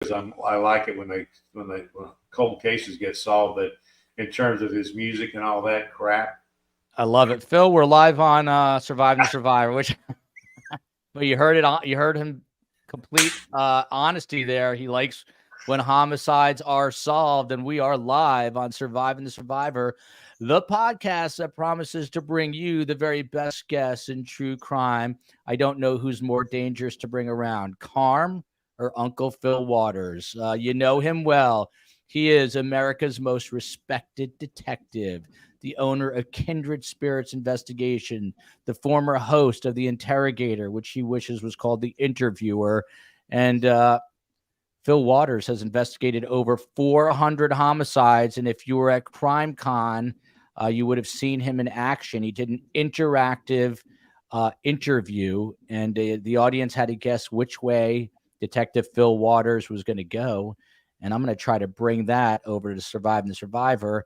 I like it when cold cases get solved. That in terms of his music and all that crap. I love it, Phil. We're live on Surviving the Survivor, which, but you heard it. You heard him complete honesty there. He likes when homicides are solved, and we are live on Surviving the Survivor, the podcast that promises to bring you the very best guests in true crime. I don't know who's more dangerous to bring around, Carm or Uncle Fil Waters. You know him well. He is America's most respected detective, the owner of Kindred Spirits Investigation, the former host of the Interrogator, which he wishes was called the Interviewer. And Fil Waters has investigated over 400 homicides. And if you were at CrimeCon, you would have seen him in action. He did an interactive interview, and the audience had to guess which way Detective Fil Waters was going to go. And I'm going to try to bring that over to Surviving the Survivor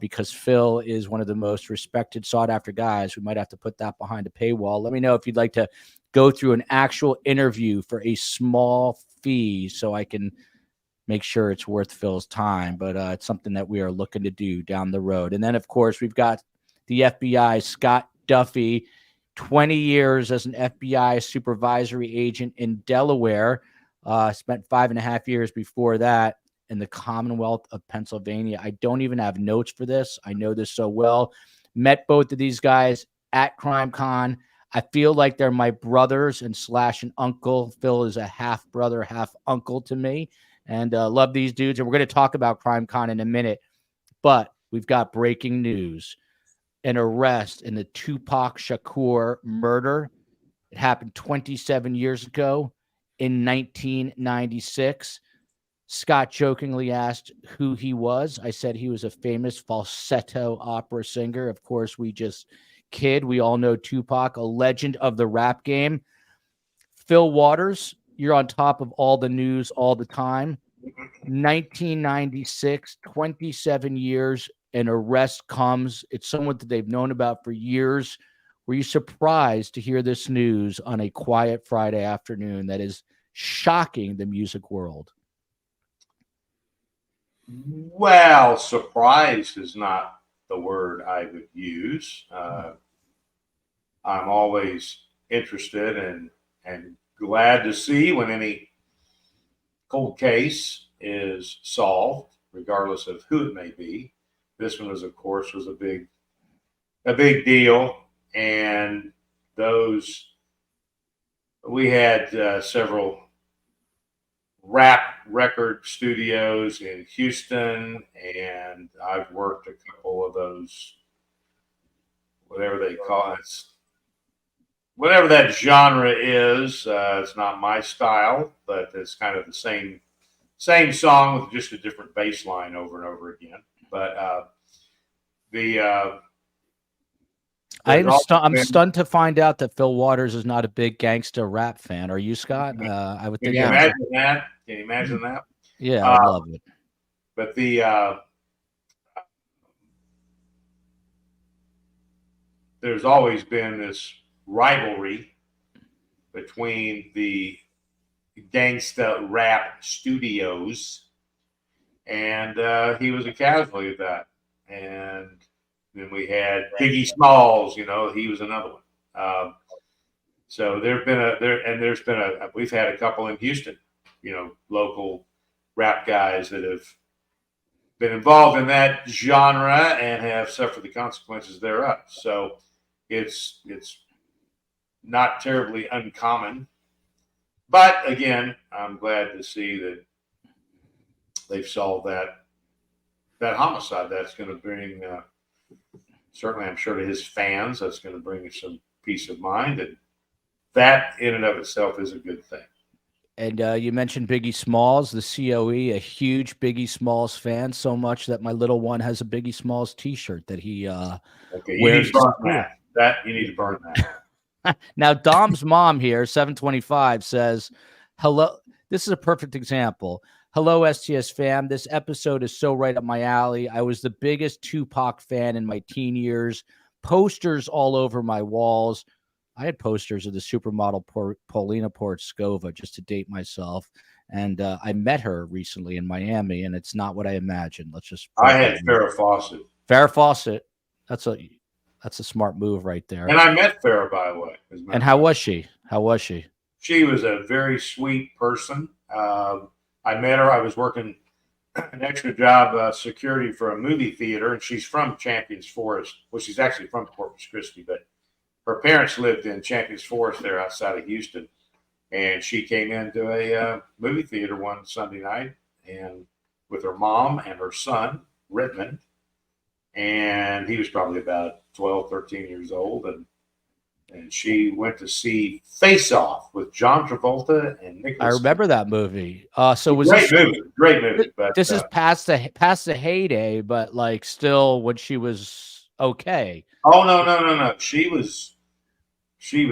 because Phil is one of the most respected, sought-after guys. We might have to put that behind a paywall. Let me know if you'd like to go through an actual interview for a small fee so I can make sure it's worth Phil's time. But it's something that we are looking to do down the road. And then, of course, we've got the FBI, Scott Duffy, 20 years as an FBI supervisory agent in Delaware. Spent 5.5 years before that in the Commonwealth of Pennsylvania. I don't even have notes for this. I know this so well. Met both of these guys at CrimeCon. I feel like they're my brothers and / an uncle. Phil is a half brother, half uncle to me, and love these dudes. And we're going to talk about CrimeCon in a minute, but we've got breaking news. An arrest in the Tupac Shakur murder. It happened 27 years ago. In 1996, Scott jokingly asked who he was. I said he was a famous falsetto opera singer. Of course, we just kid. We all know Tupac, a legend of the rap game. Fil Waters, you're on top of all the news all the time. 1996, 27 years, an arrest comes. It's someone that they've known about for years. Were you surprised to hear this news on a quiet Friday afternoon that is shocking the music world? Well, surprised is not the word I would use. I'm always interested and glad to see when any cold case is solved, regardless of who it may be. This one was, of course, a big deal. And we had several rap record studios in Houston, and I've worked a couple of those, whatever they call it, whatever that genre is. It's not my style, but it's kind of the same song with just a different bass line over and over again. But I'm stunned to find out that Fil Waters is not a big gangsta rap fan. Are you, Scott? I would think. Can you imagine that? Can you imagine that? Yeah, I love it. But there's always been this rivalry between the gangsta rap studios, and he was a casualty of that. And then we had Biggie Smalls, he was another one. So we've had a couple in Houston, local rap guys that have been involved in that genre and have suffered the consequences thereof. So it's not terribly uncommon. But again, I'm glad to see that they've solved that homicide. That's going to bring, certainly I'm sure to his fans, that's going to bring some peace of mind. And that in and of itself is a good thing. And you mentioned Biggie Smalls, the COE, a huge Biggie Smalls fan, so much that my little one has a Biggie Smalls T-shirt that he wears. You need to burn that. Now, Dom's mom here, 725, says, hello. This is a perfect example. Hello, STS fam. This episode is so right up my alley. I was the biggest Tupac fan in my teen years. Posters all over my walls. I had posters of the supermodel Paulina Portskova, just to date myself. And I met her recently in Miami, and it's not what I imagined. Let's just. I had Farrah Fawcett. Farrah Fawcett. That's a smart move right there. And I met Farrah, by the way. And how was she? How was she? She was a very sweet person. I met her. I was working an extra job security for a movie theater, and she's from Champions Forest. Well, she's actually from Corpus Christi, but her parents lived in Champions Forest there outside of Houston. And she came into a movie theater one Sunday night and with her mom and her son, Rittman. And he was probably about 12, 13 years old. And she went to see Face Off with John Travolta and Nicholas. I remember that movie. So was great movie. But this is past the heyday, but like still when she was okay. Oh no. She was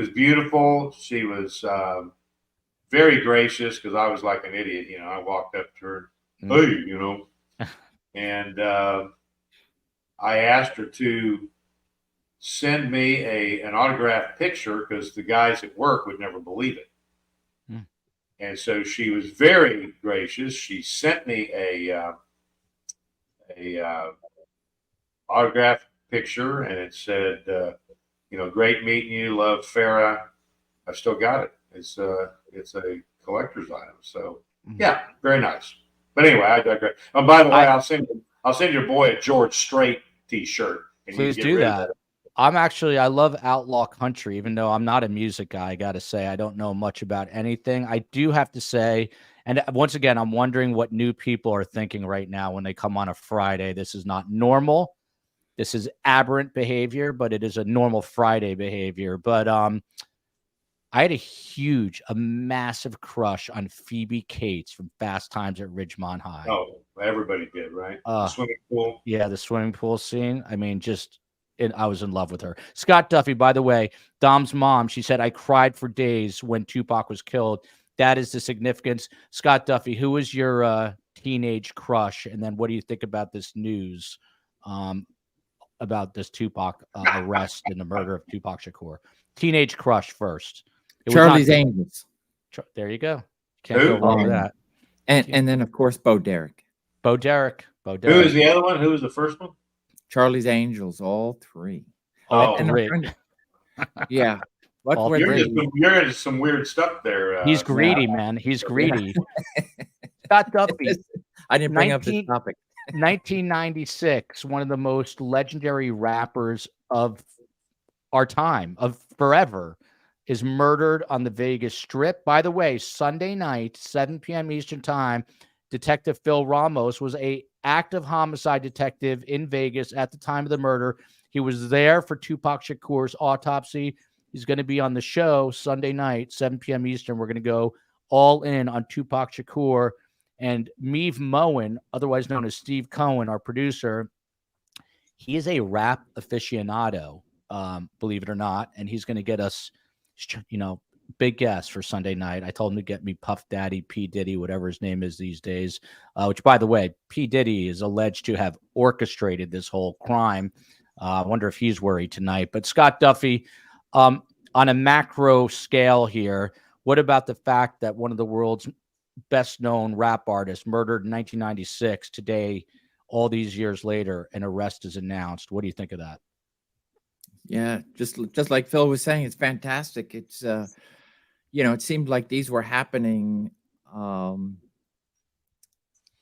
beautiful. She was very gracious because I was like an idiot. You know, I walked up to her, hey, you know, and I asked her to send me an autographed picture because the guys at work would never believe it. And so she was very gracious. She sent me a autographed picture, and it said, you know, great meeting you. Love, Farrah. I still got it. It's a collector's item. So yeah, very nice. But anyway, I digress. Oh, by the way, I'll send your boy a George Strait T-shirt. Please do that. I love outlaw country, even though I'm not a music guy. I got to say, I don't know much about anything. I do have to say, and once again, I'm wondering what new people are thinking right now when they come on a Friday. This is not normal. This is aberrant behavior, but it is a normal Friday behavior. But I had a massive crush on Phoebe Cates from Fast Times at Ridgemont High. Oh, everybody did, right? The swimming pool. Yeah, the swimming pool scene. I mean, I was in love with her. Scott Duffy, by the way, Dom's mom, she said, I cried for days when Tupac was killed. That is the significance. Scott Duffy, who was your teenage crush? And then what do you think about this news about this Tupac arrest and the murder of Tupac Shakur? Teenage crush first. Charlie's Angels. There you go. Can't go wrong with that. And then, of course, Bo Derek. Bo Derek. Who is the other one? Who was the first one? Charlie's Angels, all three. Oh, yeah. You're into some weird stuff there. He's greedy, man. He's greedy. Scott Duffy. I didn't bring up this topic. 1996, one of the most legendary rappers of our time, of forever, is murdered on the Vegas Strip. By the way, Sunday night, 7 p.m. Eastern Time, Detective Fil Ramos was a active homicide detective in Vegas at the time of the murder. He was there for Tupac Shakur's autopsy. He's going to be on the show Sunday night, 7 p.m. Eastern. We're going to go all in on Tupac Shakur. And Meave Moen, otherwise known as Steve Cohen, our producer, he is a rap aficionado, believe it or not. And he's going to get us, you know, big guest for Sunday night. I told him to get me Puff Daddy, P. Diddy, whatever his name is these days, which, by the way, P. Diddy is alleged to have orchestrated this whole crime. I wonder if he's worried tonight. But Scott Duffy, on a macro scale here, what about the fact that one of the world's best-known rap artists murdered in 1996, today, all these years later, an arrest is announced? What do you think of that? Yeah, just like Phil was saying, it's fantastic. It's you know, it seemed like these were happening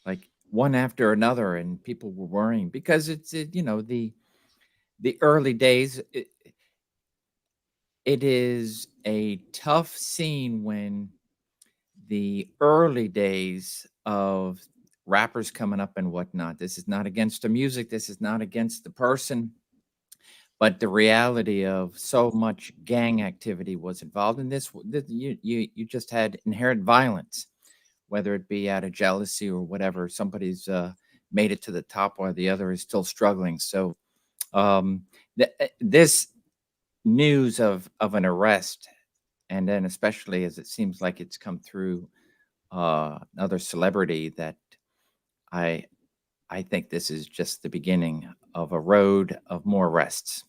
like one after another, and people were worrying because it's you know, the early days. It is a tough scene when the early days of rappers coming up and whatnot. This is not against the music. This is not against the person. But the reality of so much gang activity was involved in this. You just had inherent violence, whether it be out of jealousy or whatever. Somebody's made it to the top while the other is still struggling. So this news of an arrest, and then especially as it seems like it's come through another celebrity, that I think this is just the beginning of a road of more arrests.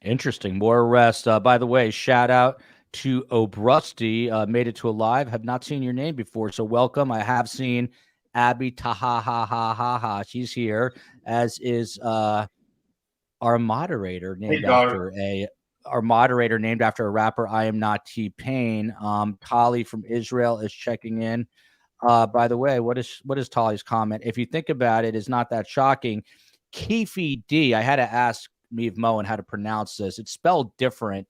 Interesting. More arrests. By the way, shout out to Obrusty. Made it to a live. Have not seen your name before, so welcome. I have seen Abby Taha. She's here, as is our moderator Hey, named daughter. after a rapper. I am not T-Pain. Tali from Israel is checking in. By the way, what is Tali's comment? If you think about it, it's not that shocking. Keefe D. I had to ask Meave Moen how to pronounce this. It's spelled different.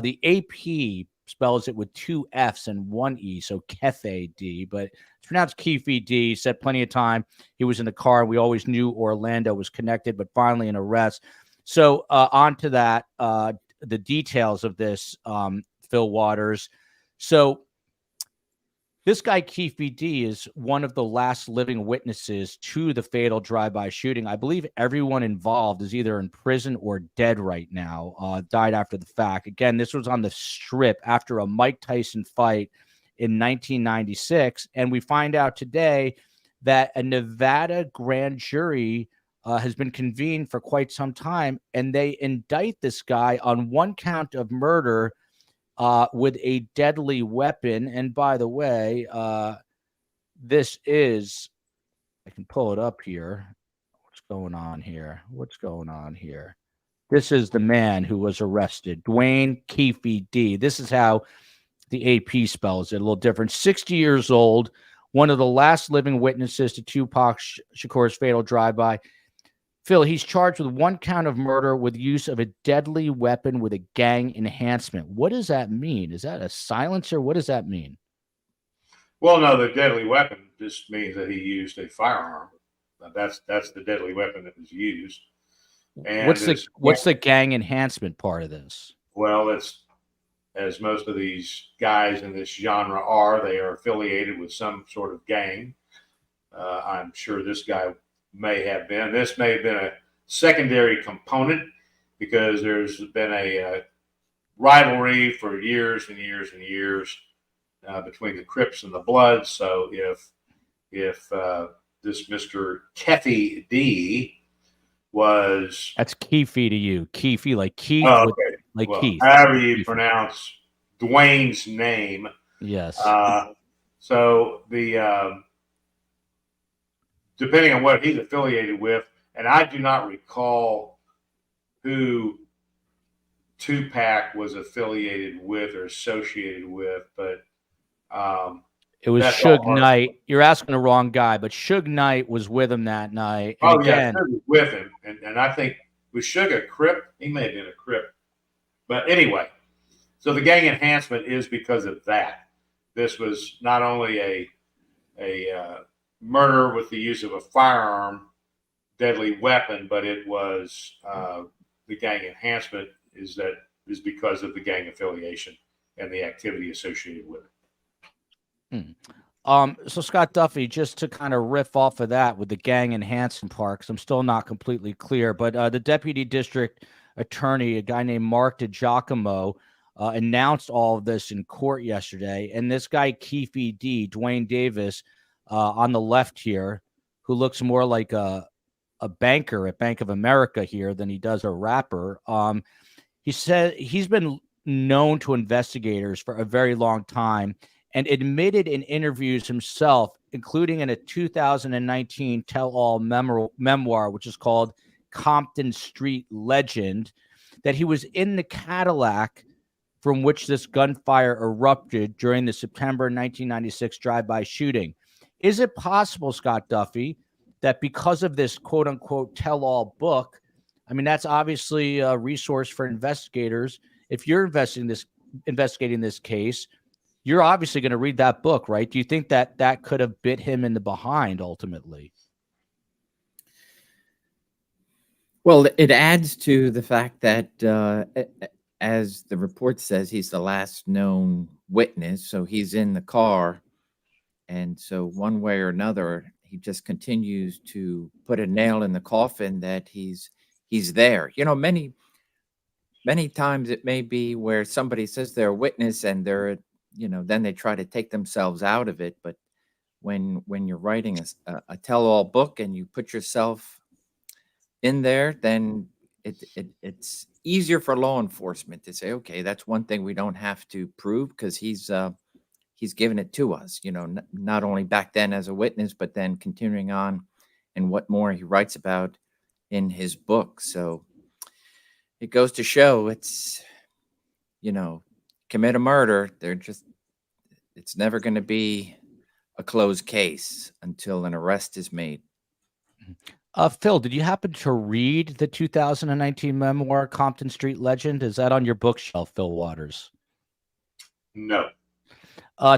The AP spells it with 2 F's and 1 E, so Kefe D, but it's pronounced Keefe D. He said plenty of time he was in the car, and we always knew Orlando was connected, but finally an arrest. So on to that, the details of this, Fil Waters. So this guy, Keefe D, is one of the last living witnesses to the fatal drive-by shooting. I believe everyone involved is either in prison or dead right now, died after the fact. Again, this was on the Strip after a Mike Tyson fight in 1996. And we find out today that a Nevada grand jury has been convened for quite some time, and they indict this guy on 1 count of murder with a deadly weapon. And by the way, this is, I can pull it up here. What's going on here? This is the man who was arrested, Dwayne Keefe D. This is how the AP spells it, a little different. 60 years old, one of the last living witnesses to Tupac Shakur's fatal drive-by. Phil, he's charged with 1 count of murder with use of a deadly weapon with a gang enhancement. What does that mean? Is that a silencer? What does that mean? Well, no, the deadly weapon just means that he used a firearm. That's the deadly weapon that was used. And what's the gang enhancement part of this? Well, it's, as most of these guys in this genre are, they are affiliated with some sort of gang. I'm sure this guy may have been. This may have been a secondary component because there's been a rivalry for years and years and years between the Crips and the Bloods. So if this Mr. Keefe D was, that's Keefe to you, Keefe like Keith, like well, Keith. However you pronounce Dwayne's name. Yes. So the depending on what he's affiliated with, and I do not recall who Tupac was affiliated with or associated with, but it was Suge Knight. You're asking the wrong guy, but Suge Knight was with him that night. And again, yeah, Suge was with him, and I think was Suge a Crip? He may have been a Crip, but anyway. So the gang enhancement is because of that. This was not only a murder with the use of a firearm, deadly weapon, but it was the gang enhancement is because of the gang affiliation and the activity associated with it. So Scott Duffy, just to kind of riff off of that with the gang enhancement part, because I'm still not completely clear, but the deputy district attorney, a guy named Mark DiGiacomo, announced all of this in court yesterday. And this guy, Keefe D, Dwayne Davis, on the left here, who looks more like a banker at Bank of America here than he does a rapper. He said he's been known to investigators for a very long time and admitted in interviews himself, including in a 2019 tell-all memoir, which is called Compton Street Legend, that he was in the Cadillac from which this gunfire erupted during the September 1996 drive-by shooting. Is it possible, Scott Duffy, that because of this quote-unquote tell-all book, I mean, that's obviously a resource for investigators. If you're investigating this case, you're obviously going to read that book, right? Do you think that that could have bit him in the behind ultimately? Well, it adds to the fact that, as the report says, he's the last known witness. So he's in the car. And so one way or another, he just continues to put a nail in the coffin that he's there. You know, many times it may be where somebody says they're a witness and they're, you know, then they try to take themselves out of it. But when you're writing a tell-all book and you put yourself in there, then it's easier for law enforcement to say, okay, that's one thing we don't have to prove because he's given it to us, not only back then as a witness, but then continuing on and what more he writes about in his book. So it goes to show it's, commit a murder. It's never going to be a closed case until an arrest is made. Phil, did you happen to read the 2019 memoir, Compton Street Legend? Is that on your bookshelf, Fil Waters? No.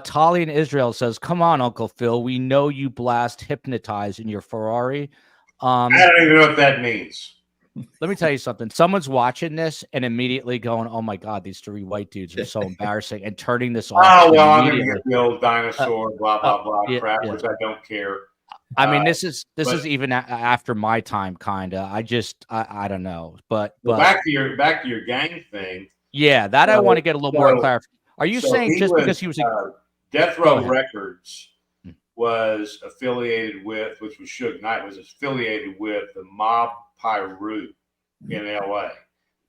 Tali in Israel says, "Come on, Uncle Phil. We know you blast hypnotize in your Ferrari." I don't even know what that means. Let me tell you something. Someone's watching this and immediately going, "Oh my God, these three white dudes are so embarrassing," and turning this off. Oh, well, I'm going to get the old dinosaur, blah, blah, blah yeah, crap, yeah. which I don't care. I mean, this is even after my time, kind of. I don't know, but back to your gang thing. Yeah, that I want to get a little more clarification. Are you saying just because he was Death Row Records was affiliated with, which was Suge Knight, was affiliated with the Mob Piru in LA,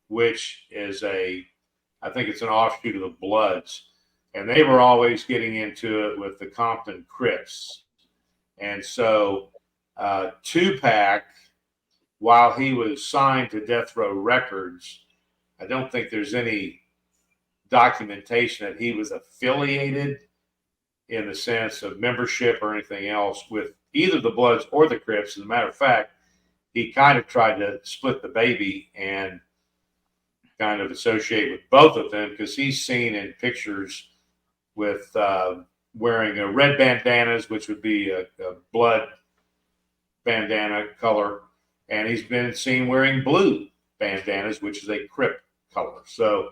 which is I think it's an offshoot of the Bloods, and they were always getting into it with the Compton Crips. And so Tupac, while he was signed to Death Row Records, I don't think there's any documentation that he was affiliated in the sense of membership or anything else with either the Bloods or the Crips. As a matter of fact, he kind of tried to split the baby and kind of associate with both of them because he's seen in pictures with wearing red bandanas, which would be a blood bandana color, and he's been seen wearing blue bandanas, which is a Crip color. So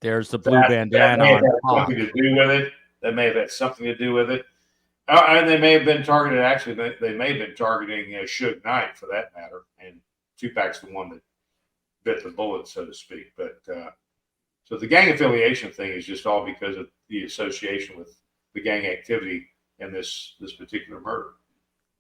there's the blue bandana on something to do with it. That may have had something to do with it. And they may have been targeted. Actually, they may have been targeting Suge Knight for that matter. And Tupac's the one that bit the bullet, so to speak. But so the gang affiliation thing is just all because of the association with the gang activity in this particular murder.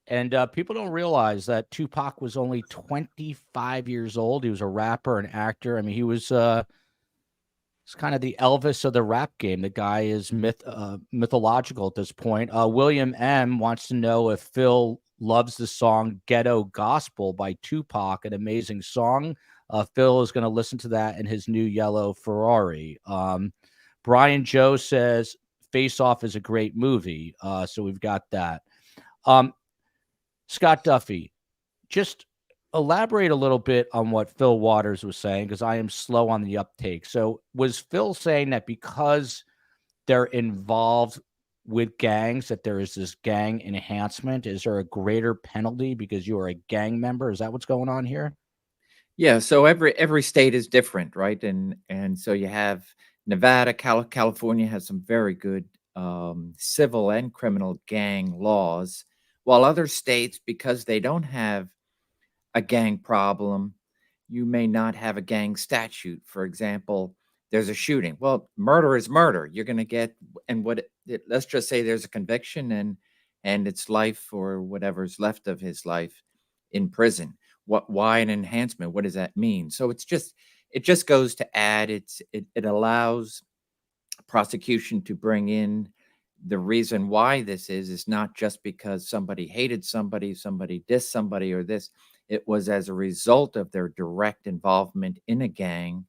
And people don't realize that Tupac was only 25 years old. He was a rapper and actor. I mean, he was it's kind of the Elvis of the rap game. The guy is mythological at this point. William M. wants to know if Phil loves the song Ghetto Gospel by Tupac, an amazing song. Phil is going to listen to that in his new yellow Ferrari. Brian Joe says Face Off is a great movie. So we've got that. Scott Duffy, just elaborate a little bit on what Fil Waters was saying, because I am slow on the uptake. So was Phil saying that because they're involved with gangs, that there is this gang enhancement? Is there a greater penalty because you are a gang member? Is that what's going on here? Yeah. So every state is different, right? And so you have Nevada, California has some very good civil and criminal gang laws, while other states, because they don't have a gang problem, you may not have a gang statute. For example, there's a shooting. Well, murder is murder. You're going to get, and let's just say there's a conviction and it's life or whatever's left of his life in prison. Why an enhancement? What does that mean? So it just goes to add, it allows prosecution to bring in the reason why this is not just because somebody hated somebody dissed somebody or this. It was as a result of their direct involvement in a gang,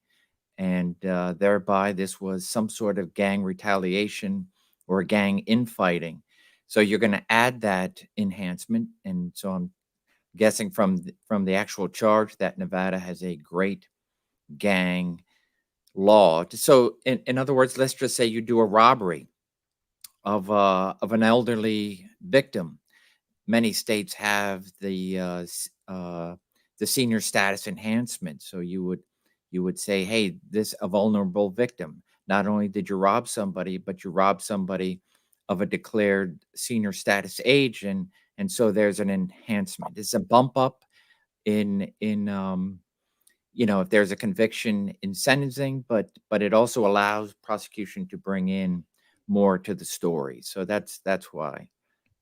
and thereby this was some sort of gang retaliation or gang infighting. So you're going to add that enhancement, and so I'm guessing from the actual charge that Nevada has a great gang law. So in other words, let's just say you do a robbery of an elderly victim. Many states have the senior status enhancement. So you would say, hey, this a vulnerable victim. Not only did you rob somebody, but you robbed somebody of a declared senior status age, and so there's an enhancement. It's a bump up in if there's a conviction in sentencing, but it also allows prosecution to bring in more to the story. So that's why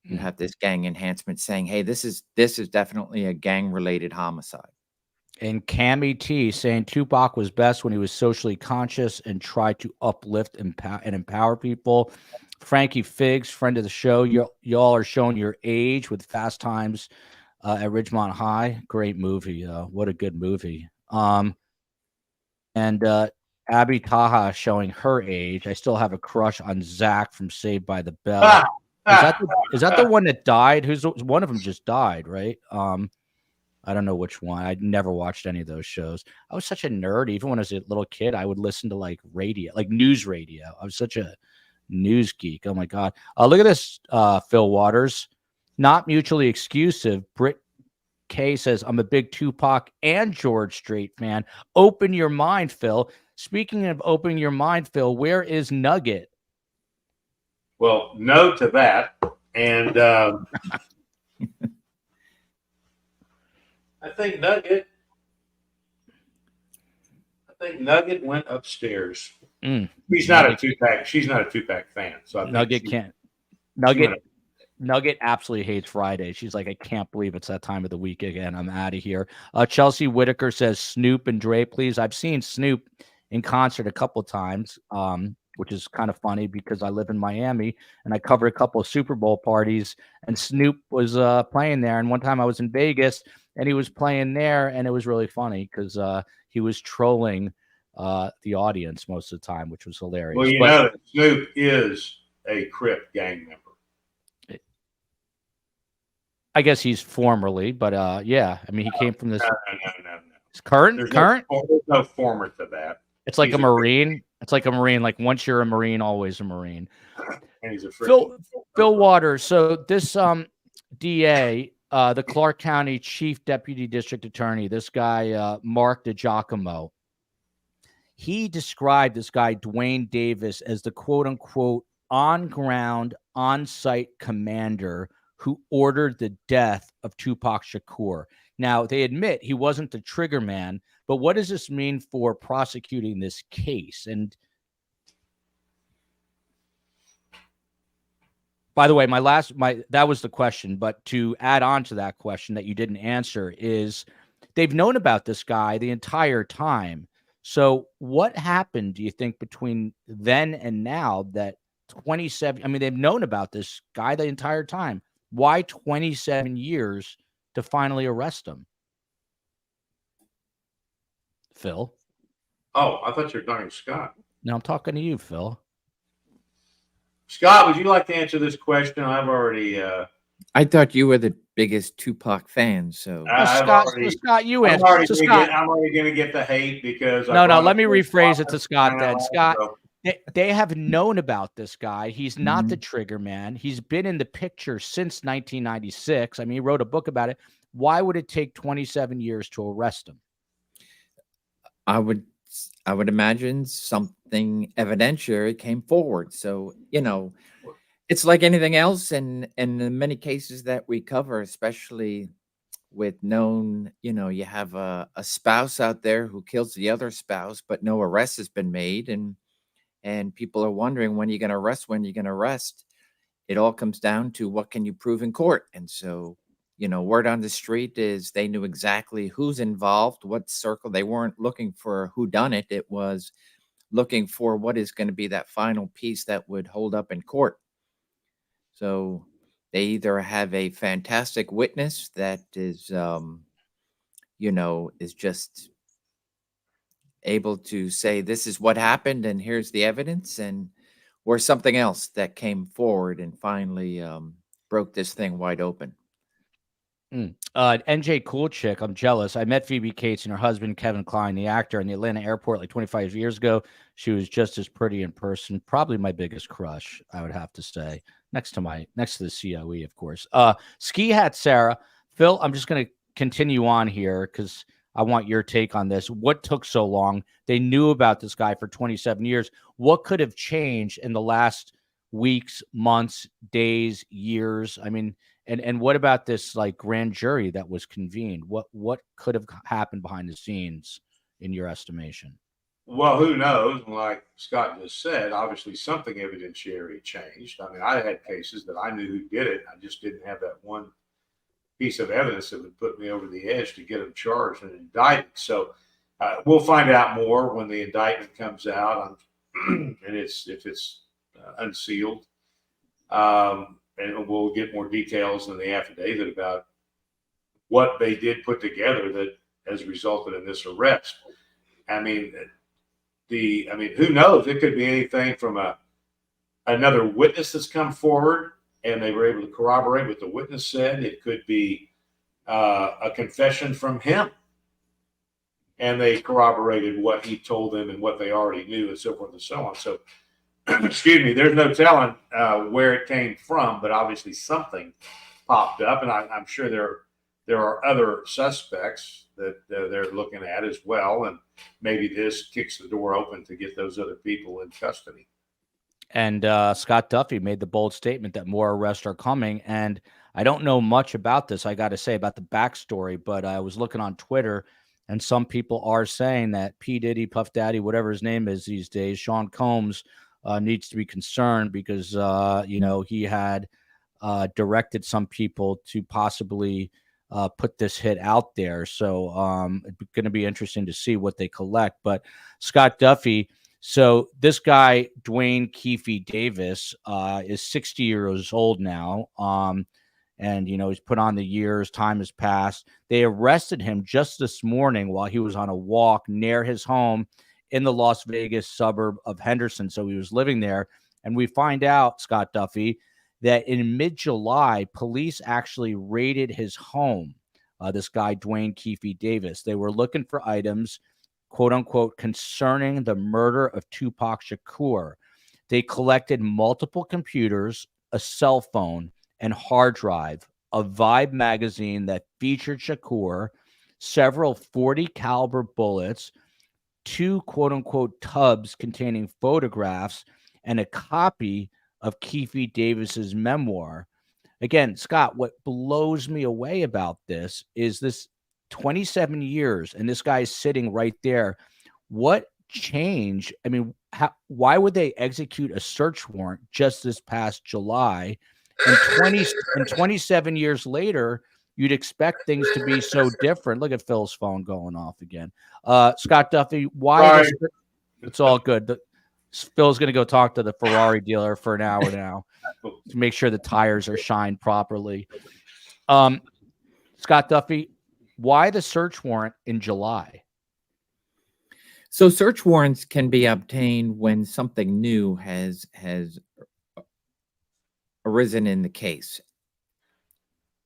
you have this gang enhancement saying, hey, this is definitely a gang related homicide. And Cammy T saying Tupac was best when he was socially conscious and tried to uplift and empower people. Frankie Figs, friend of the show, y'all are showing your age with Fast Times at Ridgemont High. Great movie. What a good movie. And Abby Taha showing her age. I still have a crush on Zach from Saved by the Bell. Is that the one that died? One of them just died, right? I don't know which one. I never watched any of those shows. I was such a nerd. Even when I was a little kid, I would listen to like radio, like news radio. I was such a news geek. Oh my God. Look at this, Fil Waters. Not mutually exclusive. Britt K says, I'm a big Tupac and George Strait fan. Open your mind, Phil. Speaking of opening your mind, Phil, where is Nugget? Well, no to that. And I think Nugget went upstairs. She's not a Tupac fan. So I think Nugget can't. Nugget absolutely hates Friday. She's like, I can't believe it's that time of the week again. I'm out of here. Chelsea Whitaker says Snoop and Dre, please. I've seen Snoop in concert a couple times, which is kind of funny because I live in Miami and I cover a couple of Super Bowl parties, and Snoop was playing there. And one time I was in Vegas and he was playing there, and it was really funny because he was trolling the audience most of the time, which was hilarious. Well, you know, Snoop is a Crip gang member. I guess he's formerly, but yeah, I mean, he came from this. No. Current. There's no former to that. It's like a Marine. It's like a Marine. Like once you're a Marine, always a Marine. And he's a Fil Waters. So this DA, the Clark County Chief Deputy District Attorney, this guy Mark DiGiacomo, he described this guy Dwayne Davis as the quote unquote on ground, on site commander who ordered the death of Tupac Shakur. Now, they admit he wasn't the trigger man, but what does this mean for prosecuting this case? And by the way, that was the question, but to add on to that question that you didn't answer is they've known about this guy the entire time. So what happened, do you think, between then and now that 27, I mean, they've known about this guy the entire time. Why 27 years to finally arrest him? Phil? Oh, I thought you were talking to Scott. No, I'm talking to you, Phil. Scott, would you like to answer this question? I've already... I thought you were the biggest Tupac fan, so... Scott, you answer. I'm already going to get the hate because... No, let me rephrase it to Scott then. Scott... They have known about this guy. He's not the trigger man. He's been in the picture since 1996. I mean, he wrote a book about it. Why would it take 27 years to arrest him? I would imagine something evidentiary came forward. So, you know, it's like anything else. And in many cases that we cover, especially with known, you know, you have a spouse out there who kills the other spouse, but no arrest has been made. And people are wondering, when you're going to arrest, it all comes down to what can you prove in court. And so, you know, word on the street is they knew exactly who's involved, what circle. They weren't looking for who done it. It was looking for what is going to be that final piece that would hold up in court. So they either have a fantastic witness that is, you know, is just able to say this is what happened and here's the evidence, and or something else that came forward and finally broke this thing wide open. NJ Cool Chick, I'm jealous. I met Phoebe Cates and her husband Kevin Kline, the actor, in the Atlanta airport like 25 years ago. She was just as pretty in person. Probably my biggest crush, I would have to say, next to the COE, of course. Ski Hat Sarah. Phil, I'm just going to continue on here because I want your take on this. What took so long? They knew about this guy for 27 years. What could have changed in the last weeks, months, days, years? I mean, and what about this like grand jury that was convened? What could have happened behind the scenes in your estimation? Well, who knows? Like Scott just said, obviously something evidentiary changed. I mean, I had cases that I knew who did it. I just didn't have that one piece of evidence that would put me over the edge to get him charged and indicted. So we'll find out more when the indictment comes out, and if it's unsealed, and we'll get more details in the affidavit about what they did put together that has resulted in this arrest. I mean, who knows? It could be anything from another witness that's come forward and they were able to corroborate what the witness said. It could be a confession from him, and they corroborated what he told them and what they already knew, and so forth and so on. So, excuse me, there's no telling where it came from, but obviously something popped up, and I'm sure there are other suspects that they're looking at as well, and maybe this kicks the door open to get those other people in custody. And Scott Duffy made the bold statement that more arrests are coming. And I don't know much about this, I got to say, about the backstory, but I was looking on Twitter, and some people are saying that P. Diddy, Puff Daddy, whatever his name is these days, Sean Combs, needs to be concerned because, he had directed some people to possibly put this hit out there. So it's going to be interesting to see what they collect. But Scott Duffy, so this guy, Dwayne Keefe Davis, is 60 years old now. And, he's put on the years, time has passed. They arrested him just this morning while he was on a walk near his home in the Las Vegas suburb of Henderson. So he was living there. And we find out, Scott Duffy, that in mid-July, police actually raided his home, this guy, Dwayne Keefe Davis. They were looking for items, quote unquote, concerning the murder of Tupac Shakur. They collected multiple computers, a cell phone, and hard drive, a Vibe magazine that featured Shakur, several .40 caliber bullets, 2 quote unquote tubs containing photographs, and a copy of Keefe Davis's memoir. Again, Scott, what blows me away about this is this 27 years, and this guy is sitting right there. What changed? I mean, why would they execute a search warrant just this past July? And 27 years later, you'd expect things to be so different. Look at Phil's phone going off again. Scott Duffy, why? It's all good. Phil's going to go talk to the Ferrari dealer for an hour now to make sure the tires are shined properly. Scott Duffy, why the search warrant in July? So search warrants can be obtained when something new has arisen in the case.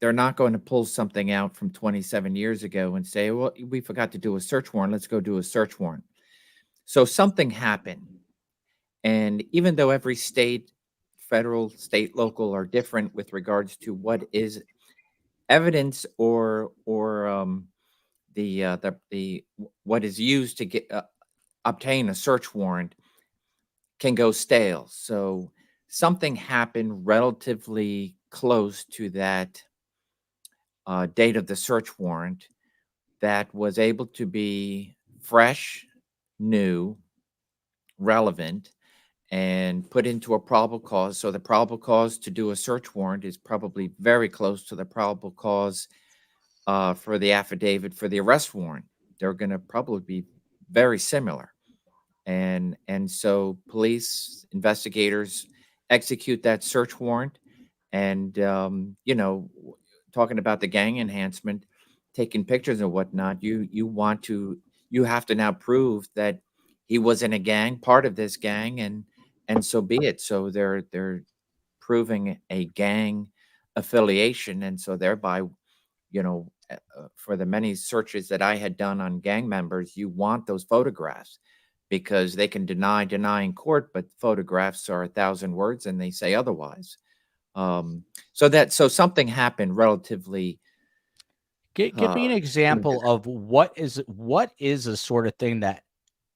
They're not going to pull something out from 27 years ago and say, well, we forgot to do a search warrant. Let's go do a search warrant. So something happened. And even though every state, federal, state, local are different with regards to what is evidence or what is used to get obtain a search warrant can go stale. So something happened relatively close to that date of the search warrant that was able to be fresh, new, relevant, and put into a probable cause. So the probable cause to do a search warrant is probably very close to the probable cause for the affidavit for the arrest warrant. They're going to probably be very similar. And so police investigators execute that search warrant. And, talking about the gang enhancement, taking pictures and whatnot, you have to now prove that he was in a gang, part of this gang, and so be it. So they're proving a gang affiliation, and so thereby, for the many searches that I had done on gang members, you want those photographs because they can deny in court, but photographs are 1,000 words, and they say otherwise. So something happened relatively. Give me an example of what is a sort of thing that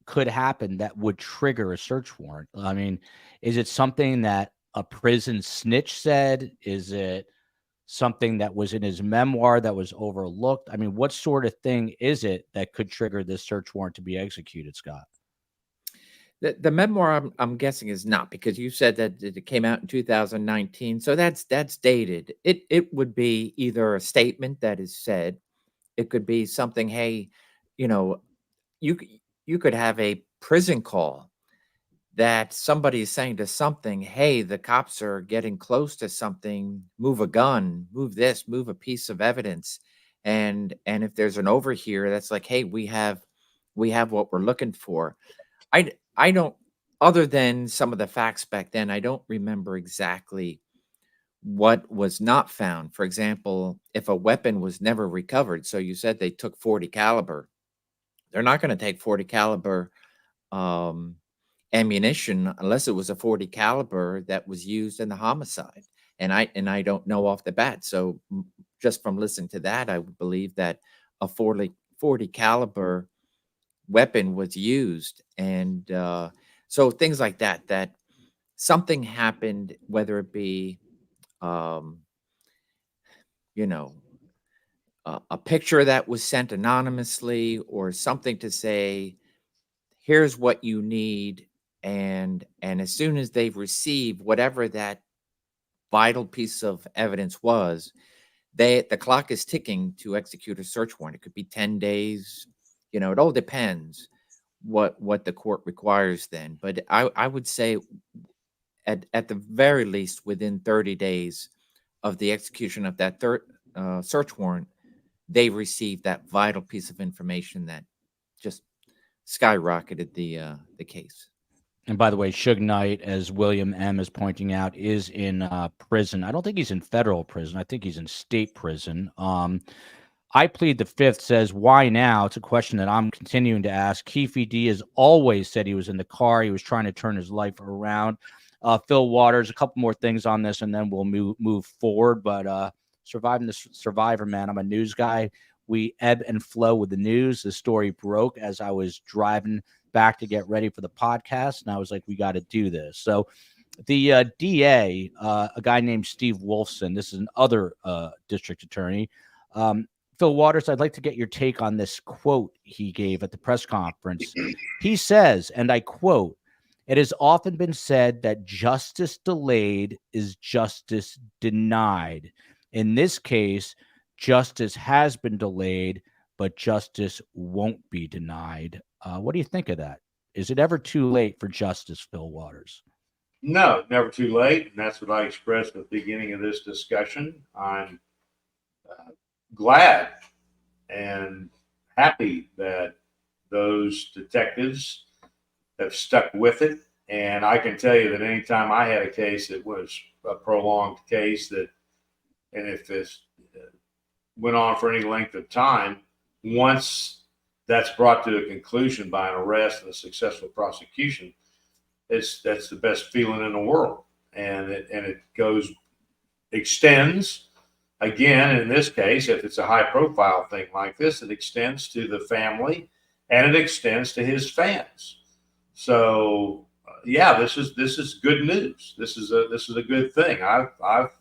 could happen that would trigger a search warrant. I mean, is it something that a prison snitch said? Is it something that was in his memoir that was overlooked? I mean, what sort of thing is it that could trigger this search warrant to be executed, Scott? The memoir, I'm guessing, is not, because you said that it came out in 2019, so that's dated. It would be either a statement that is said, it could be something. Hey, you know, you could have a prison call that somebody is saying to something. Hey, the cops are getting close to something. Move a gun. Move this. Move a piece of evidence. And if there's an overhear, that's like, hey, we have what we're looking for. I don't, other than some of the facts back then, I don't remember exactly what was not found. For example, if a weapon was never recovered, so you said they took 40 caliber, they're not going to take 40 caliber um, ammunition unless it was a 40 caliber that was used in the homicide. And I don't know off the bat. So just from listening to that, I would believe that a 40 caliber weapon was used. And so things like that, that something happened, whether it be, um, you know, a picture that was sent anonymously, or something to say, here's what you need. And as soon as they've received whatever that vital piece of evidence was, the clock is ticking to execute a search warrant. It could be 10 days. It all depends what the court requires then. But I would say at the very least within 30 days of the execution of that third search warrant, they received that vital piece of information that just skyrocketed the case. And by the way, Suge Knight, as William M. is pointing out, is in prison. I don't think he's in federal prison. I think he's in state prison. I plead the fifth says, why now? It's a question that I'm continuing to ask. Keefe D has always said he was in the car. He was trying to turn his life around. Fil Waters, a couple more things on this, and then we'll move forward. But surviving the survivor, man. I'm a news guy. We ebb and flow with the news. The story broke as I was driving back to get ready for the podcast, and I was like, we got to do this. So the DA, a guy named Steve Wolfson, this is another district attorney. Fil Waters, I'd like to get your take on this quote he gave at the press conference. He says, and I quote, "It has often been said that justice delayed is justice denied. In this case, justice has been delayed, but justice won't be denied." What do you think of that? Is it ever too late for justice, Fil Waters? No, never too late. And that's what I expressed at the beginning of this discussion. I'm glad and happy that those detectives have stuck with it. And I can tell you that anytime I had a case that was a prolonged case, and if this went on for any length of time, once that's brought to a conclusion by an arrest and a successful prosecution, that's the best feeling in the world. And it extends. Again, in this case, if it's a high profile thing like this, it extends to the family and it extends to his fans. So yeah, this is good news. This is a good thing. I've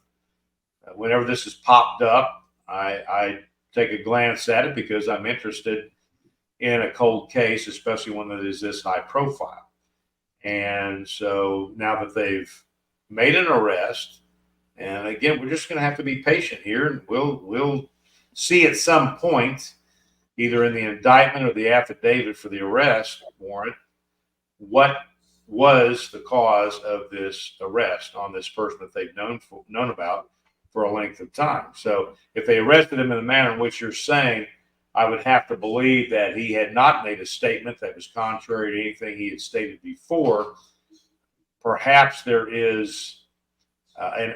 whenever this has popped up, I take a glance at it because I'm interested in a cold case, especially one that is this high profile. And so now that they've made an arrest, and again, we're just going to have to be patient here, and we'll see at some point, either in the indictment or the affidavit for the arrest warrant, what was the cause of this arrest on this person that they've known about for a length of time. So if they arrested him in the manner in which you're saying, I would have to believe that he had not made a statement that was contrary to anything he had stated before. Perhaps there is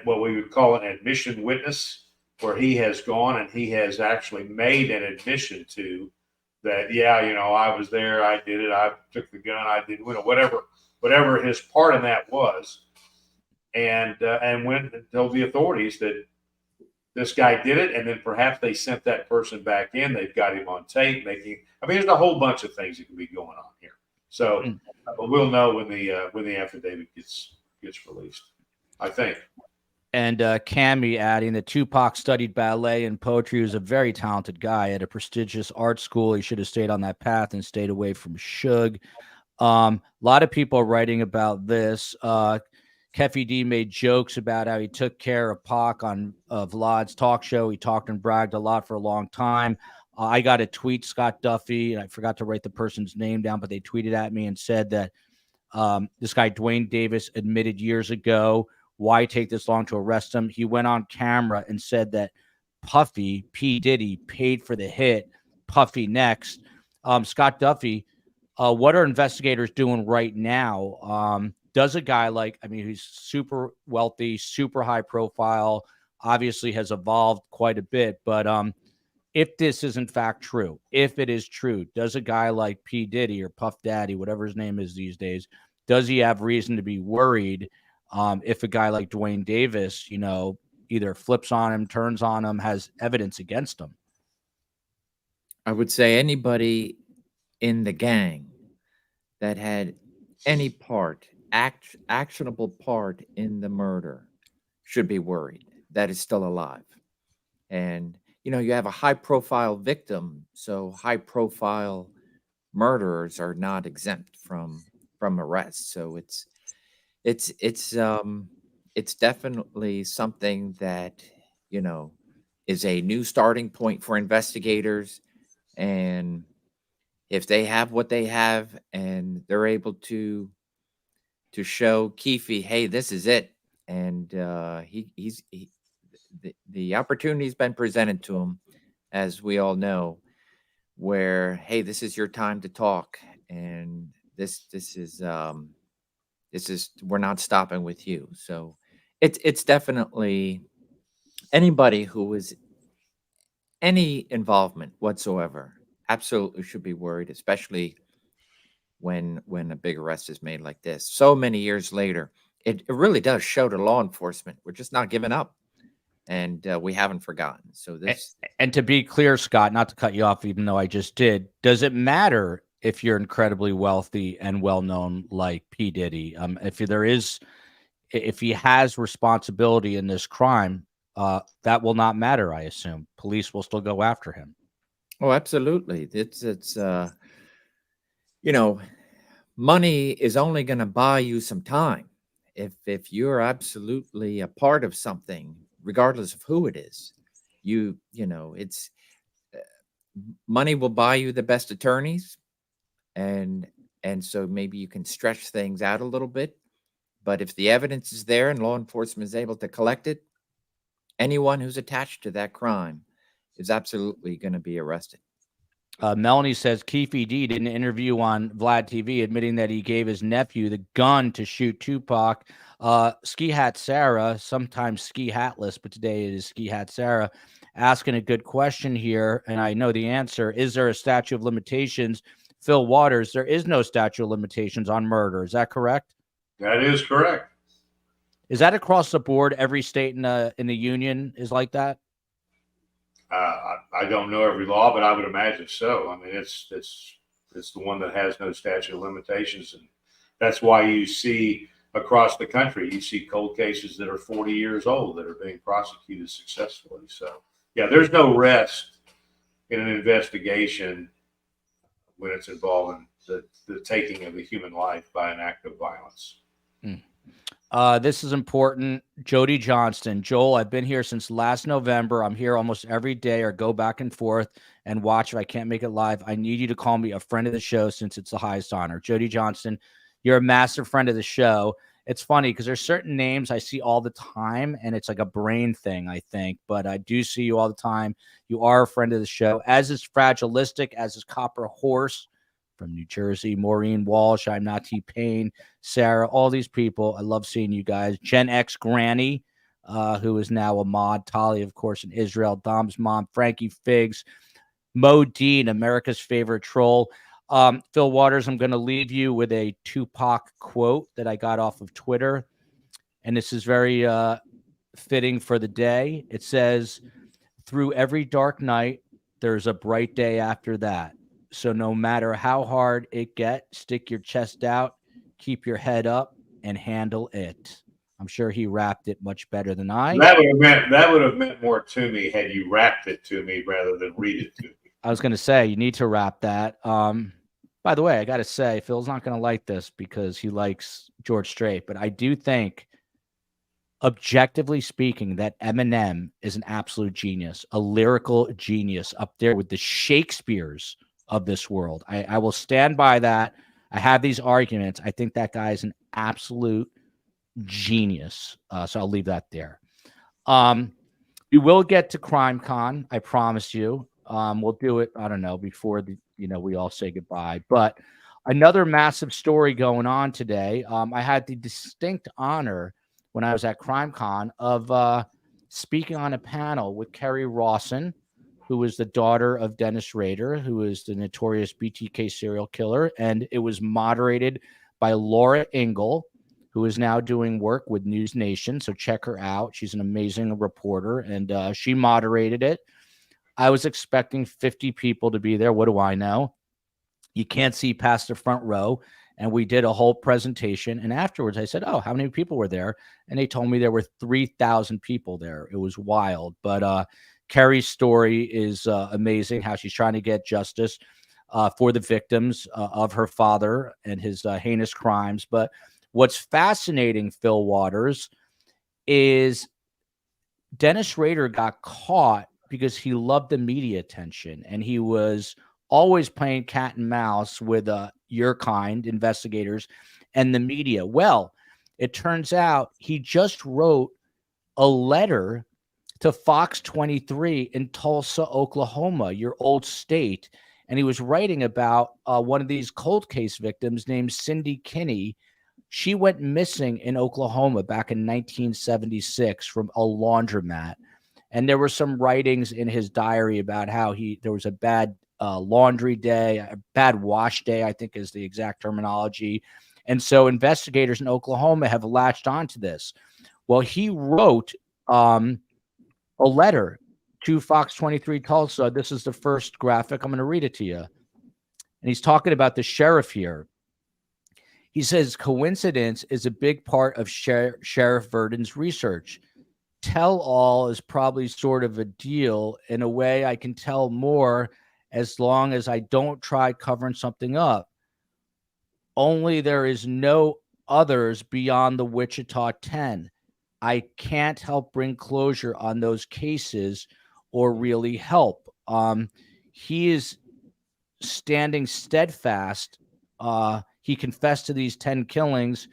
what we would call an admission witness, where he has gone and he has actually made an admission to that, yeah, I was there, I did it, I took the gun, I did, whatever his part in that was, and went and told the authorities that this guy did it, and then perhaps they sent that person back in. They've got him on tape there's a whole bunch of things that can be going on here. So, but we'll know when the affidavit gets released, I think. And Cammy adding that Tupac studied ballet and poetry. He was a very talented guy at a prestigious art school. He should have stayed on that path and stayed away from Suge. A lot of people are writing about this. Keffy D made jokes about how he took care of Pac on Vlad's talk show. He talked and bragged a lot for a long time. I got a tweet, Scott Duffy, and I forgot to write the person's name down, but they tweeted at me and said that this guy, Dwayne Davis, admitted years ago, why take this long to arrest him? He went on camera and said that Puffy, P. Diddy, paid for the hit. Puffy next. Scott Duffy, what are investigators doing right now? Does a guy he's super wealthy, super high profile, obviously has evolved quite a bit, but if this is in fact true, if it is true, does a guy like P. Diddy or Puff Daddy, whatever his name is these days, does he have reason to be worried if a guy like Dwayne Davis, either flips on him, turns on him, has evidence against him? I would say anybody in the gang that had any part, actionable part in the murder should be worried that is still alive. And, you have a high profile victim, so high profile murderers are not exempt from arrest. So it's definitely something that, is a new starting point for investigators. And if they have what they have and they're able to show Keefe, hey, this is it, and the opportunity's been presented to him, as we all know, where, hey, this is your time to talk, and this is we're not stopping with you. So it's definitely anybody who is any involvement whatsoever absolutely should be worried, especially when a big arrest is made like this. So many years later, it really does show to law enforcement we're just not giving up, and we haven't forgotten. So this, and to be clear, Scott, not to cut you off, even though I just did, does it matter if you're incredibly wealthy and well-known like P. Diddy? If he has responsibility in this crime, that will not matter, I assume. Police will still go after him. Oh, absolutely. It's money is only going to buy you some time. If you're absolutely a part of something, regardless of who it is, it's money will buy you the best attorneys, and so maybe you can stretch things out a little bit. But if the evidence is there and law enforcement is able to collect it, anyone who's attached to that crime is absolutely going to be arrested. Melanie says Keefe D did an interview on Vlad TV admitting that he gave his nephew the gun to shoot Tupac. Ski Hat Sarah, sometimes Ski Hatless, but today it is Ski Hat Sarah, asking a good question here, and I know the answer. Is there a statute of limitations? Fil Waters, there is no statute of limitations on murder. Is that correct? That is correct. Is that across the board? Every state in the union is like that? I don't know every law, but I would imagine so. I mean, it's the one that has no statute of limitations, and that's why you see across the country, you see cold cases that are 40 years old that are being prosecuted successfully. So, yeah, there's no rest in an investigation when it's involving the taking of a human life by an act of violence. This is important. Jody Johnston. Joel, I've been here since last November. I'm here almost every day, or go back and forth and watch if I can't make it live. I need you to call me a friend of the show since it's the highest honor. Jody Johnston, you're a massive friend of the show. It's funny because there's certain names I see all the time, and it's like a brain thing, I think. But I do see you all the time. You are a friend of the show, as is Fragilistic, as is Copper Horse from New Jersey, Maureen Walsh, I'm Not T-Pain, Sarah, all these people. I love seeing you guys. Gen X Granny, who is now a mod. Tali, of course, in Israel. Dom's mom. Frankie Figs. Mo Dean, America's favorite troll. Fil Waters, I'm going to leave you with a Tupac quote that I got off of Twitter. And this is very fitting for the day. It says, "Through every dark night, there's a bright day after that. So no matter how hard it gets, stick your chest out, keep your head up, and handle it." I'm sure he rapped it much better than I. That would have meant more to me had you rapped it to me rather than read it to me. I was going to say, you need to rap that. By the way, I got to say, Phil's not going to like this because he likes George Strait, but I do think, objectively speaking, that Eminem is an absolute genius, a lyrical genius up there with the Shakespeares of this world. I will stand by that. I have these arguments. I think that guy is an absolute genius. So I'll leave that there. We will get to Crime Con. I promise you. We'll do it, I don't know, before we all say goodbye. But another massive story going on today. I had the distinct honor when I was at Crime Con of speaking on a panel with Kerry Rawson, who is the daughter of Dennis Rader, who is the notorious BTK serial killer. And it was moderated by Laura Ingle, who is now doing work with News Nation. So check her out. She's an amazing reporter, and she moderated it. I was expecting 50 people to be there. What do I know? You can't see past the front row. And we did a whole presentation. And afterwards, I said, oh, how many people were there? And they told me there were 3,000 people there. It was wild. But Kerry's story is amazing, how she's trying to get justice for the victims of her father and his heinous crimes. But what's fascinating, Fil Waters, is Dennis Rader got caught because he loved the media attention, and he was always playing cat and mouse with your kind, investigators, and the media. Well, it turns out he just wrote a letter to Fox 23 in Tulsa, Oklahoma, your old state, and he was writing about one of these cold case victims named Cyndi Kinney. She went missing in Oklahoma back in 1976 from a laundromat. And there were some writings in his diary about how there was a bad laundry day, a bad wash day, I think is the exact terminology. And so investigators in Oklahoma have latched onto this. Well, he wrote a letter to Fox 23 Tulsa. This is the first graphic. I'm going to read it to you. And he's talking about the sheriff here. He says, coincidence is a big part of Sheriff Verdon's research. Tell all is probably sort of a deal. In a way, I can tell more as long as I don't try covering something up. Only there is no others beyond the Wichita 10. I can't help bring closure on those cases or really help. He is standing steadfast. He confessed to these 10 killings.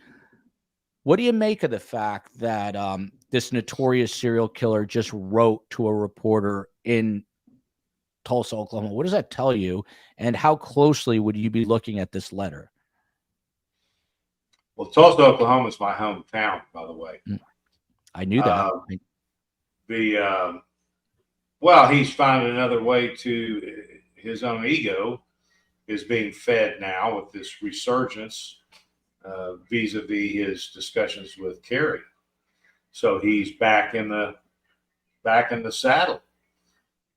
What do you make of the fact that this notorious serial killer just wrote to a reporter in Tulsa, Oklahoma? What does that tell you? And how closely would you be looking at this letter? Well, Tulsa, Oklahoma is my hometown, by the way. I knew that. Well, he's finding another way to his own ego is being fed now with this resurgence vis-a-vis his discussions with Kerry. So he's back in the saddle,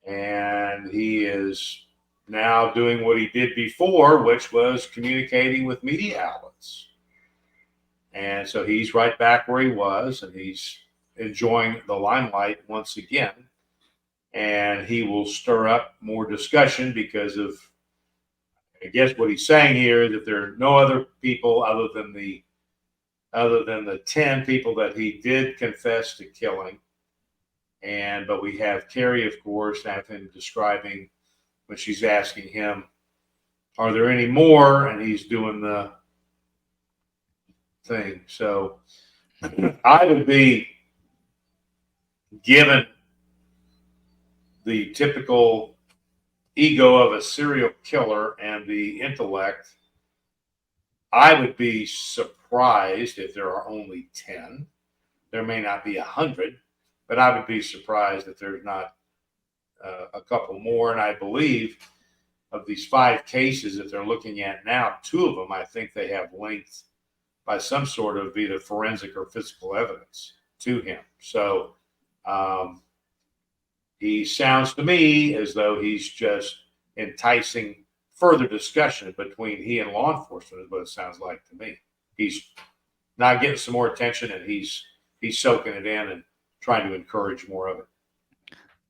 and he is now doing what he did before, which was communicating with media outlets. And so he's right back where he was, and he's enjoying the limelight once again. And he will stir up more discussion because of, I guess what he's saying here is that there are no other people other than the 10 people that he did confess to killing. But we have Kerry, of course, have him describing when she's asking him, are there any more? And he's doing the thing. So I would be, given the typical ego of a serial killer and the intellect, I would be surprised if there are only 10. There may not be 100, but I would be surprised if there's not a couple more. And I believe of these 5 cases that they're looking at now, 2 of them, I think they have linked by some sort of either forensic or physical evidence to him. So he sounds to me as though he's just enticing further discussion between he and law enforcement is what it sounds like to me. He's not getting some more attention, and he's soaking it in and trying to encourage more of it.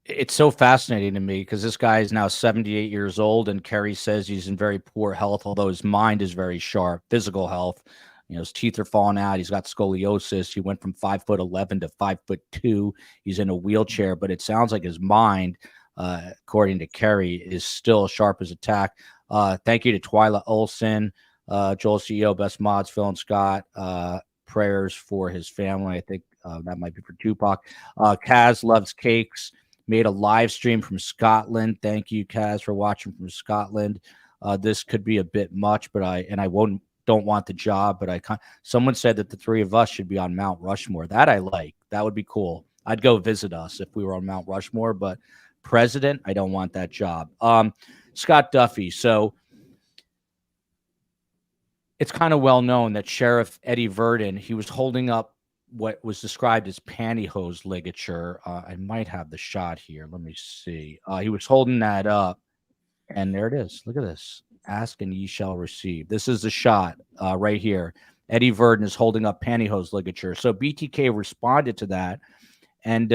It's so fascinating to me because this guy is now 78 years old, and Kerry says he's in very poor health, although his mind is very sharp. Physical health, his teeth are falling out. He's got scoliosis. He went from 5'11" to 5'2". He's in a wheelchair, but it sounds like his mind, according to Kerry, is still sharp as a tack. Thank you to Twyla Olson, Joel CEO, Best Mods, Fil and Scott. Prayers for his family. I think that might be for Tupac. Kaz loves cakes. Made a live stream from Scotland. Thank you, Kaz, for watching from Scotland. This could be a bit much, but I don't want the job, but someone said that the three of us should be on Mount Rushmore. That I like. That would be cool. I'd go visit us if we were on Mount Rushmore, but president, I don't want that job. Scott Duffy. So it's kind of well known that Sheriff Eddie Verdon, he was holding up what was described as pantyhose ligature. I might have the shot here. Let me see. He was holding that up, and there it is. Look at this. Ask and ye shall receive. This is the shot right here. Eddie Verdon is holding up pantyhose ligature. So BTK responded to that, and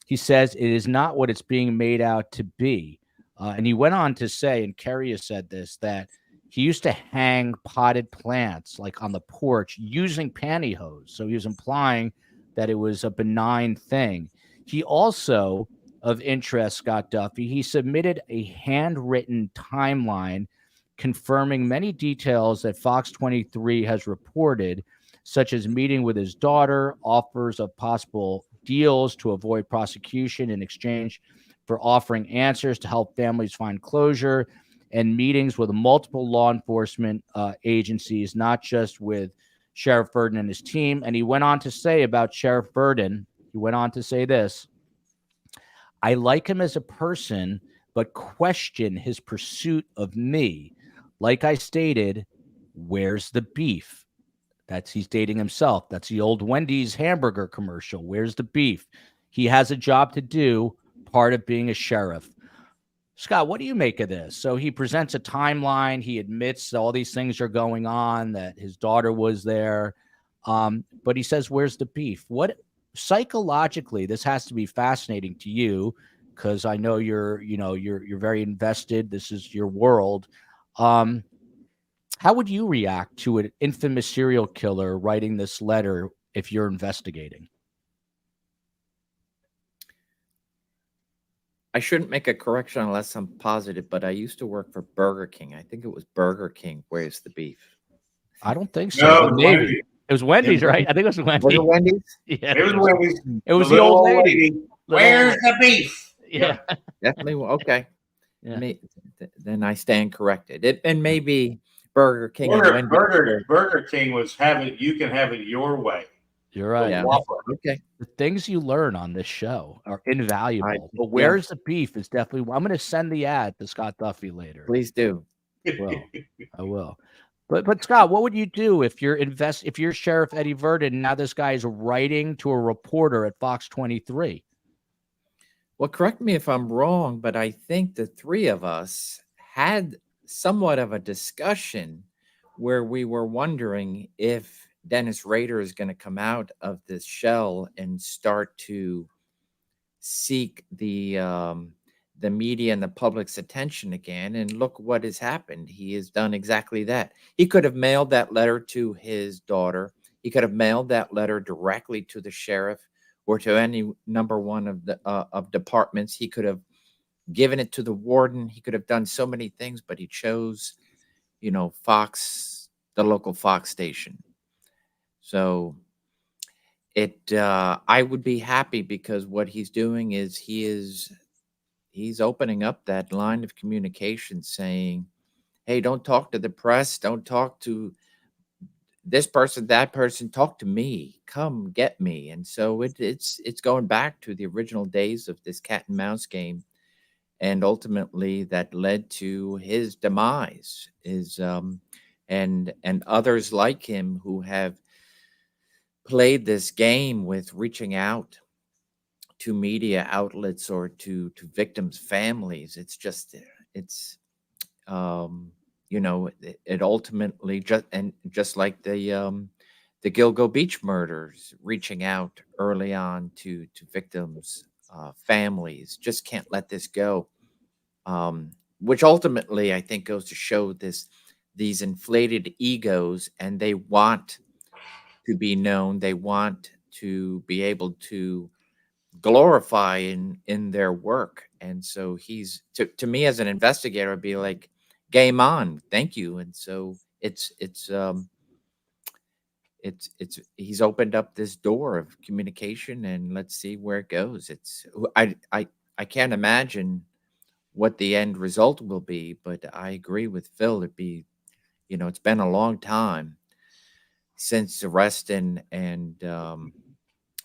he says it is not what it's being made out to be. And he went on to say, and Kerry has said this, that he used to hang potted plants like on the porch using pantyhose. So he was implying that it was a benign thing. He also, of interest, Scott Duffy, he submitted a handwritten timeline confirming many details that Fox 23 has reported, such as meeting with his daughter, offers of possible deals to avoid prosecution in exchange for offering answers to help families find closure, and meetings with multiple law enforcement agencies, not just with Sheriff Verdon and his team. And he went on to say about Sheriff Verdon, he went on to say this: I like him as a person, but question his pursuit of me. Like I stated, where's the beef? He's dating himself. That's the old Wendy's hamburger commercial. Where's the beef? He has a job to do, part of being a sheriff. Scott, what do you make of this? So he presents a timeline. He admits all these things are going on, that his daughter was there. But he says, where's the beef? What psychologically, this has to be fascinating to you, because I know you're very invested. This is your world. How would you react to an infamous serial killer writing this letter if you're investigating? I shouldn't make a correction unless I'm positive, but I used to work for Burger King. I think it was Burger King. Where's the beef? I don't think so. No, But maybe it was Wendy's, right? I think it was Wendy's. Was it Wendy's? Yeah, It was Wendy's. it was the old lady. Where's the beef? Yeah. Definitely. Okay. Yeah. Then I stand corrected. And maybe Burger King and Wendy's. Burger King was you can have it your way. You're right. Yeah. Okay. The things you learn on this show are invaluable. But where's the beef is definitely. I'm going to send the ad to Scott Duffy later. Please do. I will. But Scott, what would you do if you're Sheriff Eddie Verdon? Now this guy is writing to a reporter at Fox 23. Well, correct me if I'm wrong, but I think the three of us had somewhat of a discussion where we were wondering if Dennis Rader is going to come out of this shell and start to seek the media and the public's attention again. And look what has happened. He has done exactly that. He could have mailed that letter to his daughter. He could have mailed that letter directly to the sheriff or to any number one of the of departments. He could have given it to the warden. He could have done so many things, but he chose, Fox, the local Fox station. So I would be happy, because what he's doing is he's opening up that line of communication, saying, hey, don't talk to the press. Don't talk to this person, that person. Talk to me. Come get me. And so it's going back to the original days of this cat and mouse game. And ultimately that led to his demise, and others like him who have played this game with reaching out to media outlets or to victims' families. It's just, it ultimately just like the Gilgo Beach murders, reaching out early on to victims families. Just can't let this go. Which ultimately I think goes to show these inflated egos, and they want to be known. They want to be able to glorify in their work. And so he's to me as an investigator, I'd be like, game on, thank you. And so it's he's opened up this door of communication, and let's see where it goes. I can't imagine what the end result will be, but I agree with Phil. It'd be, it's been a long time since arrest and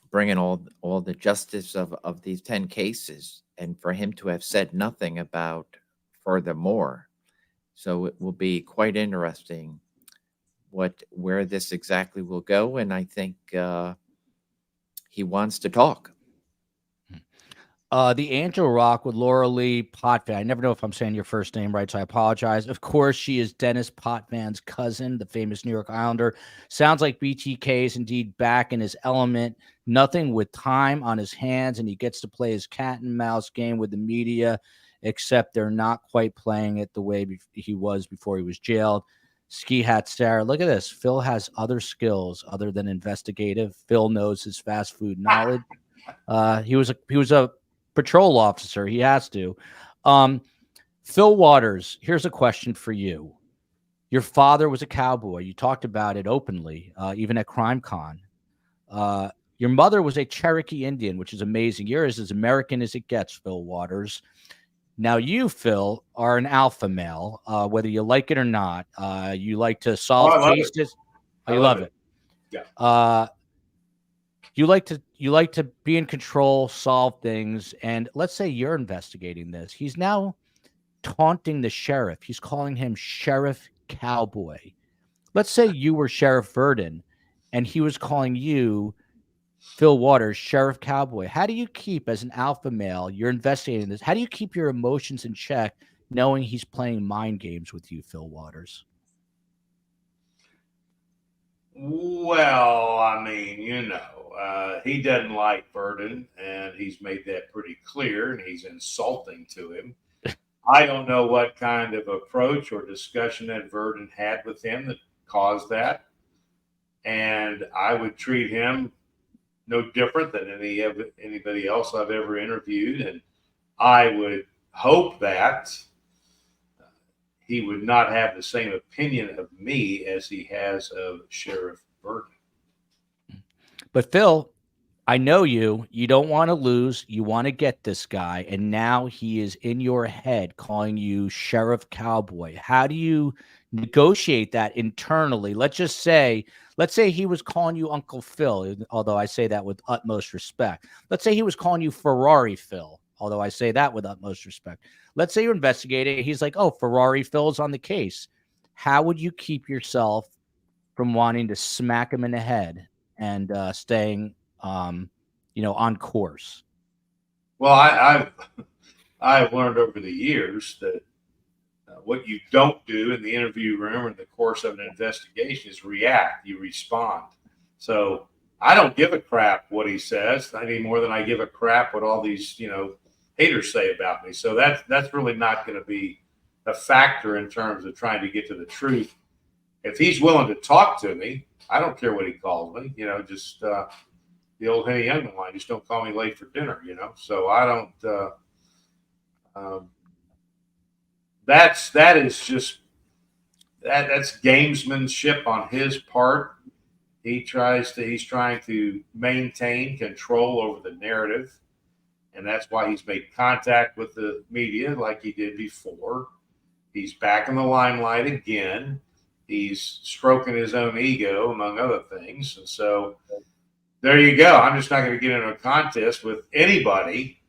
bringing all the justice of these 10 cases, and for him to have said nothing about furthermore. So it will be quite interesting where this exactly will go, and I think he wants to talk. The Angel Rock with Laura Lee Potvin. I never know if I'm saying your first name right, so I apologize. Of course, she is Dennis Potvin's cousin, the famous New York Islander. Sounds like BTK is indeed back in his element. Nothing with time on his hands, and he gets to play his cat and mouse game with the media, except they're not quite playing it the way he was before he was jailed. Ski Hat Sarah, look at this. Phil has other skills other than investigative. Phil knows his fast food knowledge. He was a patrol officer. He has to. Fil Waters, here's a question for you. Your father was a cowboy. You talked about it openly, even at CrimeCon. Your mother was a Cherokee Indian, which is amazing. You're as American as it gets, Fil Waters. Now you, Phil, are an alpha male, whether you like it or not. You like to solve cases. I love it. Yeah. You like to be in control, solve things, and let's say you're investigating this. He's now taunting the sheriff. He's calling him Sheriff Cowboy. Let's say you were Sheriff Verdon, and he was calling you, Fil Waters, Sheriff Cowboy. How do you keep, as an alpha male, you're investigating this, how do you keep your emotions in check knowing he's playing mind games with you, Fil Waters? Well, I mean, he doesn't like Verdon, and he's made that pretty clear, and he's insulting to him. I don't know what kind of approach or discussion that Verdon had with him that caused that. And I would treat him no different than anybody else I've ever interviewed. And I would hope that he would not have the same opinion of me as he has of Sheriff Verdon. But Phil, I know you don't want to lose. You want to get this guy. And now he is in your head calling you Sheriff Cowboy. How do you negotiate that internally? Let's say he was calling you Uncle Phil, although I say that with utmost respect. Let's say he was calling you Ferrari Phil, although I say that with utmost respect. Let's say you're investigating. He's like, oh, Ferrari Phil's on the case. How would you keep yourself from wanting to smack him in the head and staying on course? Well, I've learned over the years that what you don't do in the interview room or in the course of an investigation is react. You respond. So I don't give a crap what he says any more than I give a crap what all these haters say about me. So that's really not going to be a factor in terms of trying to get to the truth. If he's willing to talk to me, I don't care what he calls me. Just the old Henny Youngman line, just don't call me late for dinner. So I don't. That's gamesmanship on his part. He's trying to maintain control over the narrative, and that's why he's made contact with the media like he did before. He's back in the limelight again. He's stroking his own ego, among other things. And so there you go. I'm just not going to get into a contest with anybody.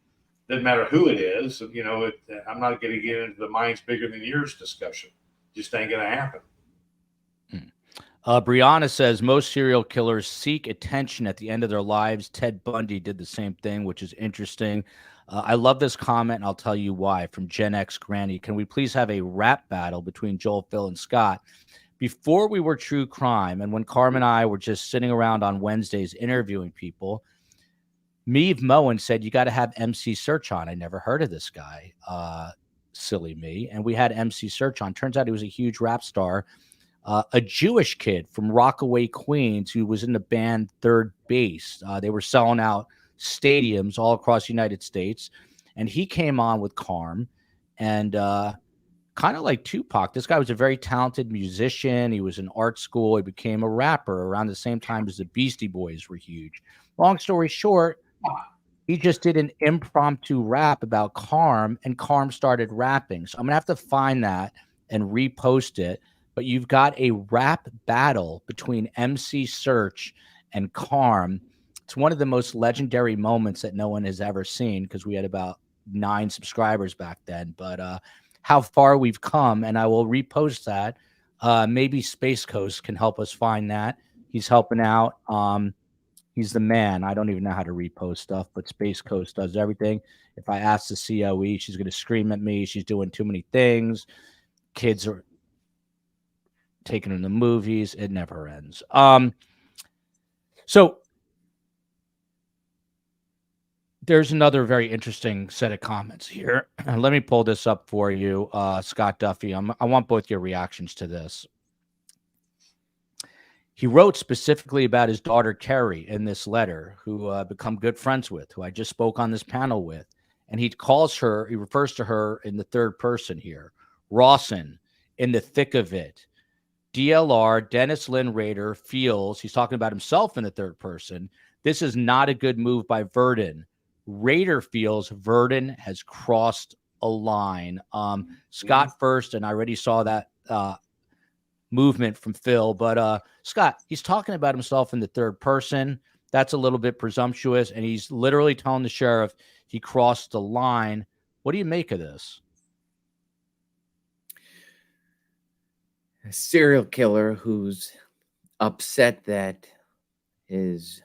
Doesn't matter who it is. I'm not going to get into the mine's bigger than yours discussion. Just ain't going to happen. Brianna says most serial killers seek attention at the end of their lives. Ted Bundy did the same thing, which is interesting. I love this comment, and I'll tell you why. From Gen X Granny, can we please have a rap battle between Joel, Fil, and Scott? Before we were True Crime, and when Carmen and I were just sitting around on Wednesdays interviewing people, Meave Moen said, you got to have MC Search on. I never heard of this guy. Silly me. And we had MC Search on. Turns out he was a huge rap star, a Jewish kid from Rockaway, Queens, who was in the band Third Base. They were selling out stadiums all across the United States. And he came on with Carm. And kind of like Tupac, this guy was a very talented musician. He was in art school. He became a rapper around the same time as the Beastie Boys were huge. Long story short, he just did an impromptu rap about Carm, and Carm started rapping. So I'm gonna have to find that and repost it. But you've got a rap battle between MC Search and Carm. It's one of the most legendary moments that no one has ever seen, because we had about 9 subscribers back then. But how far we've come, and I will repost that. Maybe Space Coast can help us find that. He's helping out. He's the man. I don't even know how to repost stuff, but Space Coast does everything. If I ask the COE, she's going to scream at me. She's doing too many things. Kids are taking her to the movies. It never ends. So there's another very interesting set of comments here. Let me pull this up for you, Scott Duffy. I want both your reactions to this. He wrote specifically about his daughter, Carrie, in this letter, who become good friends with, who I just spoke on this panel with. And he refers to her in the third person here. Rawson, in the thick of it. DLR, Dennis Lynn Rader, feels, he's talking about himself in the third person, this is not a good move by Verdon. Rader feels Verdon has crossed a line. Scott first, and I already saw that movement from Phil, but Scott, he's talking about himself in the third person. That's a little bit presumptuous, and he's literally telling the sheriff he crossed the line. What do you make of this? A serial killer who's upset that his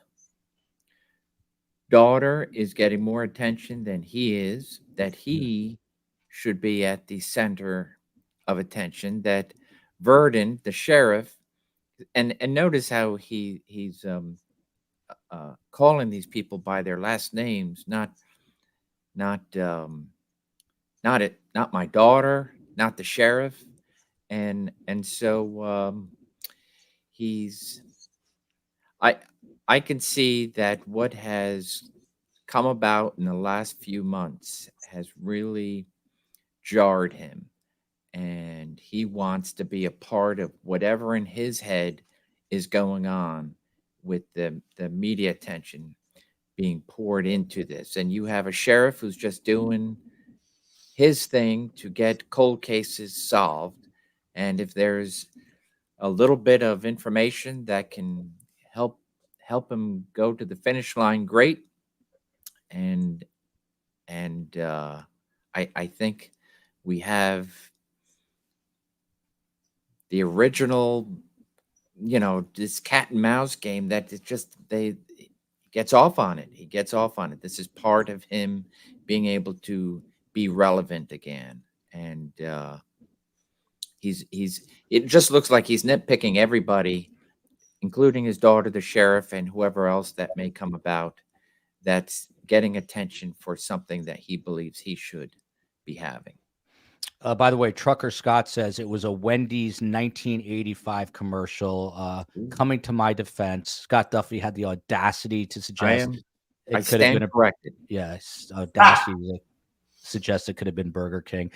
daughter is getting more attention than he is, that he should be at the center of attention, that Verdon, the sheriff, and notice how he's calling these people by their last names, not my daughter, not the sheriff, and so I can see that what has come about in the last few months has really jarred him, and he wants to be a part of whatever in his head is going on with the media attention being poured into this. And you have a sheriff who's just doing his thing to get cold cases solved. And if there's a little bit of information that can help him go to the finish line, great. And I think we have the original, this cat and mouse game that it's just gets off on it. He gets off on it. This is part of him being able to be relevant again. And it just looks like he's nitpicking everybody, including his daughter, the sheriff, and whoever else that may come about that's getting attention for something that he believes he should be having. By the way, Trucker Scott says it was a Wendy's 1985 commercial. Coming to my defense, Scott Duffy had the audacity to suggest I stand corrected. Yes, audacity to suggest it could have been Burger King.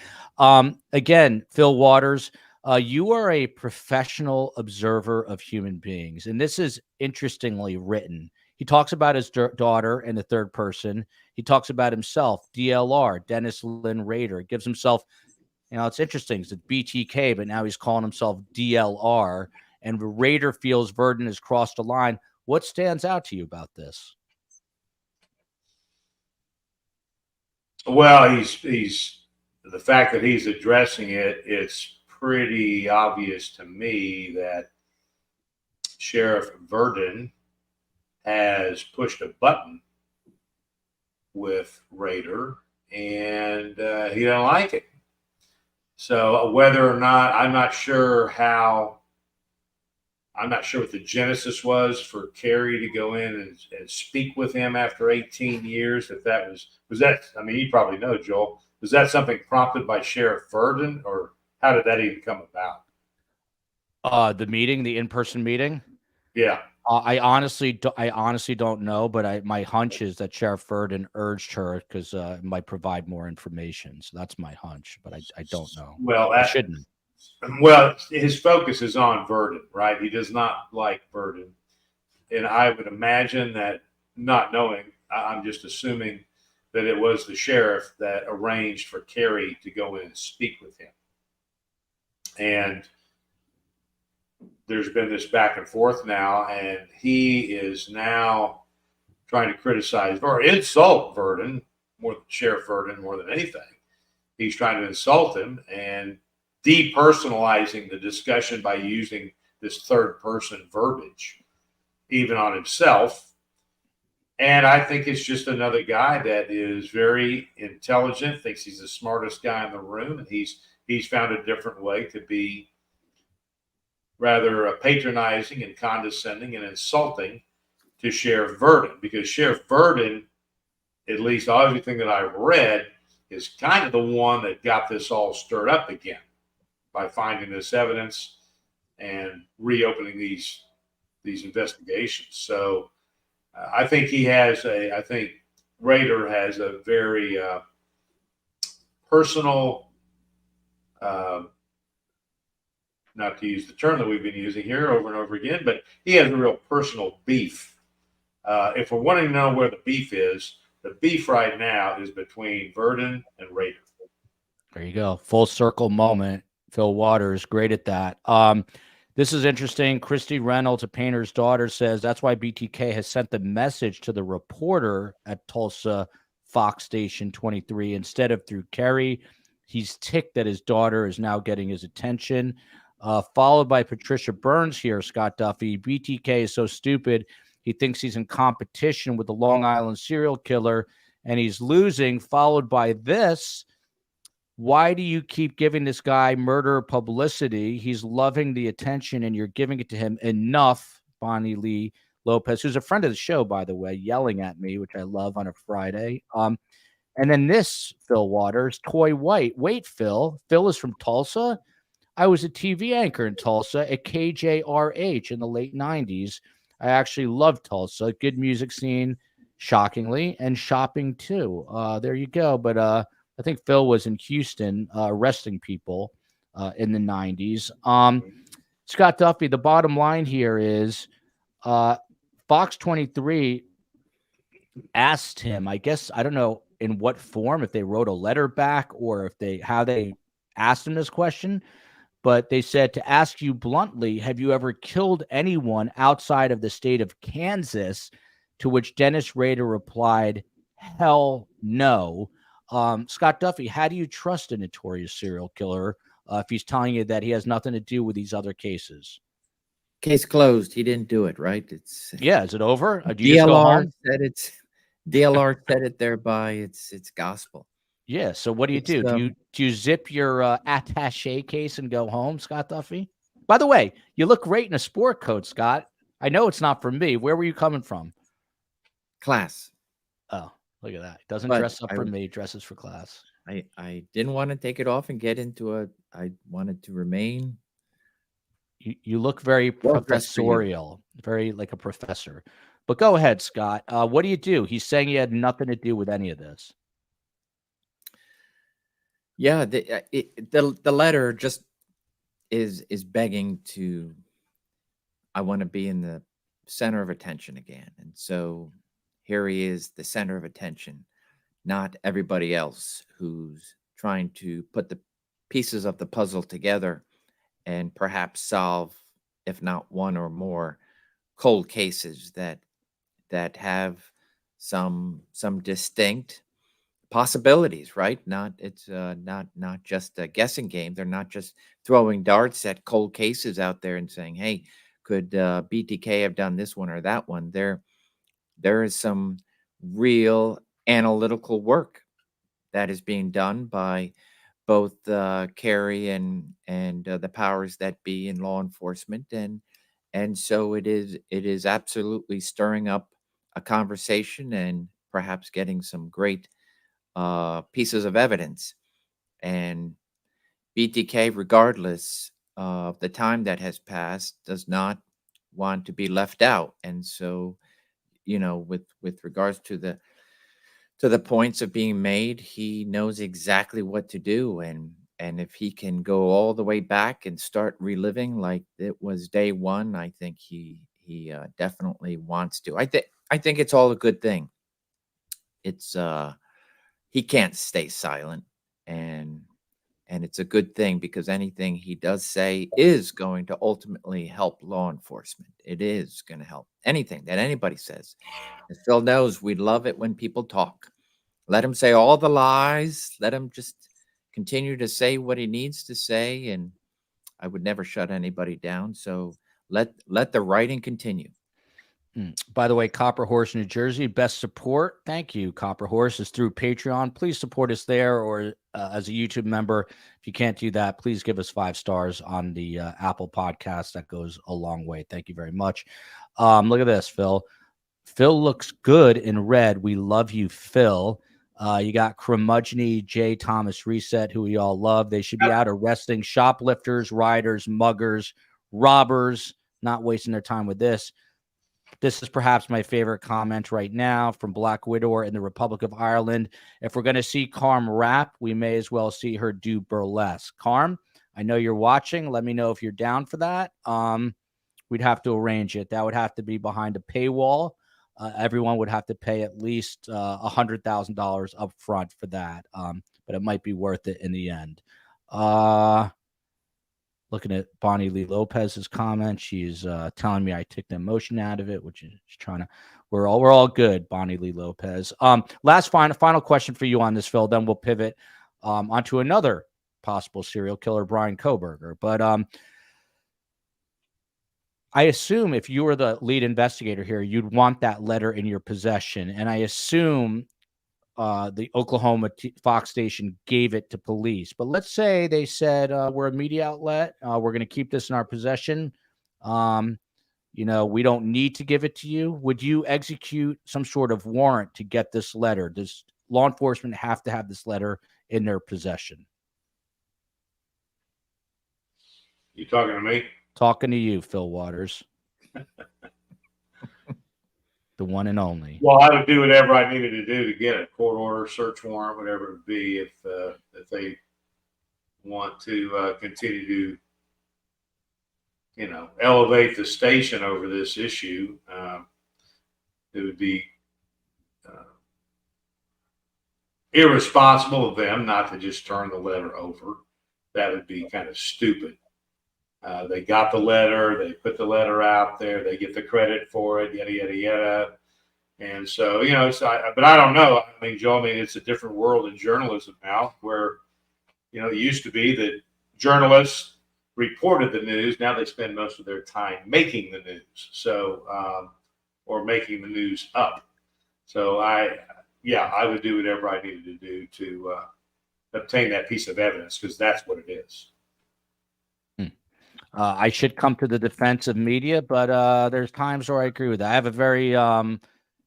Again, Fil Waters, you are a professional observer of human beings, and this is interestingly written. He talks about his daughter in the third person. He talks about himself, DLR, Dennis Lynn Rader. Gives himself, it's interesting. It's BTK, but now he's calling himself DLR. And Rader feels Verdon has crossed a line. What stands out to you about this? Well, he's the fact that he's addressing it. It's pretty obvious to me that Sheriff Verdon has pushed a button with Rader, and he don't like it. So whether or not, I'm not sure how. I'm not sure what the genesis was for Carrie to go in and speak with him after 18 years. If that was that, I mean, you probably know, Joel, was that something prompted by Sheriff Verdon, or how did that even come about? The meeting, the in-person meeting. Yeah. I honestly don't know, but my hunch is that Sheriff Verdon urged her because it might provide more information. So that's my hunch, but I don't know. Well, I shouldn't. Well, his focus is on Verdon, right? He does not like Verdon. And I would imagine that, not knowing, I'm just assuming that it was the sheriff that arranged for Carrie to go in and speak with him. And there's been this back and forth now, and he is now trying to criticize or insult Verdon, Sheriff Verdon, more than anything. He's trying to insult him and depersonalizing the discussion by using this third person verbiage, even on himself. And I think it's just another guy that is very intelligent, thinks he's the smartest guy in the room, and he's found a different way to be rather patronizing and condescending and insulting to Sheriff Verdon, because Sheriff Verdon, at least everything that I've read, is kind of the one that got this all stirred up again by finding this evidence and reopening these investigations. So I think I think Rader has a very personal, not to use the term that we've been using here over and over again, but he has a real personal beef. If we're wanting to know where the beef right now is between Verdon and Rader. There you go. Full circle moment. Fil Waters, great at that. This is interesting. Christy Reynolds, a painter's daughter, says that's why BTK has sent the message to the reporter at Tulsa Fox Station 23 instead of through Kerry. He's ticked that his daughter is now getting his attention. Followed by Patricia Burns here, Scott Duffy. BTK is so stupid. He thinks he's in competition with the Long Island serial killer, and he's losing, followed by this. Why do you keep giving this guy murder publicity? He's loving the attention, and you're giving it to him. Enough, Bonnie Lee Lopez, who's a friend of the show, by the way, yelling at me, which I love on a Friday. And then this, Fil Waters, Toy White. Wait, Phil. Phil is from Tulsa? I was a TV anchor in Tulsa at KJRH in the late 90s. I actually loved Tulsa. Good music scene, shockingly, and shopping too. There you go. But I think Phil was in Houston arresting people in the 90s. Scott Duffy, the bottom line here is Fox 23 asked him, I guess, I don't know in what form, if they wrote a letter back or how they asked him this question. But they said, to ask you bluntly, have you ever killed anyone outside of the state of Kansas? To which Dennis Rader replied, hell no. Scott Duffy, how do you trust a notorious serial killer if he's telling you that he has nothing to do with these other cases? Case closed. He didn't do it, right? Is it over? Do you DLR said it's DLR said it thereby. It's gospel. Yeah. So what do you do? Do you zip your attaché case and go home, Scott Duffy? By the way, you look great in a sport coat, Scott. I know it's not for me. Where were you coming from? Class. Oh, look at that. He doesn't dress up for me, dresses for class. I didn't want to take it off and get into I wanted to remain. You look very professorial, very like a professor. But go ahead, Scott. What do? He's saying he had nothing to do with any of this. Yeah, the letter just is begging to, I want to be in the center of attention again. And so here he is, the center of attention, not everybody else who's trying to put the pieces of the puzzle together and perhaps solve, if not one or more, cold cases that have some distinct possibilities, right? Not just a guessing game. They're not just throwing darts at cold cases out there and saying, hey, could BTK have done this one or that one? There is some real analytical work that is being done by both Kerry and the powers that be in law enforcement, And so it is absolutely stirring up a conversation and perhaps getting some great pieces of evidence. And BTK, regardless of the time that has passed, does not want to be left out. And so, with regards to the points of being made, he knows exactly what to do. And if he can go all the way back and start reliving like it was day one, I think he definitely wants to. I think it's all a good thing. It's he can't stay silent, and it's a good thing, because anything he does say is going to ultimately help law enforcement. It is going to help anything that anybody says. As Phil knows, we love it when people talk. Let him say all the lies. Let him just continue to say what he needs to say, and I would never shut anybody down. So let the writing continue. By the way, Copper Horse, New Jersey, best support. Thank you. Copper Horse is through Patreon. Please support us there, or as a YouTube member. If you can't do that, please give us 5 stars on the Apple Podcast. That goes a long way. Thank you very much. Look at this, Phil. Phil looks good in red. We love you, Phil. You got Curmudgeony J. Thomas Reset, who we all love. They should be out arresting shoplifters, riders, muggers, robbers, not wasting their time with this. This is perhaps my favorite comment right now from Black Widower in the Republic of Ireland. If we're going to see Carm rap, we may as well see her do burlesque. Carm, I know you're watching. Let me know if you're down for that. We'd have to arrange it. That would have to be behind a paywall. Everyone would have to pay at least $100,000 up front for that. But it might be worth it in the end. Looking at Bonnie Lee Lopez's comment, she's telling me I took the emotion out of it, which is trying to. We're all good, Bonnie Lee Lopez. Last final question for you on this, Phil. Then we'll pivot onto another possible serial killer, Brian Kohberger. But I assume if you were the lead investigator here, you'd want that letter in your possession, and I assume the Oklahoma Fox station gave it to police. But let's say they said, we're a media outlet. We're going to keep this in our possession. We don't need to give it to you. Would you execute some sort of warrant to get this letter? Does law enforcement have to have this letter in their possession? You talking to me? Talking to you, Fil Waters. The one and only. Well, I would do whatever I needed to do to get a court order, search warrant, whatever it would be, if they want to continue to, elevate the station over this issue. It would be irresponsible of them not to just turn the letter over. That would be kind of stupid. They got the letter, they put the letter out there, they get the credit for it, yada, yada, yada. And so, but I don't know. I mean, Joe, it's a different world in journalism now where, it used to be that journalists reported the news. Now they spend most of their time making the news. So, or making the news up. So I would do whatever I needed to do to obtain that piece of evidence, because that's what it is. I should come to the defense of media, but there's times where I agree with that. I have a very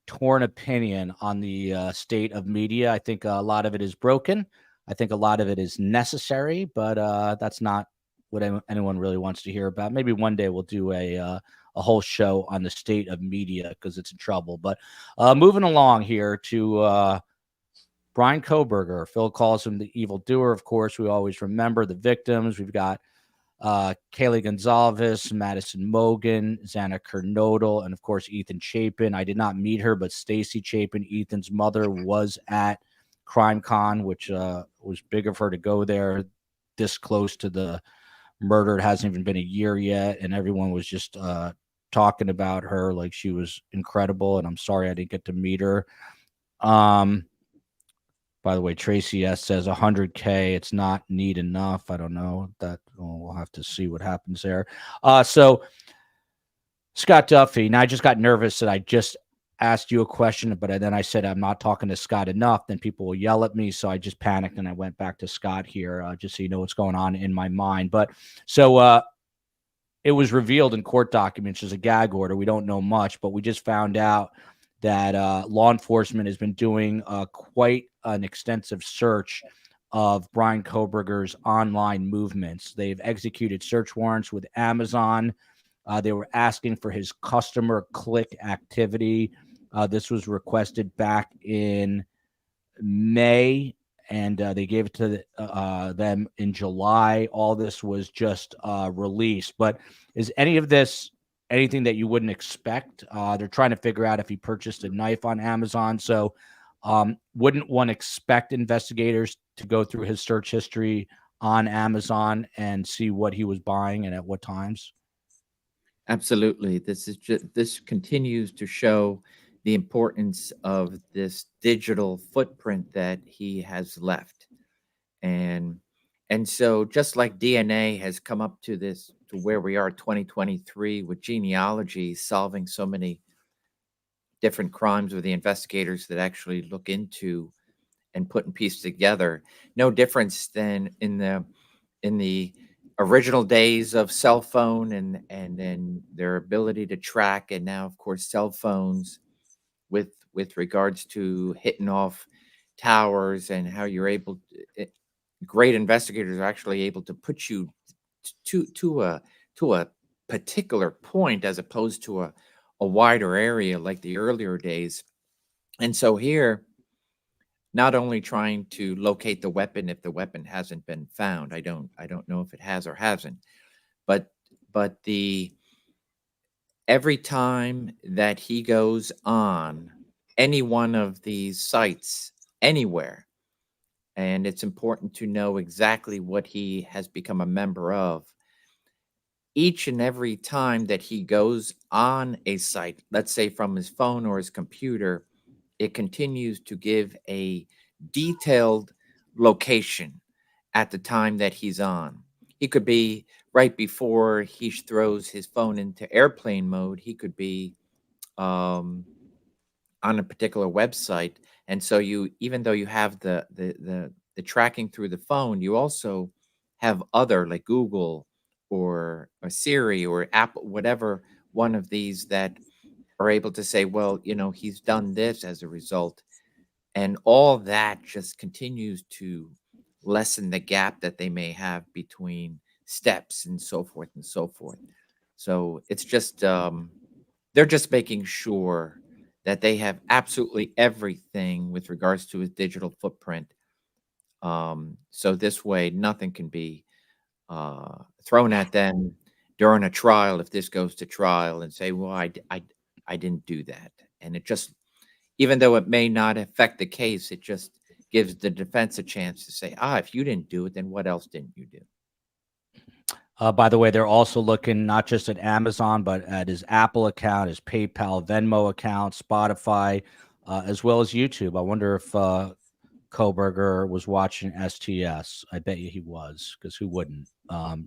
torn opinion on the state of media. I think a lot of it is broken. I think a lot of it is necessary, but that's not what anyone really wants to hear about. Maybe one day we'll do a whole show on the state of media because it's in trouble. But moving along here to Brian Kohberger. Phil calls him the evildoer. Of course, we always remember the victims. We've got Kaylee Gonzalez, Madison Mogan, Xana Kernodle, and of course Ethan Chapin. I did not meet her, but Stacy Chapin, Ethan's mother, was at CrimeCon, which was big of her to go there this close to the murder. It hasn't even been a year yet, and everyone was just talking about her like she was incredible. And I'm sorry I didn't get to meet her. By the way, Tracy S says 100K. It's not neat enough. I don't know that. We'll have to see what happens there. So Scott Duffy. Now I just got nervous that I just asked you a question, but then I said I'm not talking to Scott enough. Then people will yell at me, so I just panicked and I went back to Scott here, just so you know what's going on in my mind. But so it was revealed in court documents as a gag order. We don't know much, but we just found out that law enforcement has been doing quite an extensive search of Brian Kohberger's online movements. They've executed search warrants with Amazon. They were asking for his customer click activity. This was requested back in May, and they gave it to them in July. All this was just released. But is any of this anything that you wouldn't expect? They're trying to figure out if he purchased a knife on Amazon. So wouldn't one expect investigators to go through his search history on Amazon and see what he was buying and at what times? Absolutely. This continues to show the importance of this digital footprint that he has left. And so just like DNA has come up to where we are 2023 with genealogy solving so many different crimes with the investigators that actually look into and putting pieces together, no difference than in the original days of cell phone and then their ability to track, and now of course cell phones with regards to hitting off towers and how you're able great investigators are actually able to put you to a particular point as opposed to a wider area like the earlier days. And so here, not only trying to locate the weapon if the weapon hasn't been found, I don't know if it has or hasn't, but every time that he goes on any one of these sites anywhere, and it's important to know exactly what he has become a member of. Each and every time that he goes on a site, let's say from his phone or his computer, it continues to give a detailed location at the time that he's on. He could be right before he throws his phone into airplane mode. He could be on a particular website. And so even though you have the tracking through the phone, you also have other like Google or Siri or Apple, whatever one of these that are able to say, well, he's done this as a result. And all that just continues to lessen the gap that they may have between steps and so forth and so forth. So it's just, they're just making sure that they have absolutely everything with regards to his digital footprint. So this way, nothing can be thrown at them during a trial if this goes to trial and say, well, I didn't do that. And it just, even though it may not affect the case, it just gives the defense a chance to say, if you didn't do it, then what else didn't you do? By the way, they're also looking not just at Amazon, but at his Apple account, his PayPal, Venmo account, Spotify, as well as YouTube. I wonder if Kohberger was watching STS. I bet you he was, because who wouldn't?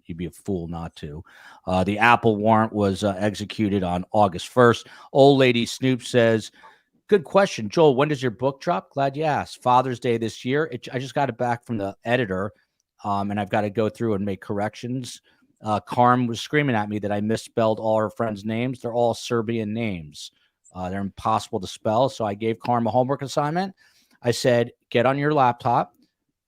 You'd be a fool not to. The Apple warrant was executed on August 1st. Old Lady Snoop says, good question, Joel. When does your book drop? Glad you asked. Father's Day this year. I just got it back from the editor, and I've got to go through and make corrections. Carm was screaming at me that I misspelled all her friends' names. They're all Serbian names. They're impossible to spell. So I gave Carm a homework assignment. I said, get on your laptop,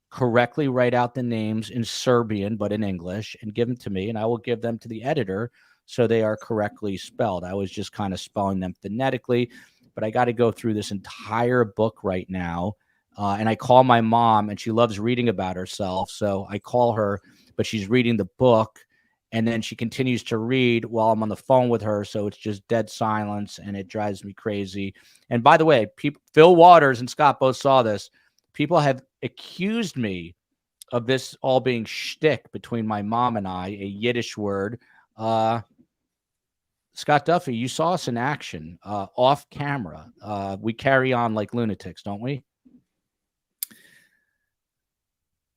correctly write out the names in Serbian, but in English, and give them to me, and I will give them to the editor so they are correctly spelled. I was just kind of spelling them phonetically, but I got to go through this entire book right now. And I call my mom, and she loves reading about herself. So I call her, but she's reading the book, and then she continues to read while I'm on the phone with her. So it's just dead silence, and it drives me crazy. And by the way, Fil Waters and Scott both saw this. People have accused me of this all being shtick between my mom and I, a Yiddish word. Scott Duffy, you saw us in action off camera. We carry on like lunatics, don't we?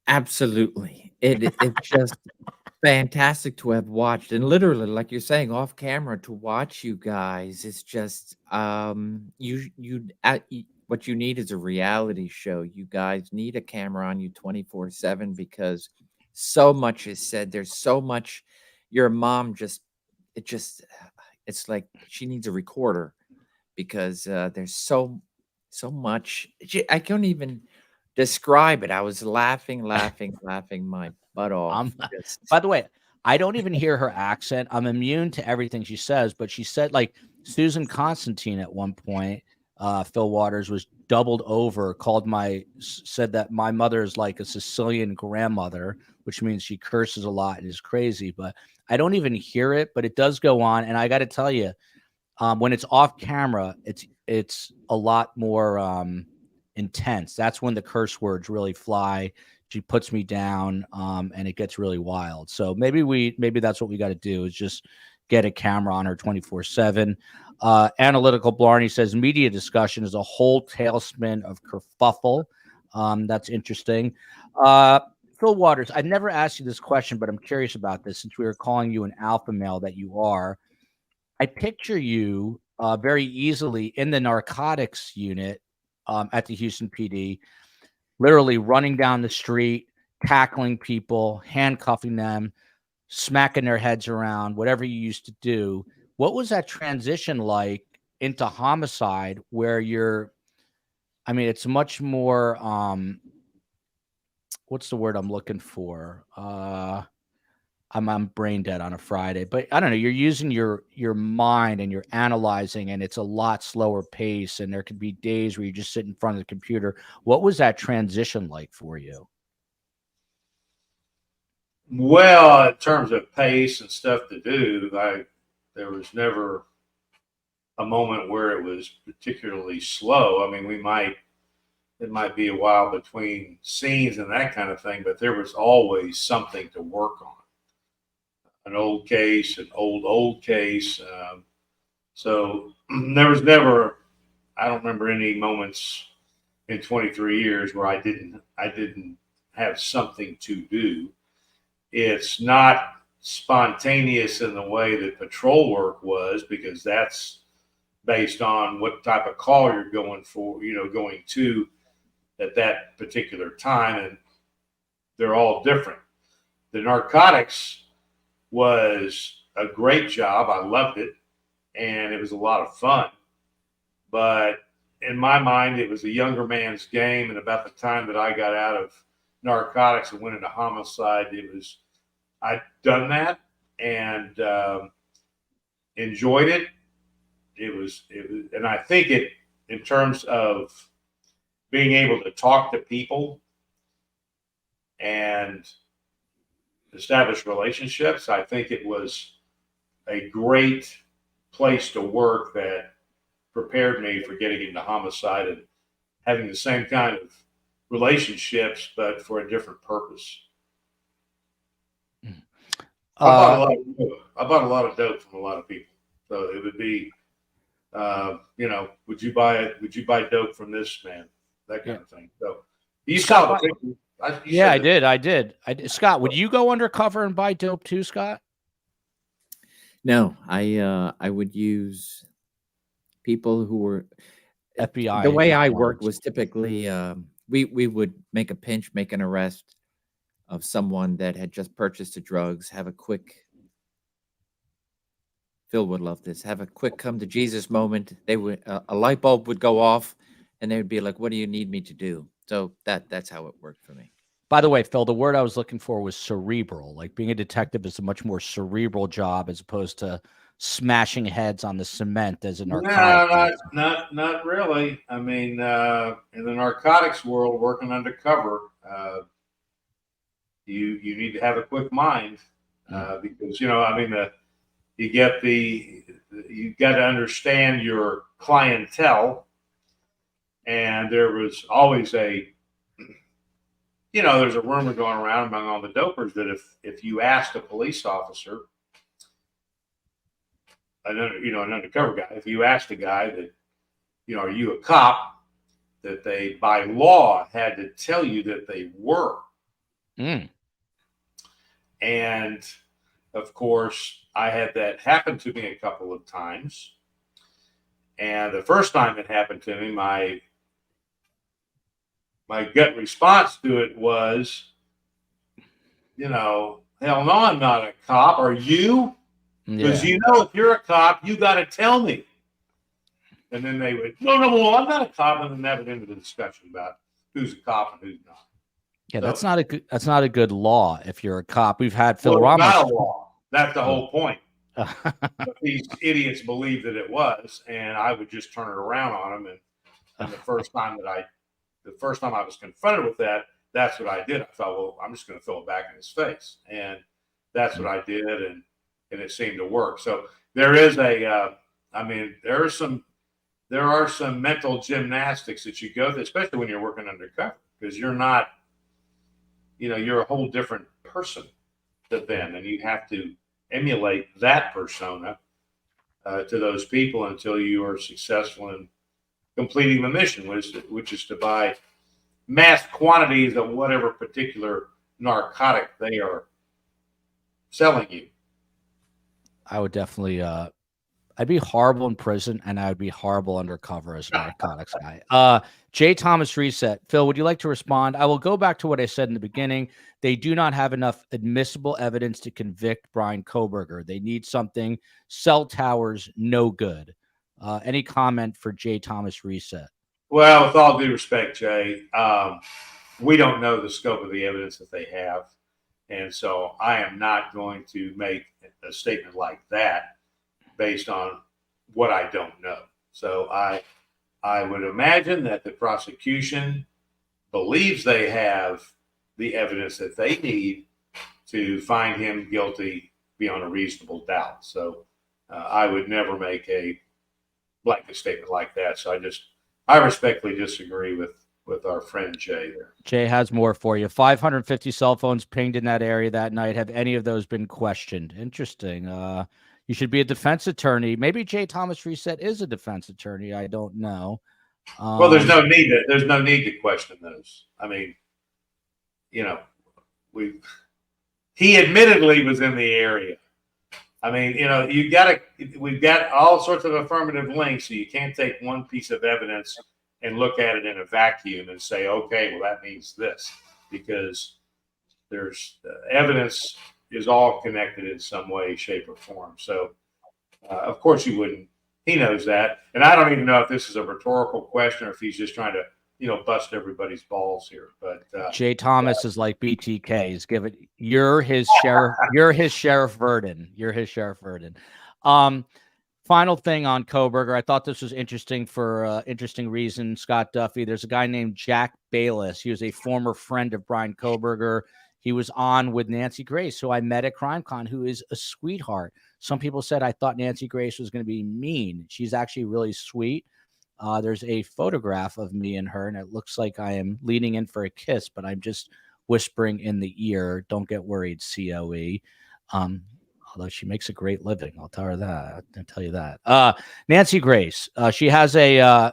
Absolutely. It's just fantastic to have watched, and literally, like you're saying, off camera to watch you guys. It's just what you need is a reality show. You guys need a camera on you 24/7 because so much is said. There's so much. Your mom just it's like she needs a recorder because there's so much. I can't even describe it. I was laughing my butt off. By the way, I don't even hear her accent. I'm immune to everything she says, but she said like Susan Constantine at one point, Fil Waters was doubled over, said that my mother is like a Sicilian grandmother, which means she curses a lot and is crazy. But I don't even hear it, but it does go on. And I got to tell you, when it's off camera, it's a lot more intense. That's when the curse words really fly. She puts me down, and it gets really wild. So maybe that's what we got to do, is just get a camera on her 24/7. Analytical Blarney says media discussion is a whole tailspin of kerfuffle. That's interesting. Fil Waters, I've never asked you this question, but I'm curious about this since we were calling you an alpha male that you are. I picture you very easily in the narcotics unit at the Houston PD, literally running down the street, tackling people, handcuffing them, smacking their heads around, whatever you used to do. What was that transition like into homicide where it's much more, what's the word I'm looking for? I'm brain dead on a Friday, but I don't know. You're using your mind and you're analyzing, and it's a lot slower pace. And there could be days where you just sit in front of the computer. What was that transition like for you? Well, in terms of pace and stuff to do, there was never a moment where it was particularly slow. I mean, it might be a while between scenes and that kind of thing, but there was always something to work on. An old case, an old case. So there was never, I don't remember any moments in 23 years where I didn't have something to do. It's not spontaneous in the way that patrol work was, because that's based on what type of call you're going to at that particular time. And they're all different. The narcotics was a great job. I loved it, and it was a lot of fun. But in my mind, it was a younger man's game. And about the time that I got out of narcotics and went into homicide, I'd done that and enjoyed it. It was, and I think in terms of being able to talk to people and establish relationships, I think it was a great place to work that prepared me for getting into homicide and having the same kind of relationships, but for a different purpose. I bought a lot of dope from a lot of people. So it would be, would you buy dope from this man? That kind of thing. So you saw the picture. I did. Scott, would you go undercover and buy dope too, Scott? No, I would use people who were FBI. The way I worked was typically we would make an arrest of someone that had just purchased the drugs, have a quick, Fil would love this, have a quick come to Jesus moment. They would a light bulb would go off, and they would be like, "What do you need me to do?" So that's how it worked for me. By the way, Fil, the word I was looking for was cerebral. Like being a detective is a much more cerebral job as opposed to smashing heads on the cement as a narcotic. No, not really. I mean, in the narcotics world, working undercover, you need to have a quick mind because you got to understand your clientele, and there was always there's a rumor going around among all the dopers that if you asked a police officer, an undercover guy, if you asked a guy that, are you a cop, that they by law had to tell you that they were. And of course, I had that happen to me a couple of times. And the first time it happened to me, my gut response to it was, hell no, I'm not a cop. Are you? Because Yeah. if you're a cop, you got to tell me. And then they would, no, well, I'm not a cop, and then that would end the discussion about who's a cop and who's not. Yeah, So, that's not a good law if you're a cop. We've had Phil well, it's Ramos. not a law. That's the whole point. But these idiots believed that it was, and I would just turn it around on them. And the first time I was confronted with that, that's what I did. I thought, well, I'm just going to throw it back in his face, and that's what I did, and it seemed to work. So there is there are some mental gymnastics that you go through, especially when you're working undercover, because you're not, you're a whole different person to them, and you have to emulate that persona to those people until you are successful in completing the mission, which is to buy mass quantities of whatever particular narcotic they are selling you. I would definitely I'd be horrible in prison, and I would be horrible undercover as a narcotics guy. J. Thomas Reset. Phil, would you like to respond? I will go back to what I said in the beginning. They do not have enough admissible evidence to convict Brian Kohberger. They need something. Cell towers, no good. Any comment for J. Thomas Reset? Well, with all due respect, Jay, we don't know the scope of the evidence that they have. And so I am not going to make a statement like that based on what I don't know. So I would imagine that the prosecution believes they have the evidence that they need to find him guilty beyond a reasonable doubt. So I would never make a blanket statement like that. So I respectfully disagree with our friend Jay there. Jay has more for you. 550 cell phones pinged in that area that night. Have any of those been questioned? Interesting. You should be a defense attorney. Maybe J. Thomas Reset is a defense attorney. I don't know. Well, there's no need to question those. I mean, he admittedly was in the area. I mean, we've got all sorts of affirmative links, so you can't take one piece of evidence and look at it in a vacuum and say, okay, well, that means this, because there's evidence is all connected in some way, shape, or form. So, of course, you wouldn't. He knows that, and I don't even know if this is a rhetorical question or if he's just trying to, bust everybody's balls here. But Jay Thomas is like BTK. He's given you're his sheriff. You're his Sheriff Verdon. You're his Sheriff Verdon. Final thing on Kohberger. I thought this was interesting for interesting reason. Scott Duffy. There's a guy named Jack Bayless. He was a former friend of Brian Kohberger. He was on with Nancy Grace, who I met at CrimeCon, who is a sweetheart. Some people said I thought Nancy Grace was going to be mean. She's actually really sweet. There's a photograph of me and her, and it looks like I am leaning in for a kiss, but I'm just whispering in the ear. Don't get worried, COE. Although she makes a great living. I'll tell her that. I'll tell you that. Nancy Grace. She has this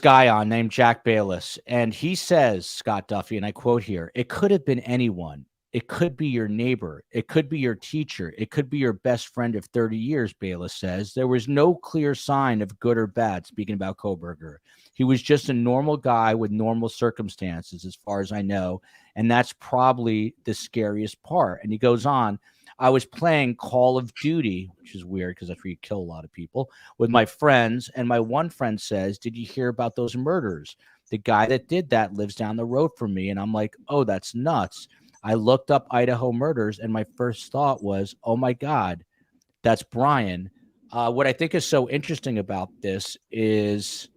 guy on named Jack Bayless, and he says, Scott Duffy, and I quote here, "It could have been anyone. It could be your neighbor. It could be your teacher. It could be your best friend of 30 years, Bayless says. There was no clear sign of good or bad," speaking about Kohberger. "He was just a normal guy with normal circumstances, as far as I know. And that's probably the scariest part." And he goes on, "I was playing Call of Duty," which is weird because that's where you kill a lot of people, "with my friends. And my one friend says, 'Did you hear about those murders? The guy that did that lives down the road from me.' And I'm like, 'Oh, that's nuts.' I looked up Idaho murders, and my first thought was, oh my God, that's Brian." What I think is so interesting about this is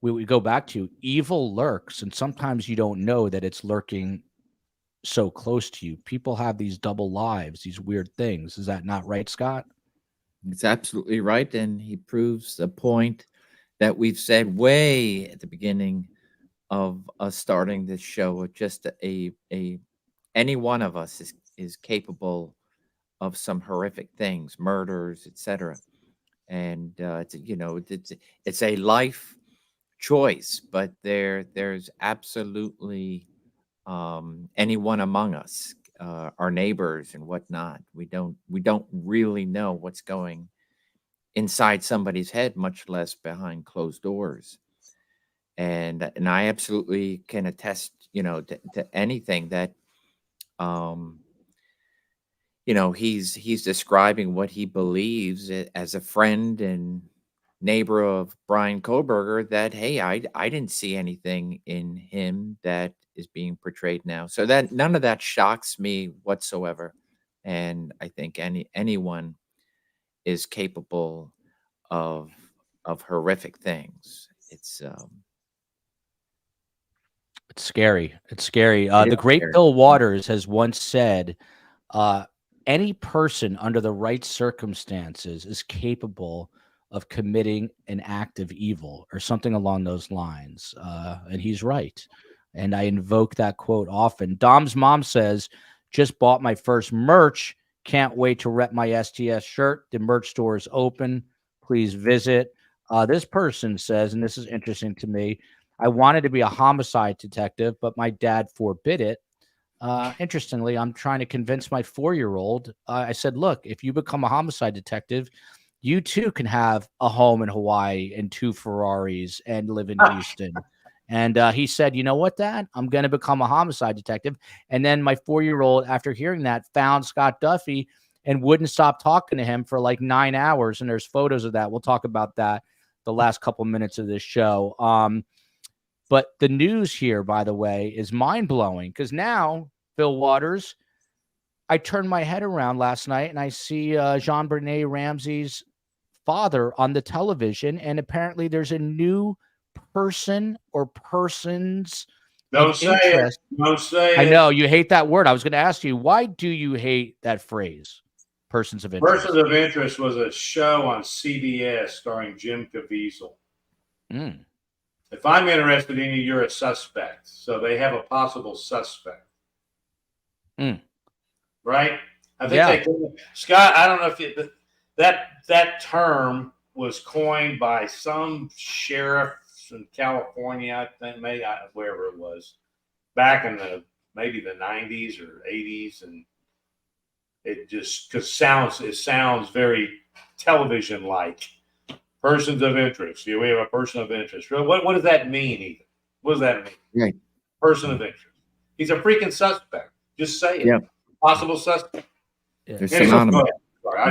we go back to evil lurks, and sometimes you don't know that it's lurking so close to you. People have these double lives, these weird things. Is that not right, Scott? It's absolutely right, and he proves the point that we've said way at the beginning of us starting this show. Just any one of us is capable of some horrific things, murders, etc. And it's a life choice, but there's absolutely anyone among us, our neighbors and whatnot. We don't really know what's going inside somebody's head, much less behind closed doors. And I absolutely can attest, to anything that he's describing what he believes as a friend and neighbor of Brian Kohberger, that, hey, I didn't see anything in him that is being portrayed now. So that none of that shocks me whatsoever. And I think anyone is capable of horrific things. It's scary. It's scary. It The is great scary. Fil Waters has once said, any person under the right circumstances is capable of committing an act of evil or something along those lines. And he's right. And I invoke that quote often. Dom's mom says, just bought my first merch. Can't wait to rep my STS shirt. The merch store is open. Please visit. This person says, and this is interesting to me, I wanted to be a homicide detective, but my dad forbid it. Interestingly, I'm trying to convince my 4-year-old. I said, look, if you become a homicide detective, you too can have a home in Hawaii and 2 Ferraris and live in Houston. And he said, you know what, Dad? I'm going to become a homicide detective. And then my 4-year-old, after hearing that, found Scott Duffy and wouldn't stop talking to him for like 9 hours. And there's photos of that. We'll talk about that the last couple minutes of this show. But the news here, by the way, is mind-blowing, because now, Fil Waters, I turned my head around last night and I see JonBenet Ramsey's father on the television, and apparently there's a new person or persons Don't of say it. interest. Don't say I it. know you hate that word. I was going to ask you, why do you hate that phrase, persons of interest? Person of Interest was a show on CBS starring Jim Caviezel. Mm. If I'm interested in you, you're a suspect. So they have a possible suspect. Right? I think Scott, I don't know if that term was coined by some sheriff in California, I think, maybe wherever it was, back in maybe the 90s or 80s, and it just it sounds very television like. Persons of interest. We have a person of interest. What does that mean, Ethan? What does that mean? Right. Person of interest. He's a freaking suspect. Just say it. Yeah. Possible suspect. They're synonymous.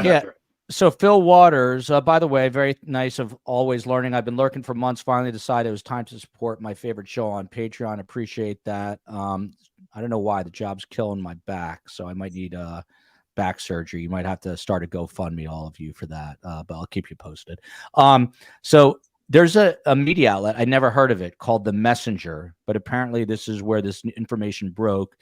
Yeah. So Fil Waters, by the way, very nice of always learning. I've been lurking for months. Finally decided it was time to support my favorite show on Patreon. Appreciate that. I don't know why the job's killing my back, so I might need back surgery. You might have to start a GoFundMe, all of you, for that, but I'll keep you posted. So there's a media outlet, I never heard of it, called The Messenger, but apparently this is where this information broke.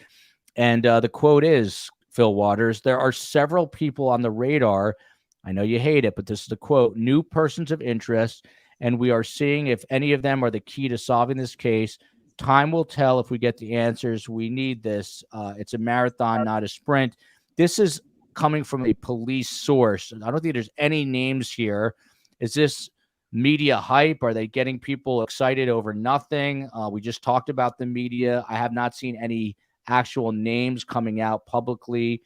And the quote is, Fil Waters, there are several people on the radar. I know you hate it, but this is the quote: new persons of interest, and we are seeing if any of them are the key to solving this case. Time will tell if we get the answers. We need this. It's a marathon, not a sprint. This is coming from a police source. I don't think there's any names here. Is this media hype? Are they getting people excited over nothing? We just talked about the media. I have not seen any actual names coming out publicly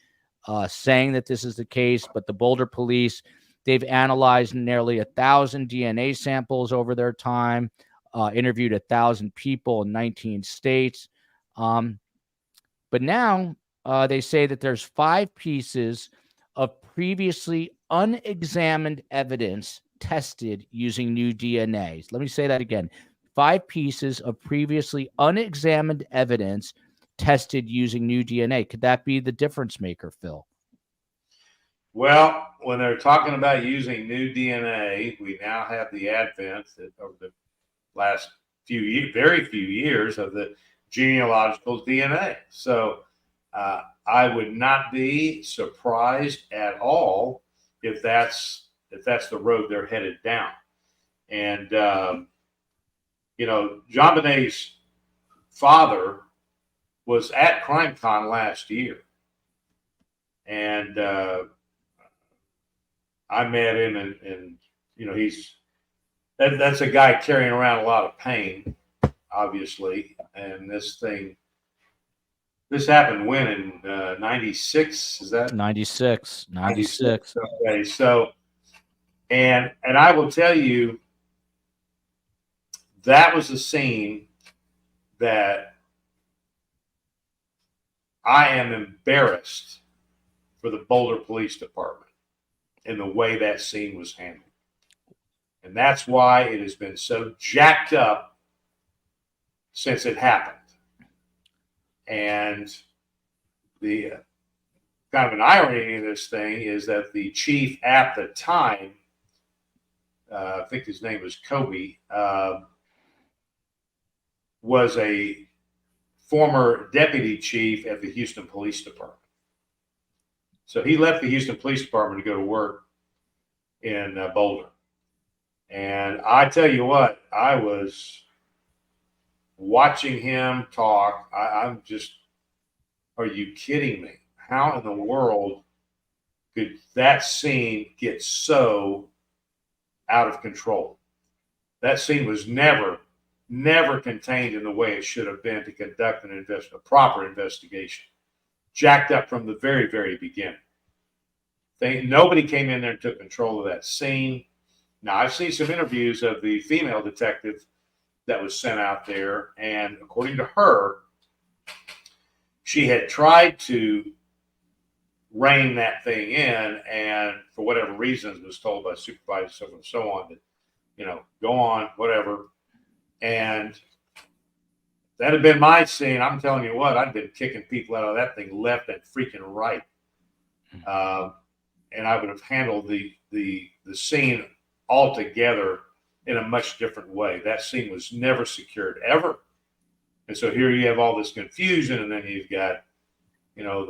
saying that this is the case, but the Boulder police, they've analyzed nearly 1,000 DNA samples over their time, interviewed 1,000 people in 19 states. But now they say that there's 5 pieces of previously unexamined evidence tested using new DNA. Let me say that again. 5 pieces of previously unexamined evidence tested using new DNA. Could that be the difference maker, Phil? Well, when they're talking about using new DNA, we now have the advent of the last very few years of the genealogical DNA. So I would not be surprised at all if that's the road they're headed down. And JonBenet's father was at CrimeCon last year, and I met him, and that's a guy carrying around a lot of pain, obviously. And this happened when, in 96? Is that 96? 96. Okay, so and I will tell you, that was a scene that I am embarrassed for the Boulder Police Department in the way that scene was handled. And that's why it has been so jacked up since it happened. And the kind of an irony in this thing is that the chief at the time, I think his name was Kobe, was a former deputy chief at the Houston Police Department. So he left the Houston Police Department to go to work in Boulder. And I tell you what, I was watching him talk. I'm just, are you kidding me? How in the world could that scene get so out of control? That scene was never contained in the way it should have been to conduct a proper investigation. Jacked up from the very, very beginning. Nobody came in there and took control of that scene. Now, I've seen some interviews of the female detective that was sent out there, and according to her, she had tried to rein that thing in, and for whatever reasons was told by supervisors, so on and so on, that, you know, go on, whatever. And that had been my scene. I'm telling you what, I'd been kicking people out of that thing left and freaking right. And I would have handled the scene altogether in a much different way. That scene was never secured ever. And so here you have all this confusion, and then you've got, you know,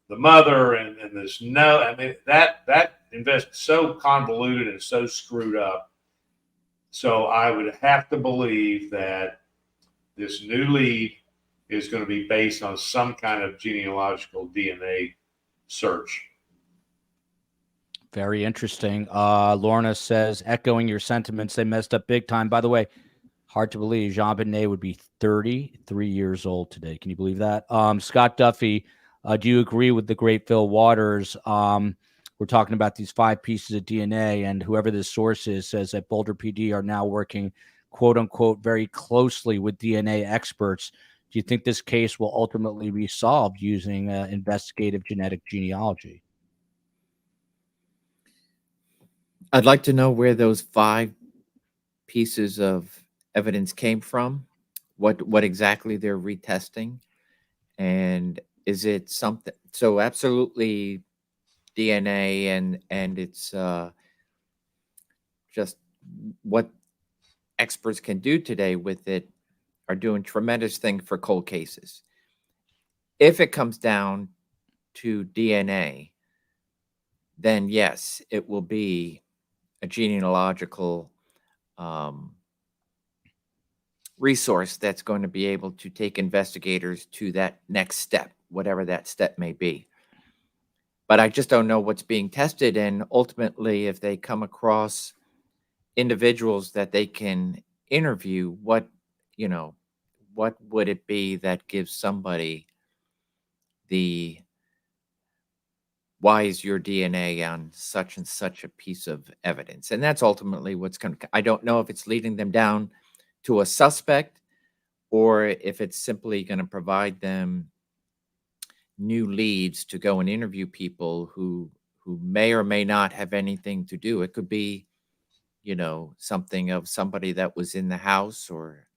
the mother and this I mean, that invest so convoluted and so screwed up. So I would have to believe that this new lead is going to be based on some kind of genealogical DNA search. Very interesting. Lorna says, echoing your sentiments, they messed up big time. By the way, hard to believe JonBenet would be 33 years old today. Can you believe that? Scott Duffy, do you agree with the great Fil Waters? We're talking about these 5 pieces of DNA, and whoever this source is says that Boulder PD are now working, quote unquote, very closely with DNA experts. Do you think this case will ultimately be solved using investigative genetic genealogy? I'd like to know where those 5 pieces of evidence came from, what exactly they're retesting, and is it something? So absolutely DNA, and it's just what experts can do today with it are doing tremendous things for cold cases. If it comes down to DNA, then yes, it will be a genealogical resource that's going to be able to take investigators to that next step, whatever that step may be. But I just don't know what's being tested, and ultimately, if they come across individuals that they can interview, what would it be that gives somebody the why is your DNA on such and such a piece of evidence? And that's ultimately what's going to, I don't know if it's leading them down to a suspect or if it's simply going to provide them new leads to go and interview people who may or may not have anything to do. It could be, you know, something of somebody that was in the house or,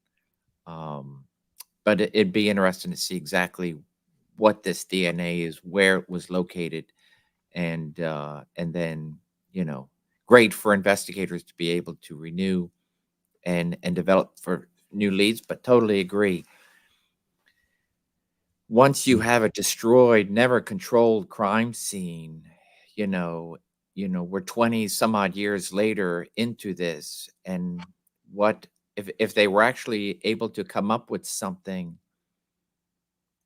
but it'd be interesting to see exactly what this DNA is, where it was located, and then, you know, great for investigators to be able to renew and develop for new leads. But totally agree. Once you have a destroyed, never controlled crime scene, you know, we're 20 some odd years later into this, and what if they were actually able to come up with something,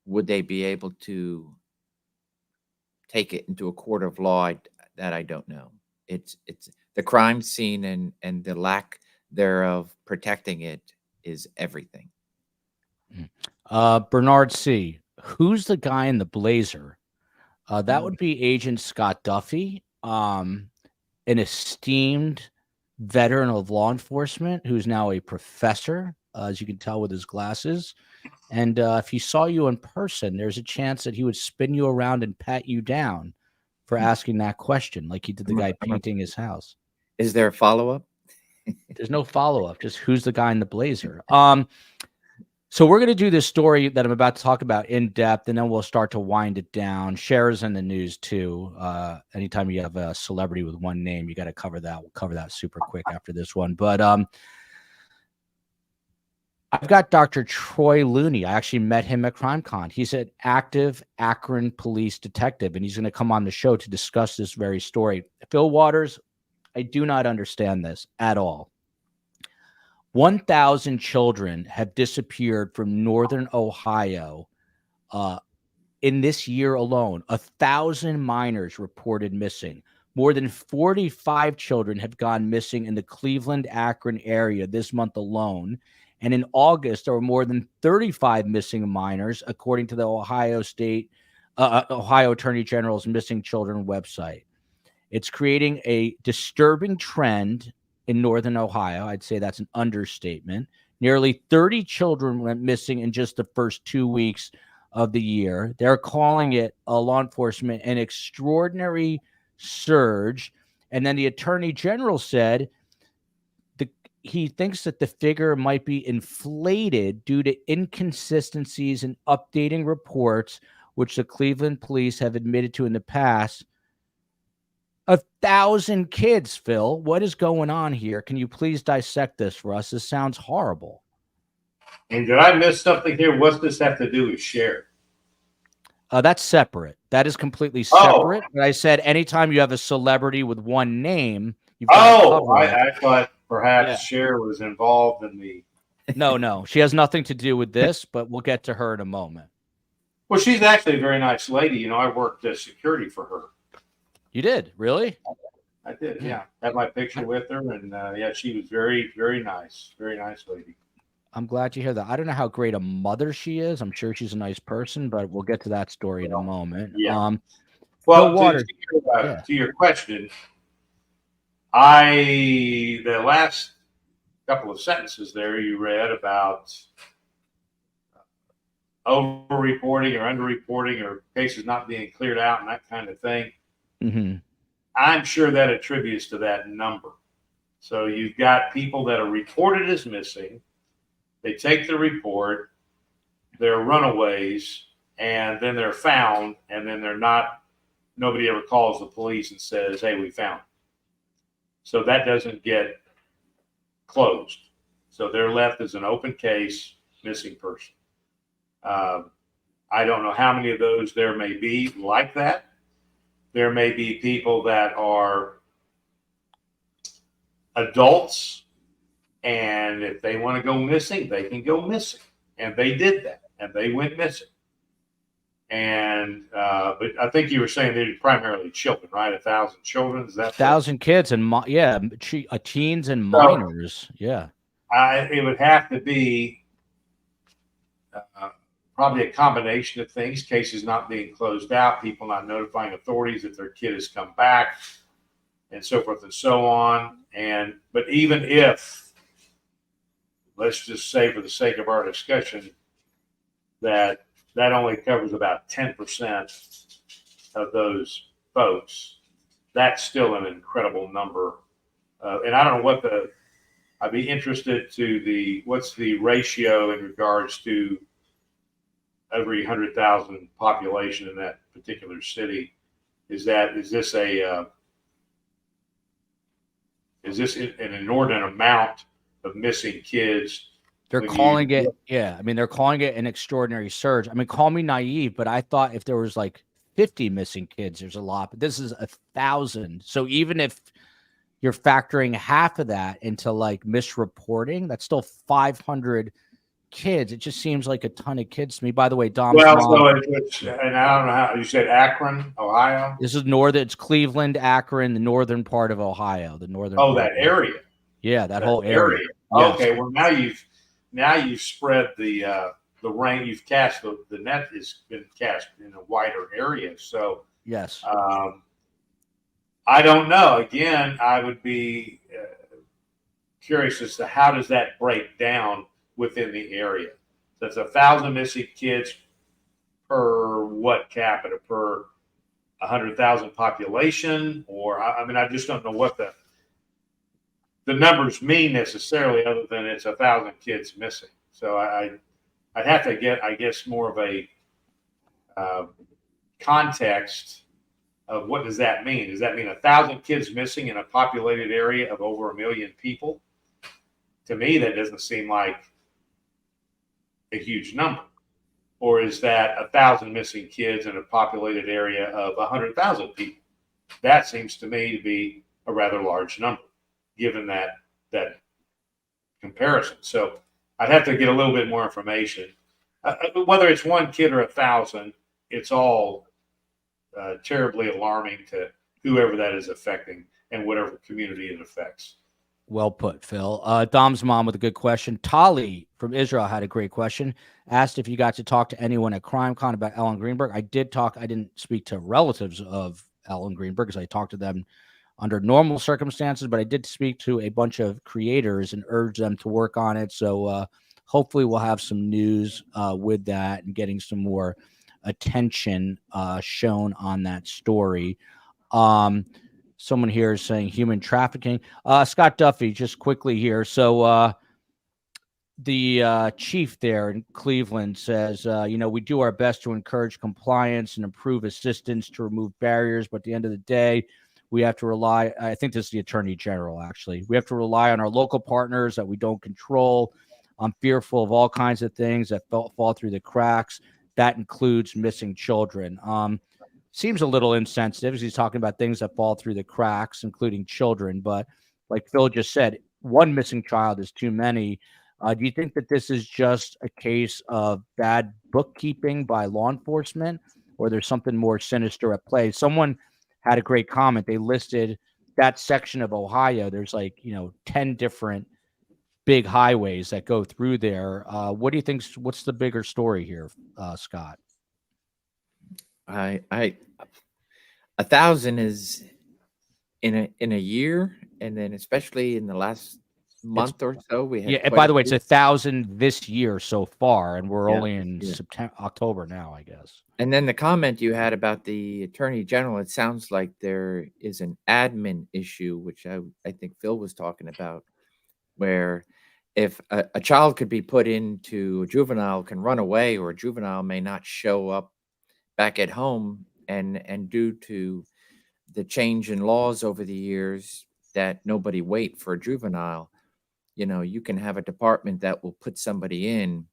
would they be able to take it into a court of law? That I don't know. It's the crime scene and the lack thereof protecting it is everything. Bernard C., who's the guy in the blazer? That would be Agent Scott Duffy, an esteemed veteran of law enforcement who's now a professor, as you can tell with his glasses. And if he saw you in person, there's a chance that he would spin you around and pat you down for asking that question, like he did the guy painting his house. Is there a follow-up? There's no follow-up, just who's the guy in the blazer. So we're going to do this story that I'm about to talk about in depth, and then we'll start to wind it down. Cher's in the news too. Anytime you have a celebrity with one name, you got to cover that. We'll cover that super quick after this one. But I've got Dr. Troy Looney. I actually met him at CrimeCon. He's an active Akron police detective, and he's going to come on the show to discuss this very story. Fil Waters, I do not understand this at all. 1,000 children have disappeared from northern Ohio in this year alone. 1,000 minors reported missing. More than 45 children have gone missing in the Cleveland-Akron area this month alone. And in August, there were more than 35 missing minors, according to the Ohio Attorney General's Missing Children website. It's creating a disturbing trend in northern Ohio. I'd say that's an understatement. Nearly 30 children went missing in just the first 2 weeks of the year. They're calling it, law enforcement, an extraordinary surge. And then the Attorney General said he thinks that the figure might be inflated due to inconsistencies in updating reports, which the Cleveland police have admitted to in the past. 1,000 kids, Phil. What is going on here? Can you please dissect this for us? This sounds horrible. And did I miss something here? What's this have to do with Cher? That's separate. That is completely separate. But I said anytime you have a celebrity with one name, you've got to cover it. I thought perhaps Cher was involved in the... No. She has nothing to do with this, but we'll get to her in a moment. Well, she's actually a very nice lady. You know, I worked as security for her. You did? Really? I did, yeah. Had my picture with her, and yeah, she was very, very nice. Very nice lady. I'm glad you hear that. I don't know how great a mother she is. I'm sure she's a nice person, but we'll get to that story in a moment. Yeah. Well, Waters, to your question, the last couple of sentences there you read about over-reporting or under-reporting or cases not being cleared out and that kind of thing. Mm-hmm. I'm sure that attributes to that number. So you've got people that are reported as missing. They take the report, they're runaways, and then they're found, and then nobody ever calls the police and says, hey, we found them. So that doesn't get closed. So they're left as an open case, missing person. I don't know how many of those there may be like that. There may be people that are adults, and if they want to go missing, they can go missing. And they did that, and they went missing. And but I think you were saying they're primarily children, right? 1,000 children. Is that 1,000 kids and teens and minors? Yeah. It would have to be probably a combination of things: cases not being closed out, people not notifying authorities that their kid has come back, and so forth and so on. But even if, let's just say for the sake of our discussion, that only covers about 10% of those folks, that's still an incredible number. And I don't know I'd be interested to what's the ratio in regards to every 100,000 population in that particular city. Is this an inordinate amount of missing kids? They're calling it an extraordinary surge. I mean, call me naive, but I thought if there was like 50 missing kids, there's a lot, but this is 1,000. So even if you're factoring half of that into like misreporting, that's still 500 kids. It just seems like a ton of kids to me. By the way, Dom's and I mom, don't know how you said Akron, Ohio. This is it's Cleveland, Akron, the northern part of Ohio, the northern. That area. Yeah, that whole area. Yes. Okay, well now you've spread the rain. You've cast the net has been cast in a wider area. So yes, I don't know. Again, I would be curious as to how does that break down within the area. That's 1,000 missing kids per what capita? Per 100,000 population, or I mean, I just don't know what the numbers mean necessarily, other than it's 1,000 kids missing. So I'd have to get, I guess, more of a context of what does that mean? Does that mean 1,000 kids missing in a populated area of over 1 million people? To me, that doesn't seem like a huge number. Or is that 1,000 missing kids in a populated area of 100,000 people? That seems to me to be a rather large number, given that comparison. So I'd have to get a little bit more information. Whether it's one kid or 1,000, it's all terribly alarming to whoever that is affecting and whatever community it affects. Well put, Phil. Dom's mom with a good question. Tali from Israel had a great question. Asked if you got to talk to anyone at CrimeCon about Ellen Greenberg. I did talk. I didn't speak to relatives of Ellen Greenberg because I talked to them under normal circumstances, but I did speak to a bunch of creators and urge them to work on it. So hopefully we'll have some news with that and getting some more attention shown on that story. Someone here is saying human trafficking. Scott Duffy, just quickly here. So the chief there in Cleveland says, we do our best to encourage compliance and improve assistance to remove barriers. But at the end of the day, we have to rely, I think this is the Attorney General, actually. We have to rely on our local partners that we don't control. I'm fearful of all kinds of things that fall through the cracks. That includes missing children. Seems a little insensitive because he's talking about things that fall through the cracks, including children. But like Phil just said, one missing child is too many. Do you think that this is just a case of bad bookkeeping by law enforcement, or there's something more sinister at play? Someone had a great comment. They listed that section of Ohio. There's 10 different big highways that go through there. What do you think? What's the bigger story here, Scott? 1,000 is in a year, and then especially in the last month or so, we had. Yeah, and by the way, it's 1,000 this year so far, and we're only in October now, I guess. And then the comment you had about the Attorney General, it sounds like there is an admin issue, which I think Phil was talking about, where if a child could be put into a juvenile, can run away, or a juvenile may not show up back at home, and due to the change in laws over the years that nobody wait for a juvenile, you can have a department that will put somebody in,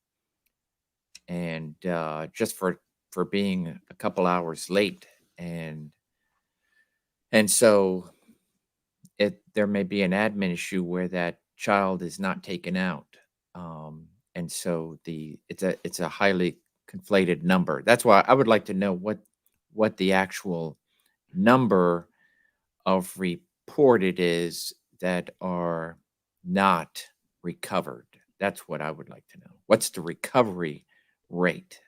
and just for being a couple hours late, and so there may be an admin issue where that child is not taken out, and so it's a highly conflated number. That's why I would like to know what the actual number of reported is that are not recovered. That's what I would like to know. What's the recovery rate?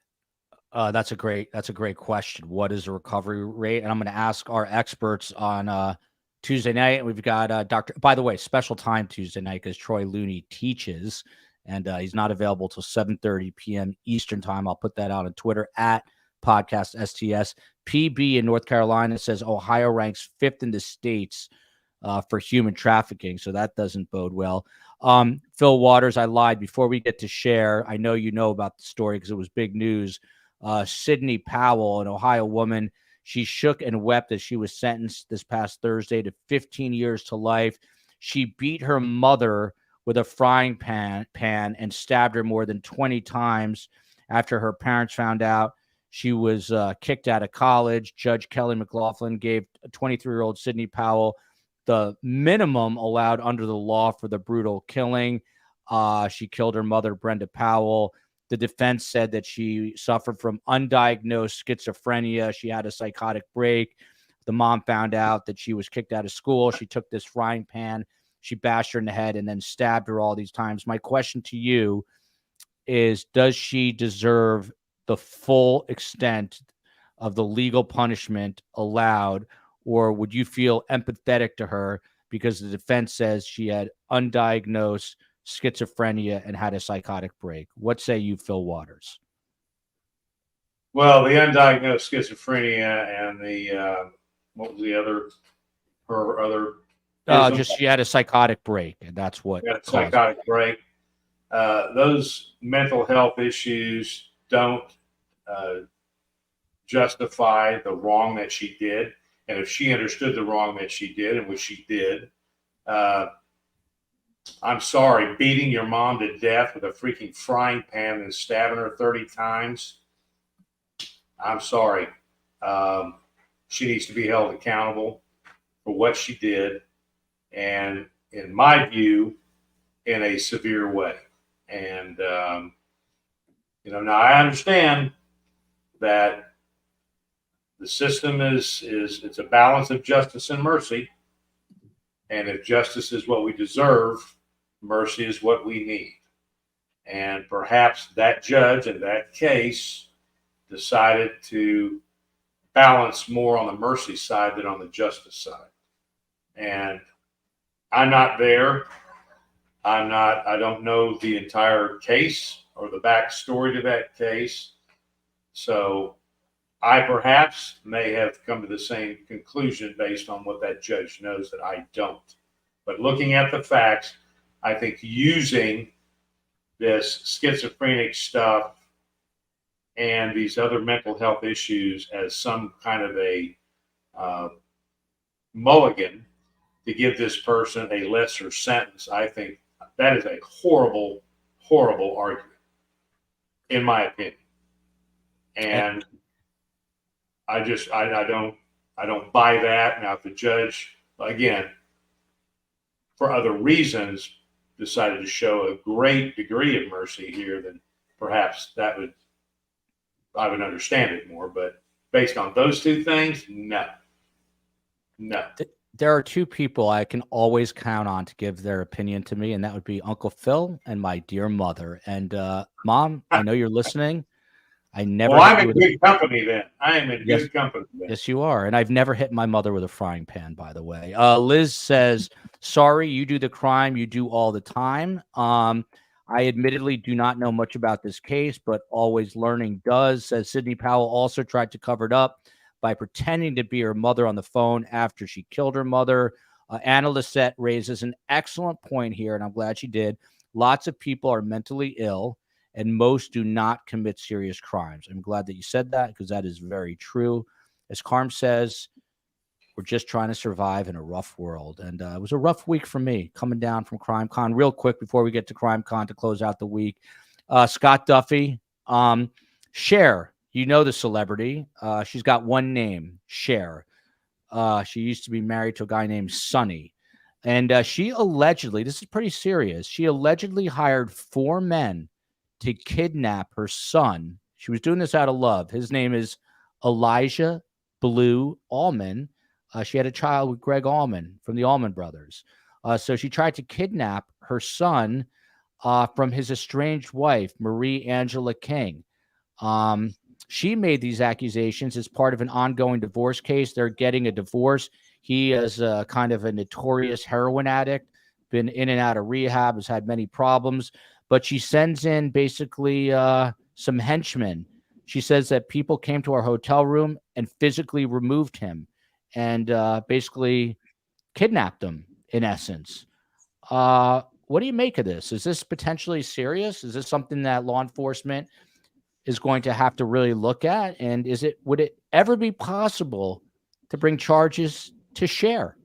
That's a great question. What is the recovery rate? And I'm going to ask our experts on Tuesday night. We've got by the way, special time Tuesday night because Troy Looney teaches, and he's not available till 7:30 p.m. Eastern time. I'll put that out on Twitter at Podcast STS. PB in North Carolina says Ohio ranks 5th in the states for human trafficking, so that doesn't bode well. Fil Waters, I lied. Before we get to Cher, I know you know about the story because it was big news. Cyndi Powell, an Ohio woman, she shook and wept as she was sentenced this past Thursday to 15 years to life. She beat her mother with a frying pan and stabbed her more than 20 times after her parents found out she was kicked out of college. Judge Kelly McLaughlin gave 23-year-old Cyndi Powell the minimum allowed under the law for the brutal killing. She killed her mother, Brenda Powell. The defense said that she suffered from undiagnosed schizophrenia. She had a psychotic break. The mom found out that she was kicked out of school. She took this frying pan, she bashed her in the head, and then stabbed her all these times. My question to you is, does she deserve the full extent of the legal punishment allowed, or would you feel empathetic to her because the defense says she had undiagnosed schizophrenia and had a psychotic break? What say you, Fil Waters? Well, the undiagnosed schizophrenia and the what was the other? Her other Just she had a psychotic break, and that's what got a caused it. psychotic break. Those mental health issues don't justify the wrong that she did. And if she understood the wrong that she did, and which she did, I'm sorry, beating your mom to death with a freaking frying pan and stabbing her 30 times. I'm sorry. She needs to be held accountable for what she did. And in my view, in a severe way. And, now I understand that the system it's a balance of justice and mercy. And if justice is what we deserve, mercy is what we need. And perhaps that judge in that case decided to balance more on the mercy side than on the justice side. And I'm not there. I don't know the entire case or the backstory to that case. So I perhaps may have come to the same conclusion based on what that judge knows that I don't. But looking at the facts, I think using this schizophrenic stuff and these other mental health issues as some kind of a mulligan to give this person a lesser sentence, I think that is a horrible, horrible argument, in my opinion. And I don't buy that. Now, if the judge, again, for other reasons, decided to show a great degree of mercy here, then perhaps I would understand it more. But based on those two things, no. There are two people I can always count on to give their opinion to me, and that would be Uncle Phil and my dear mother. And Mom, I know you're listening. Well, I'm in good company then. I am in good company then. Yes, you are. And I've never hit my mother with a frying pan, by the way. Liz says, sorry, you do the crime you do all the time. I admittedly do not know much about this case, but always learning does. Says Sidney Powell also tried to cover it up by pretending to be her mother on the phone after she killed her mother. Anna Lissette raises an excellent point here, and I'm glad she did. Lots of people are mentally ill, and most do not commit serious crimes. I'm glad that you said that, because that is very true. As Carm says, we're just trying to survive in a rough world. And it was a rough week for me coming down from CrimeCon. Real quick before we get to CrimeCon to close out the week, Scott Duffy, Cher, you know the celebrity. She's got one name, Cher. She used to be married to a guy named Sonny. And she allegedly, this is pretty serious, she allegedly hired 4 men to kidnap her son. She was doing this out of love. His name is Elijah Blue Allman. She had a child with Greg Allman from the Allman Brothers. So she tried to kidnap her son from his estranged wife, Marie Angela King. She made these accusations as part of an ongoing divorce case. They're getting a divorce. He is kind of a notorious heroin addict, been in and out of rehab, has had many problems. But she sends in basically some henchmen. She says that people came to our hotel room and physically removed him and basically kidnapped him, in essence. What do you make of this? Is this potentially serious? Is this something that law enforcement is going to have to really look at? And would it ever be possible to bring charges to Cher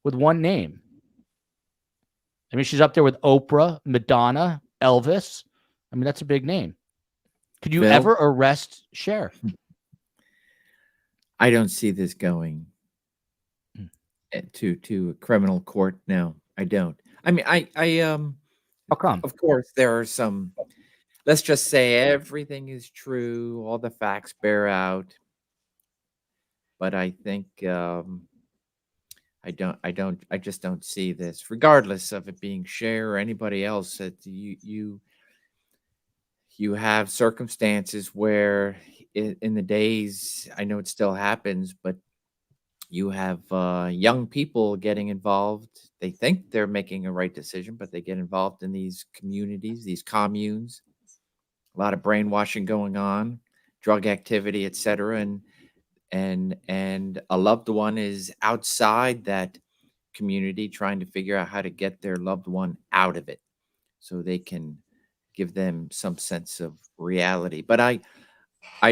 with one name? I mean, she's up there with Oprah, Madonna, Elvis. I mean, that's a big name. Could you ever arrest Cher? I don't see this going to a criminal court. No, I don't. I mean, How come? Of course, there are some. Let's just say everything is true, all the facts bear out. But I think I just don't see this, regardless of it being Cher or anybody else, that you have circumstances where in the days, I know it still happens, but you have young people getting involved. They think they're making a right decision, but they get involved in these communities, these communes. A lot of brainwashing going on, drug activity, etc., and a loved one is outside that community trying to figure out how to get their loved one out of it so they can give them some sense of reality. But I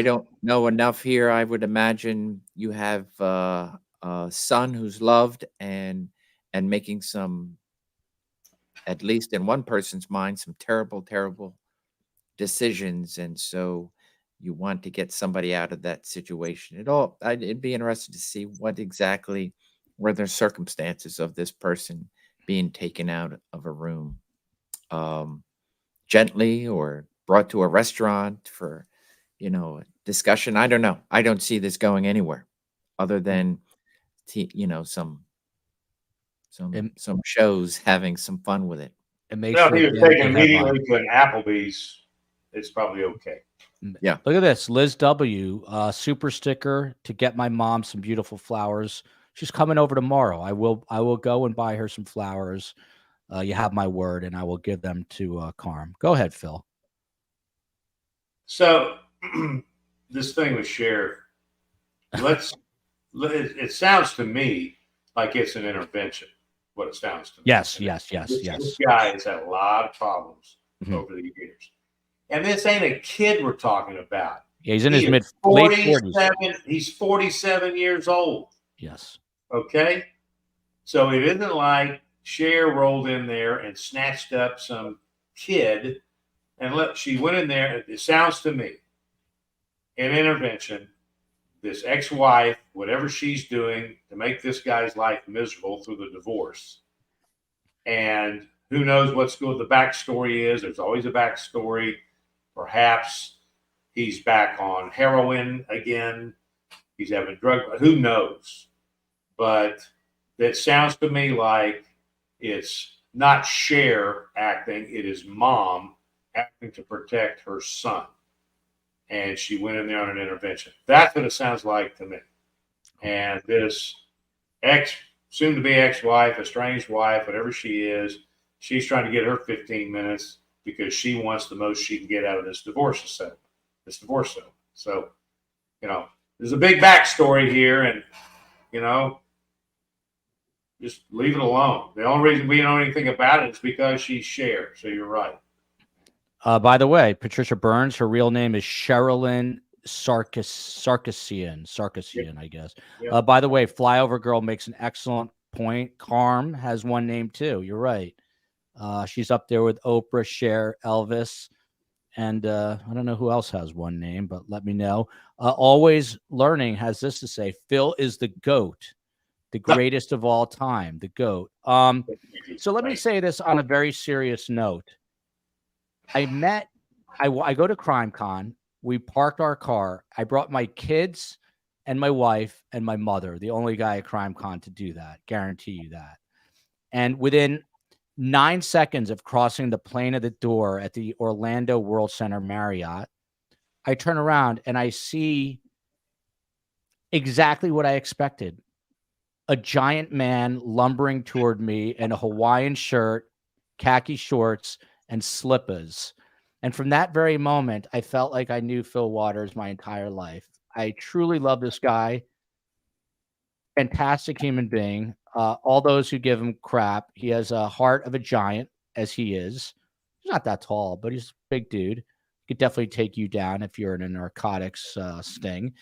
don't know enough here. I would imagine you have a son who's loved and making some, at least in one person's mind, some terrible, terrible decisions, and so you want to get somebody out of that situation. It'd be interesting to see what exactly were the circumstances of this person being taken out of a room, gently or brought to a restaurant for, discussion. I don't know. I don't see this going anywhere other than, some It, some shows having some fun with it. it makes Well, for if a he was damn taken good headline. immediately to an Applebee's, it's probably okay. Yeah. Look at this. Liz W. Super sticker to get my mom some beautiful flowers. She's coming over tomorrow. I will go and buy her some flowers. You have my word, and I will give them to Carm. Go ahead, Phil. So this thing with Cher, it sounds to me like it's an intervention. What it sounds to me. Yes. This guy has had a lot of problems over the years. And this ain't a kid we're talking about. Yeah, he's in his late 40s. He's 47 years old. Yes. Okay? So it isn't like Cher rolled in there and snatched up some kid and she went in there. It sounds to me an intervention. This ex-wife, whatever she's doing to make this guy's life miserable through the divorce. And who knows what the backstory is. There's always a backstory. Perhaps he's back on heroin again. He's having who knows? But it sounds to me like it's not Cher acting. It is mom acting to protect her son. And she went in there on an intervention. That's what it sounds like to me. And this soon-to-be ex-wife, estranged wife, whatever she is, she's trying to get her 15 minutes because she wants the most she can get out of this divorce settlement. So, there's a big backstory here, and, just leave it alone. The only reason we know anything about it is because she's Cher. So you're right. By the way, Patricia Burns, her real name is Sherilyn Sarkisian, I guess. Yep. By the way, Flyover Girl makes an excellent point. Carm has one name too. You're right. She's up there with Oprah, Cher, Elvis, and I don't know who else has one name, but let me know. Always Learning has this to say: Phil is the GOAT, the greatest of all time, the GOAT. So let me say this on a very serious note. I go to Crime Con. We parked our car. I brought my kids and my wife and my mother, the only guy at Crime Con to do that. Guarantee you that. And within 9 seconds of crossing the plane of the door at the Orlando World Center Marriott, I turn around and I see exactly what I expected. A giant man lumbering toward me in a Hawaiian shirt, khaki shorts, and slippers. And from that very moment, I felt like I knew Fil Waters my entire life. I truly love this guy. Fantastic human being. All those who give him crap, he has a heart of a giant, as he is. He's not that tall, but he's a big dude. He could definitely take you down if you're in a narcotics sting.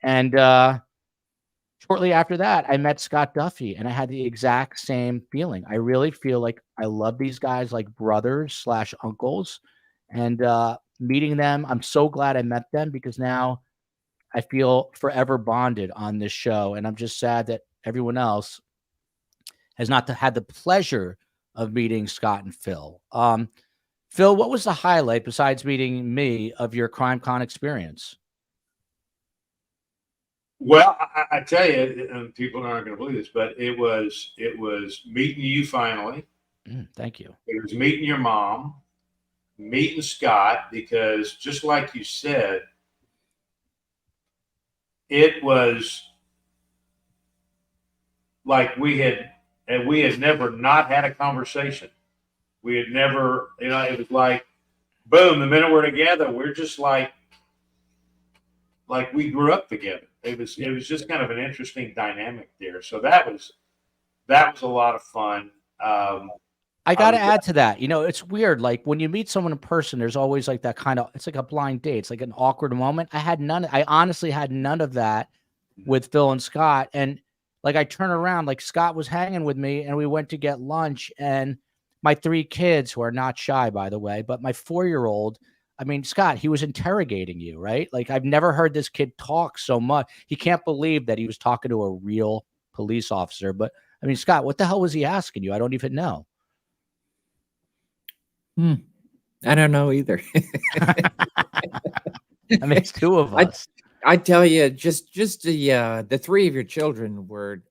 And shortly after that, I met Scott Duffy, and I had the exact same feeling. I really feel like I love these guys like brothers / uncles. And meeting them, I'm so glad I met them because now I feel forever bonded on this show. And I'm just sad that everyone else has not had the pleasure of meeting Scott and Phil. Phil, what was the highlight besides meeting me of your Crime Con experience? Well, I tell you, and people aren't going to believe this, but it was meeting you finally. Thank you. It was meeting your mom, meeting Scott, because just like you said, it was like we had never not had a conversation. We had never, it was like, boom, the minute we're together, we're just like, like we grew up together. It was just kind of an interesting dynamic there. So that was a lot of fun. I got to add to that. You know, it's weird. Like when you meet someone in person, there's always like that kind of, it's like a blind date. It's like an awkward moment. I honestly had none of that with Fil and Scott. And like I turn around, like Scott was hanging with me and we went to get lunch, and my 3 kids, who are not shy, by the way, but my 4-year-old, I mean, Scott, he was interrogating you, right? Like I've never heard this kid talk so much. He can't believe that he was talking to a real police officer. But I mean, Scott, what the hell was he asking you? I don't even know. I don't know either. I mean, it's 2 of us. I tell you, just the 3 of your children were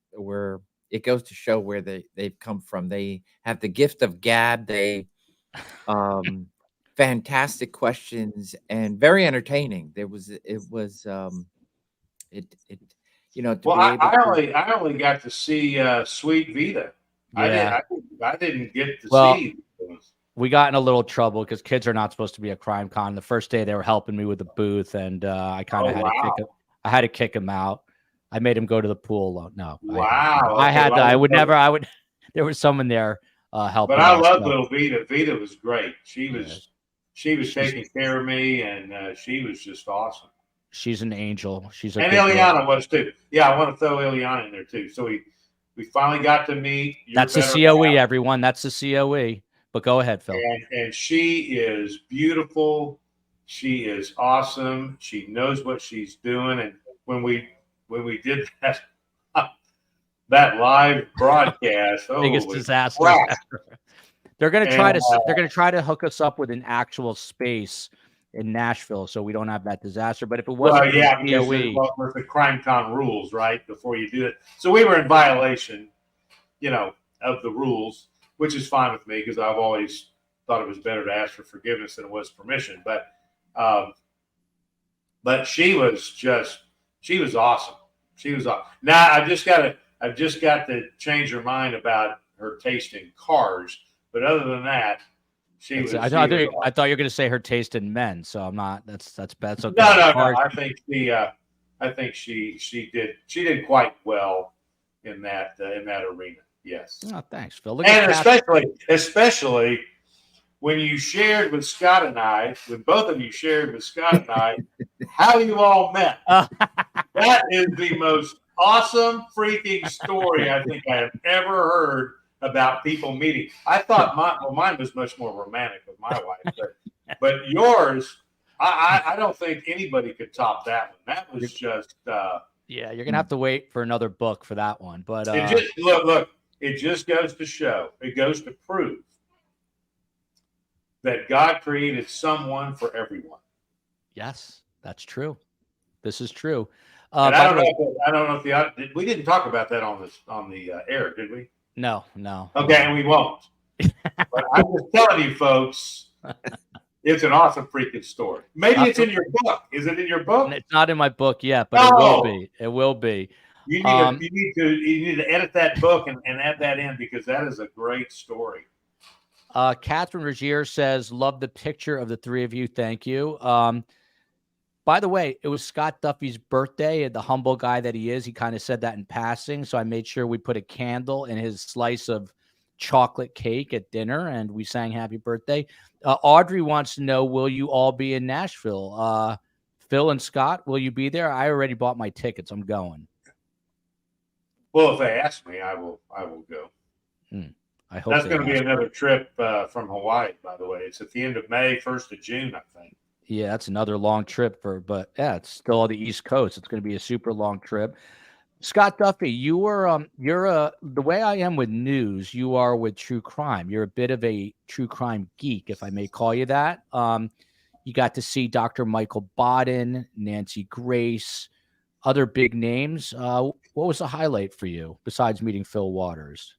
it goes to show where they've come from. They have the gift of gab. They fantastic questions and very entertaining. It was you know, to Well, be able to, I only got to see Sweet Vita. Yeah. I didn't get to Well, see. we got in a little trouble because kids are not supposed to be a crime con. The first day they were helping me with the booth, and I kind of had to kick him out. I made him go to the pool. No, Wow. I had to. I would never. I would. There was someone there helping. But I us, love so. little Vita. Vita was great. She was taking care of me, and she was just awesome. She's an angel. She's a and good Ileana girl. was too. Yeah, I want to throw Ileana in there too. So we finally got to meet. That's the COE, everyone. That's the COE. But go ahead, Fil. And she is beautiful. She is awesome. She knows what she's doing. And when we did that live broadcast, biggest disaster. They're gonna try to hook us up with an actual space in Nashville, so we don't have that disaster. But if it wasn't, because with the CrimeCon rules, right? Before you do it, so we were in violation, of the rules, which is fine with me because I've always thought it was better to ask for forgiveness than it was permission. But she was awesome. She was awesome. Now I've just got to change her mind about her taste in cars. But other than that, she was. I thought you were going to say her taste in men. So I'm not. That's bad. So no. I think she did quite well in that arena. Yes. Oh, thanks, Fil. And especially when you shared with Scott and I, when both of you shared with Scott and I, how you all met. That is the most awesome freaking story I think I have ever heard about people meeting. I thought mine was much more romantic with my wife, but yours, I don't think anybody could top that one. That was just. Yeah, you're gonna have to wait for another book for that one. But look. It just goes to show. It goes to prove that God created someone for everyone. Yes, that's true. This is true. I don't know if we didn't talk about that on the air, did we? No. Okay, and we won't. But I'm just telling you, folks, it's an awesome freaking story. Maybe it's in your book. Is it in your book? It's not in my book yet, but it will be. It will be. You need to edit that book and add that in because that is a great story. Catherine Regier says, "Love the picture of the 3 of you. Thank you." By the way, it was Scott Duffy's birthday, and the humble guy that he is, he kind of said that in passing. So I made sure we put a candle in his slice of chocolate cake at dinner, and we sang happy birthday. Audrey wants to know, will you all be in Nashville? Fil and Scott, will you be there? I already bought my tickets. I'm going. Well, if they ask me, I will go. I hope that's going to be another trip from Hawaii, by the way. It's at the end of May, 1st of June, I think. Yeah, that's another long trip but it's still on the East Coast. It's going to be a super long trip. Scott Duffy, you're the way I am with news, you are with true crime. You're a bit of a true crime geek, if I may call you that. You got to see Dr. Michael Baden, Nancy Grace, other big names. What was the highlight for you besides meeting Fil Waters?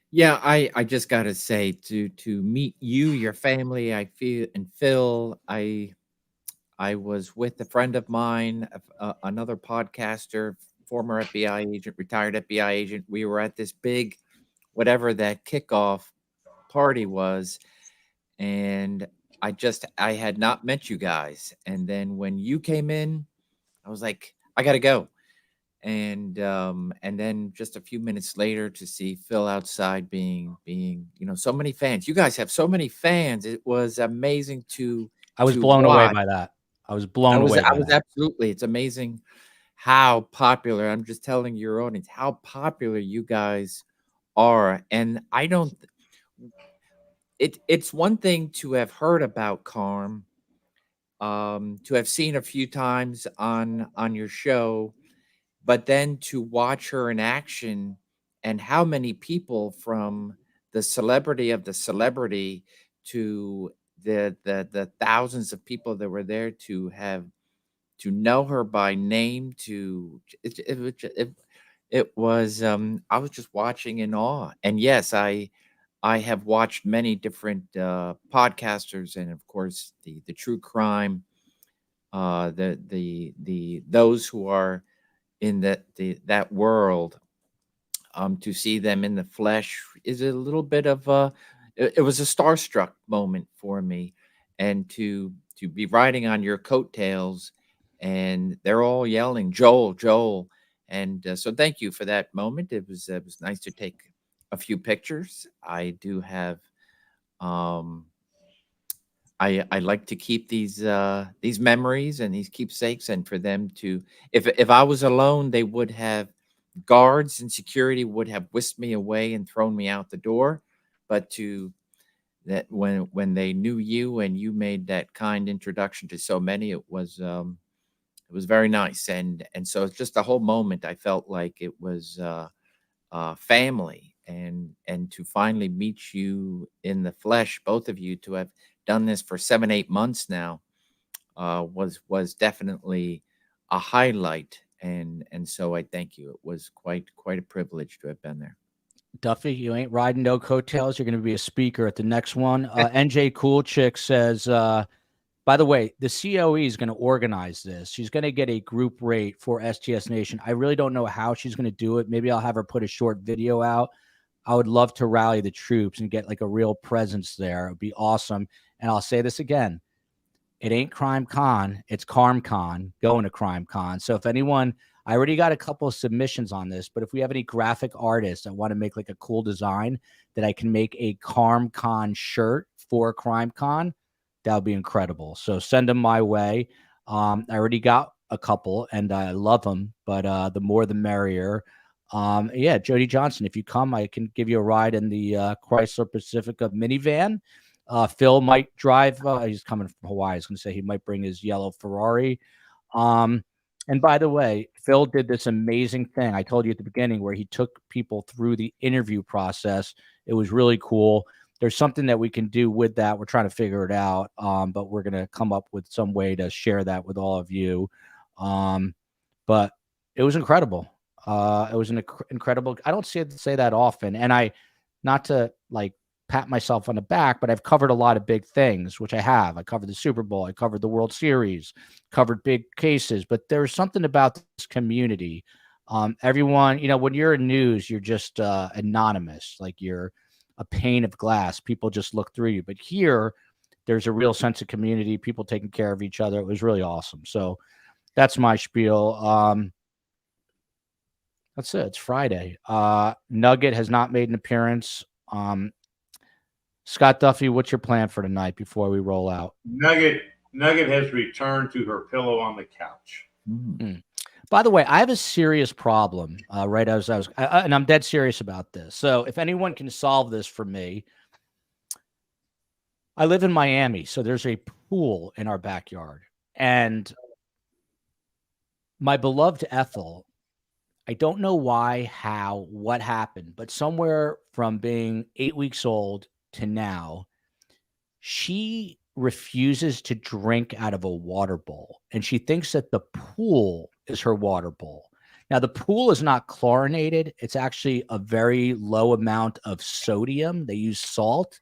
Yeah, I just got to say to meet you, your family, and Fil, I was with a friend of mine, another podcaster, former FBI agent, retired FBI agent. We were at this big, whatever that kickoff party was, and I had not met you guys. And then when you came in, I was like, I gotta go. And then just a few minutes later to see Phil outside being, so many fans. You guys have so many fans. It was amazing I was to blown away watch. by that. I was blown away I by was that. absolutely. It's amazing how popular. I'm just telling your audience how popular you guys are. And I don't. It's one thing to have heard about Carm, to have seen a few times on your show, but then to watch her in action and how many people from the celebrity of the celebrity to the thousands of people that were there to know her by name to it was I was just watching in awe. And yes, I have watched many different podcasters, and of course the true crime, the those who are in that world. To see them in the flesh is a little bit of a it was a starstruck moment for me. And to be riding on your coattails, and they're all yelling Joel, Joel. And so thank you for that moment. It was nice to take a few pictures. I do have um I like to keep these memories and these keepsakes, and for them to, if I was alone, they would have guards and security would have whisked me away and thrown me out the door. But to that when they knew you and you made that kind introduction to so many, it was very nice. And so it's just the whole moment. I felt like it was family, and to finally meet you in the flesh, both of you, to have done this for 7-8 months now, was definitely a highlight. And so I thank you. It was quite a privilege to have been there. Duffy, you ain't riding no coattails. You're going to be a speaker at the next one. NJ Cool Chick says, by the way, the COE is going to organize this. She's going to get a group rate for STS Nation. I really don't know how she's going to do it. Maybe I'll have her put a short video out. I would love to rally the troops and get like a real presence there. It would be awesome. And I'll say this again. It ain't Crime Con. It's Carm Con going to Crime Con. So if anyone, I already got a couple of submissions on this, but if we have any graphic artists that want to make like a cool design that I can make a Carm Con shirt for Crime Con, that would be incredible. So send them my way. I already got a couple and I love them, but the more the merrier. Yeah, Jody Johnson, if you come, I can give you a ride in the Chrysler Pacifica minivan. Phil might drive. He's coming from Hawaii. I was going to say he might bring his yellow Ferrari. And by the way, Phil did this amazing thing I told you at the beginning where he took people through the interview process. It was really cool. There's something that we can do with that. We're trying to figure it out, but we're going to come up with some way to share that with all of you. But it was incredible. It was an incredible. I don't say that often, and not to like pat myself on the back, but I've covered a lot of big things, which I have. I covered the Super Bowl, I covered the World Series, covered big cases, but there's something about this community. Everyone, when you're in news, you're just anonymous, like you're a pane of glass. People just look through you. But here, there's a real sense of community, people taking care of each other. It was really awesome. So that's my spiel. That's it. It's Friday. Nugget has not made an appearance. Scott Duffy, what's your plan for tonight before we roll out? Nugget has returned to her pillow on the couch. Mm. By the way, I have a serious problem. Right as I was, and I'm dead serious about this. So if anyone can solve this for me, I live in Miami, so there's a pool in our backyard, and my beloved Ethel. I don't know why, how, what happened, but somewhere from being 8 weeks old to now, she refuses to drink out of a water bowl, and she thinks that the pool is her water bowl. Now, the pool is not chlorinated. It's actually a very low amount of sodium. They use salt,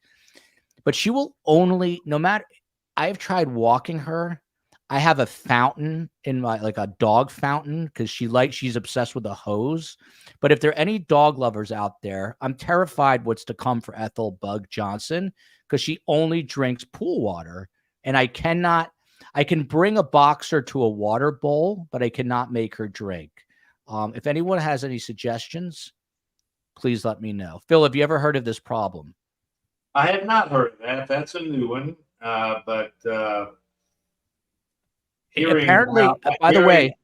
but she will only, no matter, I've tried walking her. I have a fountain in my, like a dog fountain, because she's obsessed with a hose. But if there are any dog lovers out there, I'm terrified what's to come for Ethel Bug Johnson, because she only drinks pool water. And I can bring a boxer to a water bowl, but I cannot make her drink. If anyone has any suggestions, please let me know. Phil, have you ever heard of this problem? I have not heard of that. That's a new one. But Apparently, by the way,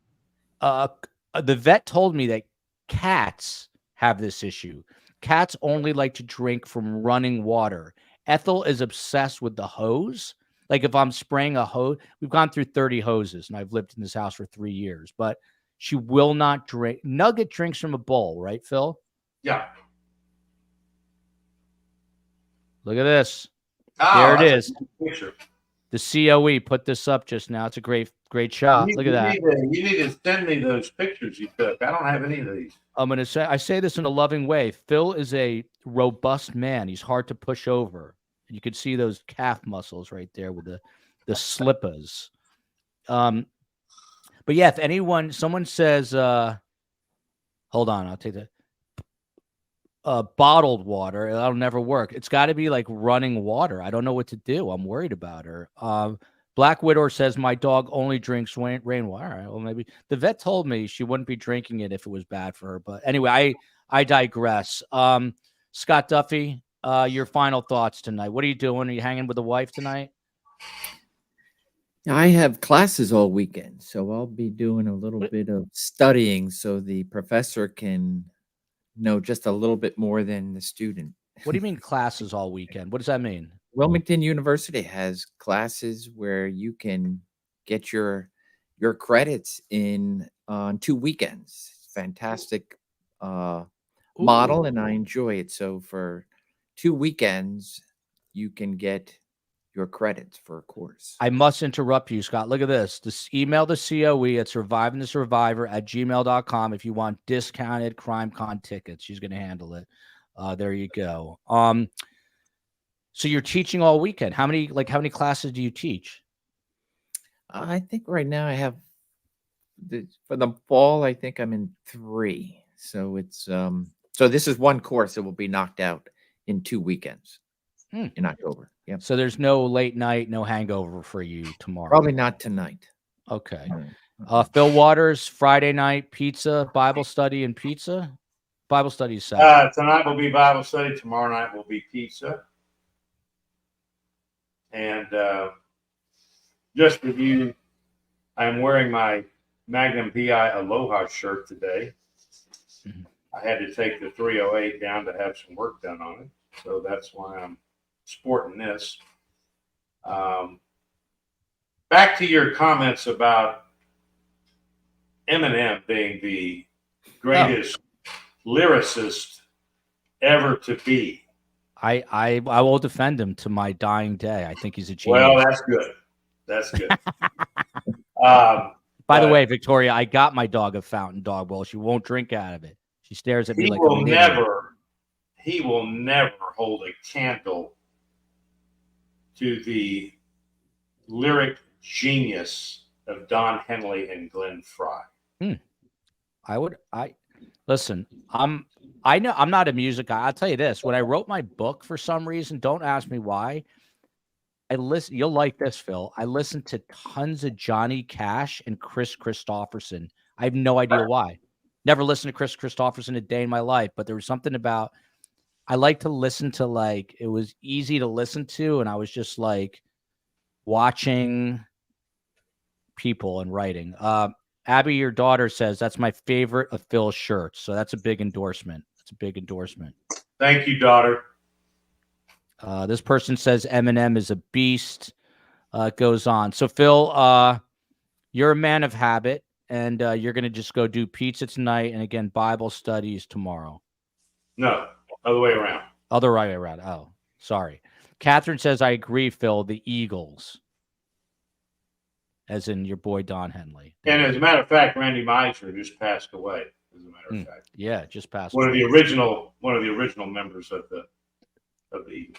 the vet told me that cats have this issue. Cats only like to drink from running water. Ethel is obsessed with the hose. Like if I'm spraying a hose, we've gone through 30 hoses and I've lived in this house for 3 years, but she will not drink. Nugget drinks from a bowl, right, Phil? Yeah. Look at this. Oh, There it is. Picture. The COE put this up just now. It's a great shot. Look at that. You need to send me those pictures you took. I don't have any of these. I say this in a loving way. Phil is a robust man. He's hard to push over. You can see those calf muscles right there with the slippers. But yeah, if someone says, hold on, I'll take that. Bottled water, that'll never work. It's got to be like running water. I don't know what to do. I'm worried about her. Black Widow says my dog only drinks rainwater. All right, well, maybe the vet told me she wouldn't be drinking it if it was bad for her. But anyway, I digress. Scott Duffy, your final thoughts tonight. What are you doing? Are you hanging with the wife tonight? I have classes all weekend, so I'll be doing a little bit of studying so the professor can know just a little bit more than the student. What do you mean classes all weekend? What does that mean? Wilmington University has classes where you can get your credits in on 2 weekends. Fantastic model, and I enjoy it. So for 2 weekends, you can get your credits for a course. I must interrupt you, Scott. Look at this. Just email the COE at survivingthesurvivor@gmail.com if you want discounted CrimeCon tickets. She's going to handle it. There you go. So you're teaching all weekend. How many classes do you teach? I think right now I have for the fall, I think I'm in 3. So it's so this is one course that will be knocked out in 2 weekends in October. Yeah. So there's no late night, no hangover for you tomorrow. Probably not tonight. Okay. Fil Waters, Friday night pizza, Bible study, and pizza. Bible study is Saturday. Tonight will be Bible study. Tomorrow night will be pizza. And just for you, I'm wearing my Magnum PI Aloha shirt today. Mm-hmm. I had to take the 308 down to have some work done on it. So that's why I'm sporting this. Back to your comments about Eminem being the greatest lyricist ever to be. I will defend him to my dying day. I think he's a genius. Well, that's good. That's good. By the way, Victoria, I got my dog a fountain dog bowl. She won't drink out of it. She stares at me like I'm an idiot. He will never hold a candle to the lyric genius of Don Henley and Glenn Frey. Listen, I know I'm not a music guy. I'll tell you this. When I wrote my book, for some reason, don't ask me why, you'll like this, Phil. I listened to tons of Johnny Cash and Chris Christopherson. I have no idea why. Never listened to Chris Christopherson a day in my life, but there was something about, I like to listen to, like, it was easy to listen to, and I was just like watching people and writing. Abby, your daughter, says that's my favorite of Phil's shirts. So that's a big endorsement. Thank you, daughter. This person says Eminem is a beast. Goes on. So Phil, you're a man of habit, and you're going to just go do pizza tonight. And again, Bible studies tomorrow. No, other way around. Other way around. Oh, sorry. Catherine says, I agree, Phil, the Eagles. As in your boy Don Henley. And as a matter of fact, Randy Meisner just passed away. As a matter of fact, yeah, just passed one away. of the original members of the Eagles.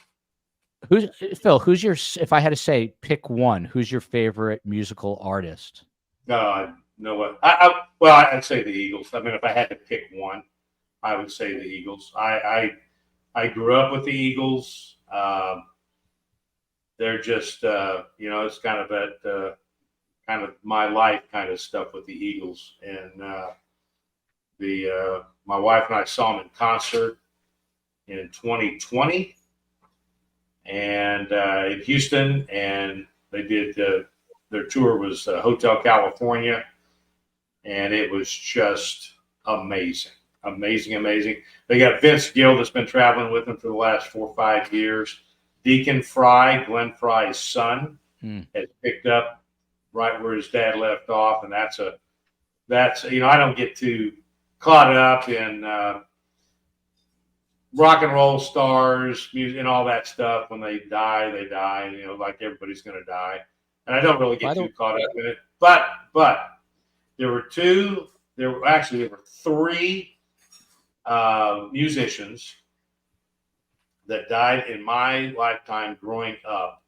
Who's your? If I had to say, pick one. Who's your favorite musical artist? No what? I'd say the Eagles. I mean, if I had to pick one, I would say the Eagles. I grew up with the Eagles. they're just, it's kind of that kind of my life kind of stuff with the Eagles. And my wife and I saw them in concert in 2020 and in Houston, and they did their tour was Hotel California, and it was just amazing. They got Vince Gill that's been traveling with them for the last 4 or 5 years. Deacon Fry, Glenn Fry's son, has picked up right where his dad left off, and that's I don't get too caught up in rock and roll stars, music, and all that stuff. When they die, like everybody's going to die, and I don't really get too caught up in it. But there were three musicians that died in my lifetime growing up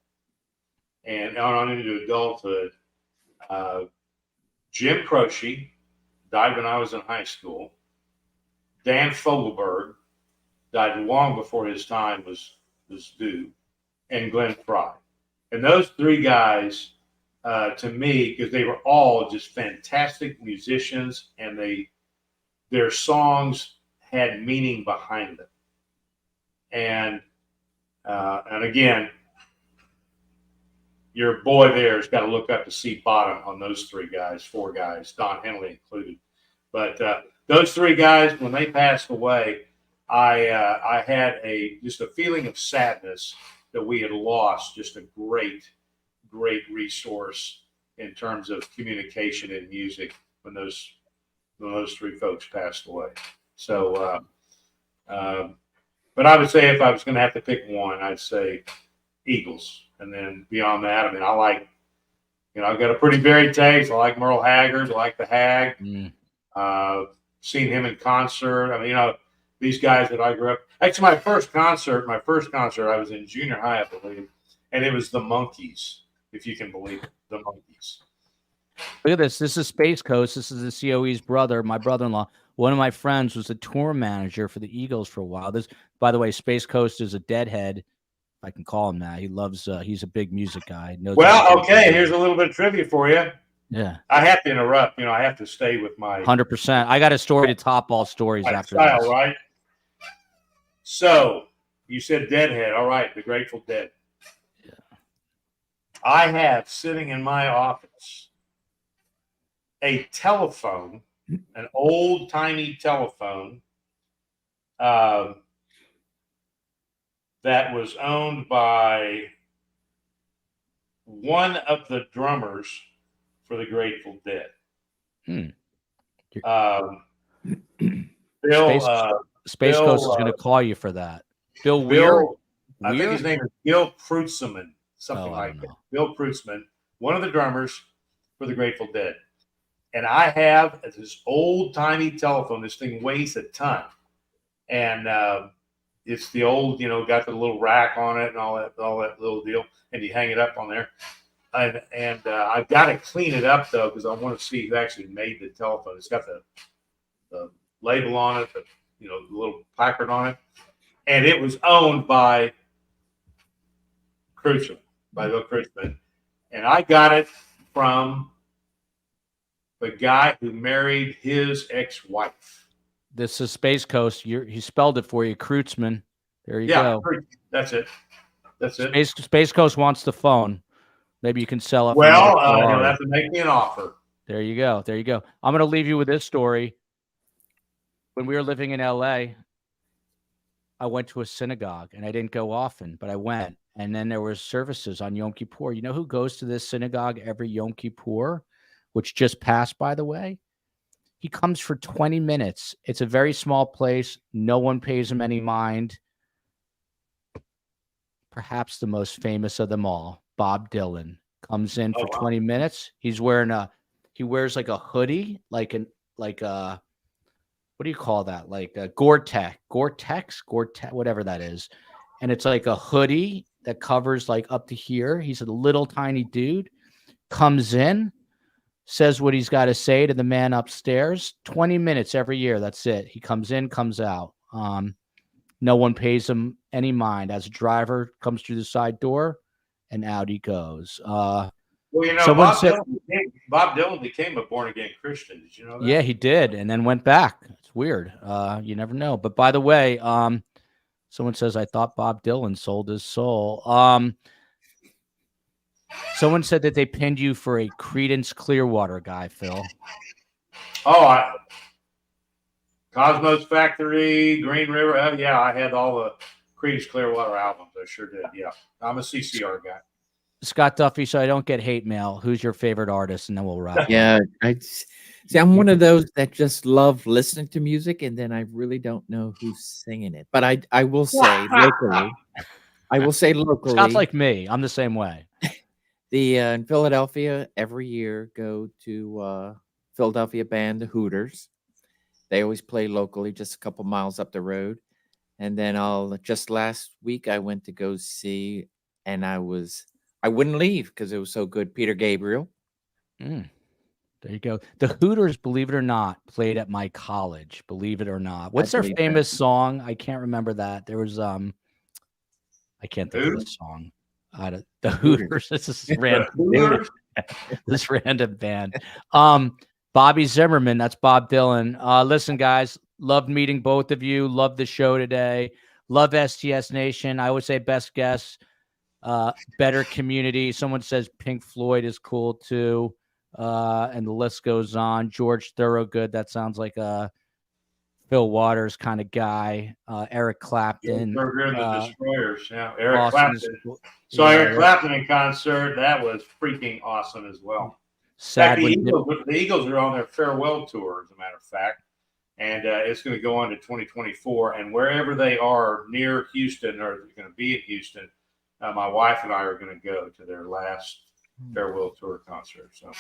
and on into adulthood. Jim Croce died when I was in high school. Dan Fogelberg died long before his time was due, and Glenn Fry. And those three guys, to me, because they were all just fantastic musicians, and their songs had meaning behind them. And again, your boy there has got to look up to see bottom on those four guys, Don Henley included. But those three guys, when they passed away, I had just a feeling of sadness that we had lost just a great resource in terms of communication and music when those three folks passed away. So, but I would say if I was going to have to pick one, I'd say Eagles. And then beyond that, I mean, I like, I've got a pretty varied taste. I like Merle Haggard. I like the Hag. Seen him in concert. I mean, these guys that I grew up. Actually, my first concert, I was in junior high, I believe, and it was the Monkees, if you can believe it, the Monkees. Look at this. This is Space Coast. This is the COE's brother, my brother-in-law. One of my friends was a tour manager for the Eagles for a while. This, by the way, Space Coast is a deadhead. If I can call him that. He loves. He's a big music guy. Well, okay. Here's a little bit of trivia for you. Yeah. I have to interrupt. I have to stay with my 100%. I got a story to top all stories after style, this. Right. So you said Deadhead. All right, the Grateful Dead. Yeah. I have sitting in my office a telephone, an old timey telephone that was owned by one of the drummers for the Grateful Dead. Bill. Space Coast is going to call you for that. Bill Weir? I think his name is Bill Kreutzmann, something like that. Bill Kreutzmann, one of the drummers for the Grateful Dead. And I have this old-timey telephone. This thing weighs a ton. And it's the old, got the little rack on it and all that little deal. And you hang it up on there. And I've got to clean it up, though, because I want to see who actually made the telephone. It's got the label on it, the little placard on it, and it was owned by Bill Kreutzmann, and I got it from the guy who married his ex-wife. This is Space Coast. He spelled it for you, Kreutzmann. There you go. That's it. Space Coast wants the phone. Maybe you can sell it. Well, he'll have to make me an offer. There you go. I'm going to leave you with this story. When we were living in LA, I went to a synagogue, and I didn't go often, but I went. And then there were services on Yom Kippur. You know who goes to this synagogue every Yom Kippur, which just passed, by the way? He comes for 20 minutes. It's a very small place. No one pays him any mind. Perhaps the most famous of them all, Bob Dylan, comes in for 20 minutes. He's wearing he wears like a hoodie, like a what do you call that? Like a Gore-Tex, whatever that is. And it's like a hoodie that covers like up to here. He's a little tiny dude, comes in, says what he's got to say to the man upstairs. 20 minutes every year. That's it. He comes in, comes out. No one pays him any mind. As a driver comes through the side door, and out he goes. Well, you know, Someone Bob, said- Bob Dylan became a born again Christian. Did you know that? Yeah, he did, and then went back. It's weird. You never know. But by the way, someone says I thought Bob Dylan sold his soul. Someone said that they pinned you for a Creedence Clearwater guy, Phil. Oh, Cosmos Factory, Green River. Yeah, I had all the Creedence Clearwater albums. I sure did. Yeah, I'm a CCR guy. Scott Duffy, so I don't get hate mail. Who's your favorite artist? And then we'll wrap. Yeah, see. I'm one of those that just love listening to music, and then I really don't know who's singing it. But I will say locally. I will say locally. Scott's like me. I'm the same way. The in Philadelphia every year go to Philadelphia band the Hooters. They always play locally, just a couple miles up the road. And then just last week I went to go see, and I wouldn't leave because it was so good. Peter Gabriel. There you go. The Hooters, believe it or not, played at my college. Believe it or not. What's their famous song? I can't remember that. There was I can't think of the song. The Hooters. This is random. This random band. Bobby Zimmerman. That's Bob Dylan. Listen, guys. Loved meeting both of you. Loved the show today. Love STS Nation. I would say best guess. Better community. Someone says Pink Floyd is cool too. And the list goes on. George Thorogood. That sounds like a Fil Waters kind of guy. Eric Clapton. The Destroyers. Yeah, Eric Austin's, Clapton. So Eric Clapton in concert. That was freaking awesome as well. Sad In fact, the Eagles are on their farewell tour, as a matter of fact. And it's going to go on to 2024. And wherever they are near Houston or going to be in Houston, my wife and I are going to go to their last farewell tour concert. So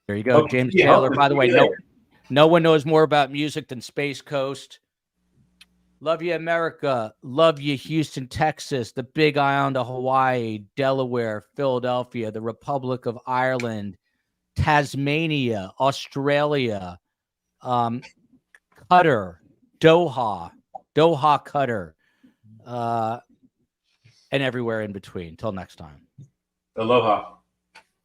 there you go. James Taylor. By the way, no one knows more about music than Space Coast. Love you, America. Love you, Houston, Texas, the Big Island of Hawaii, Delaware, Philadelphia, the Republic of Ireland, Tasmania, Australia, Qatar, Doha, Qatar, and everywhere in between. Till next time. Aloha.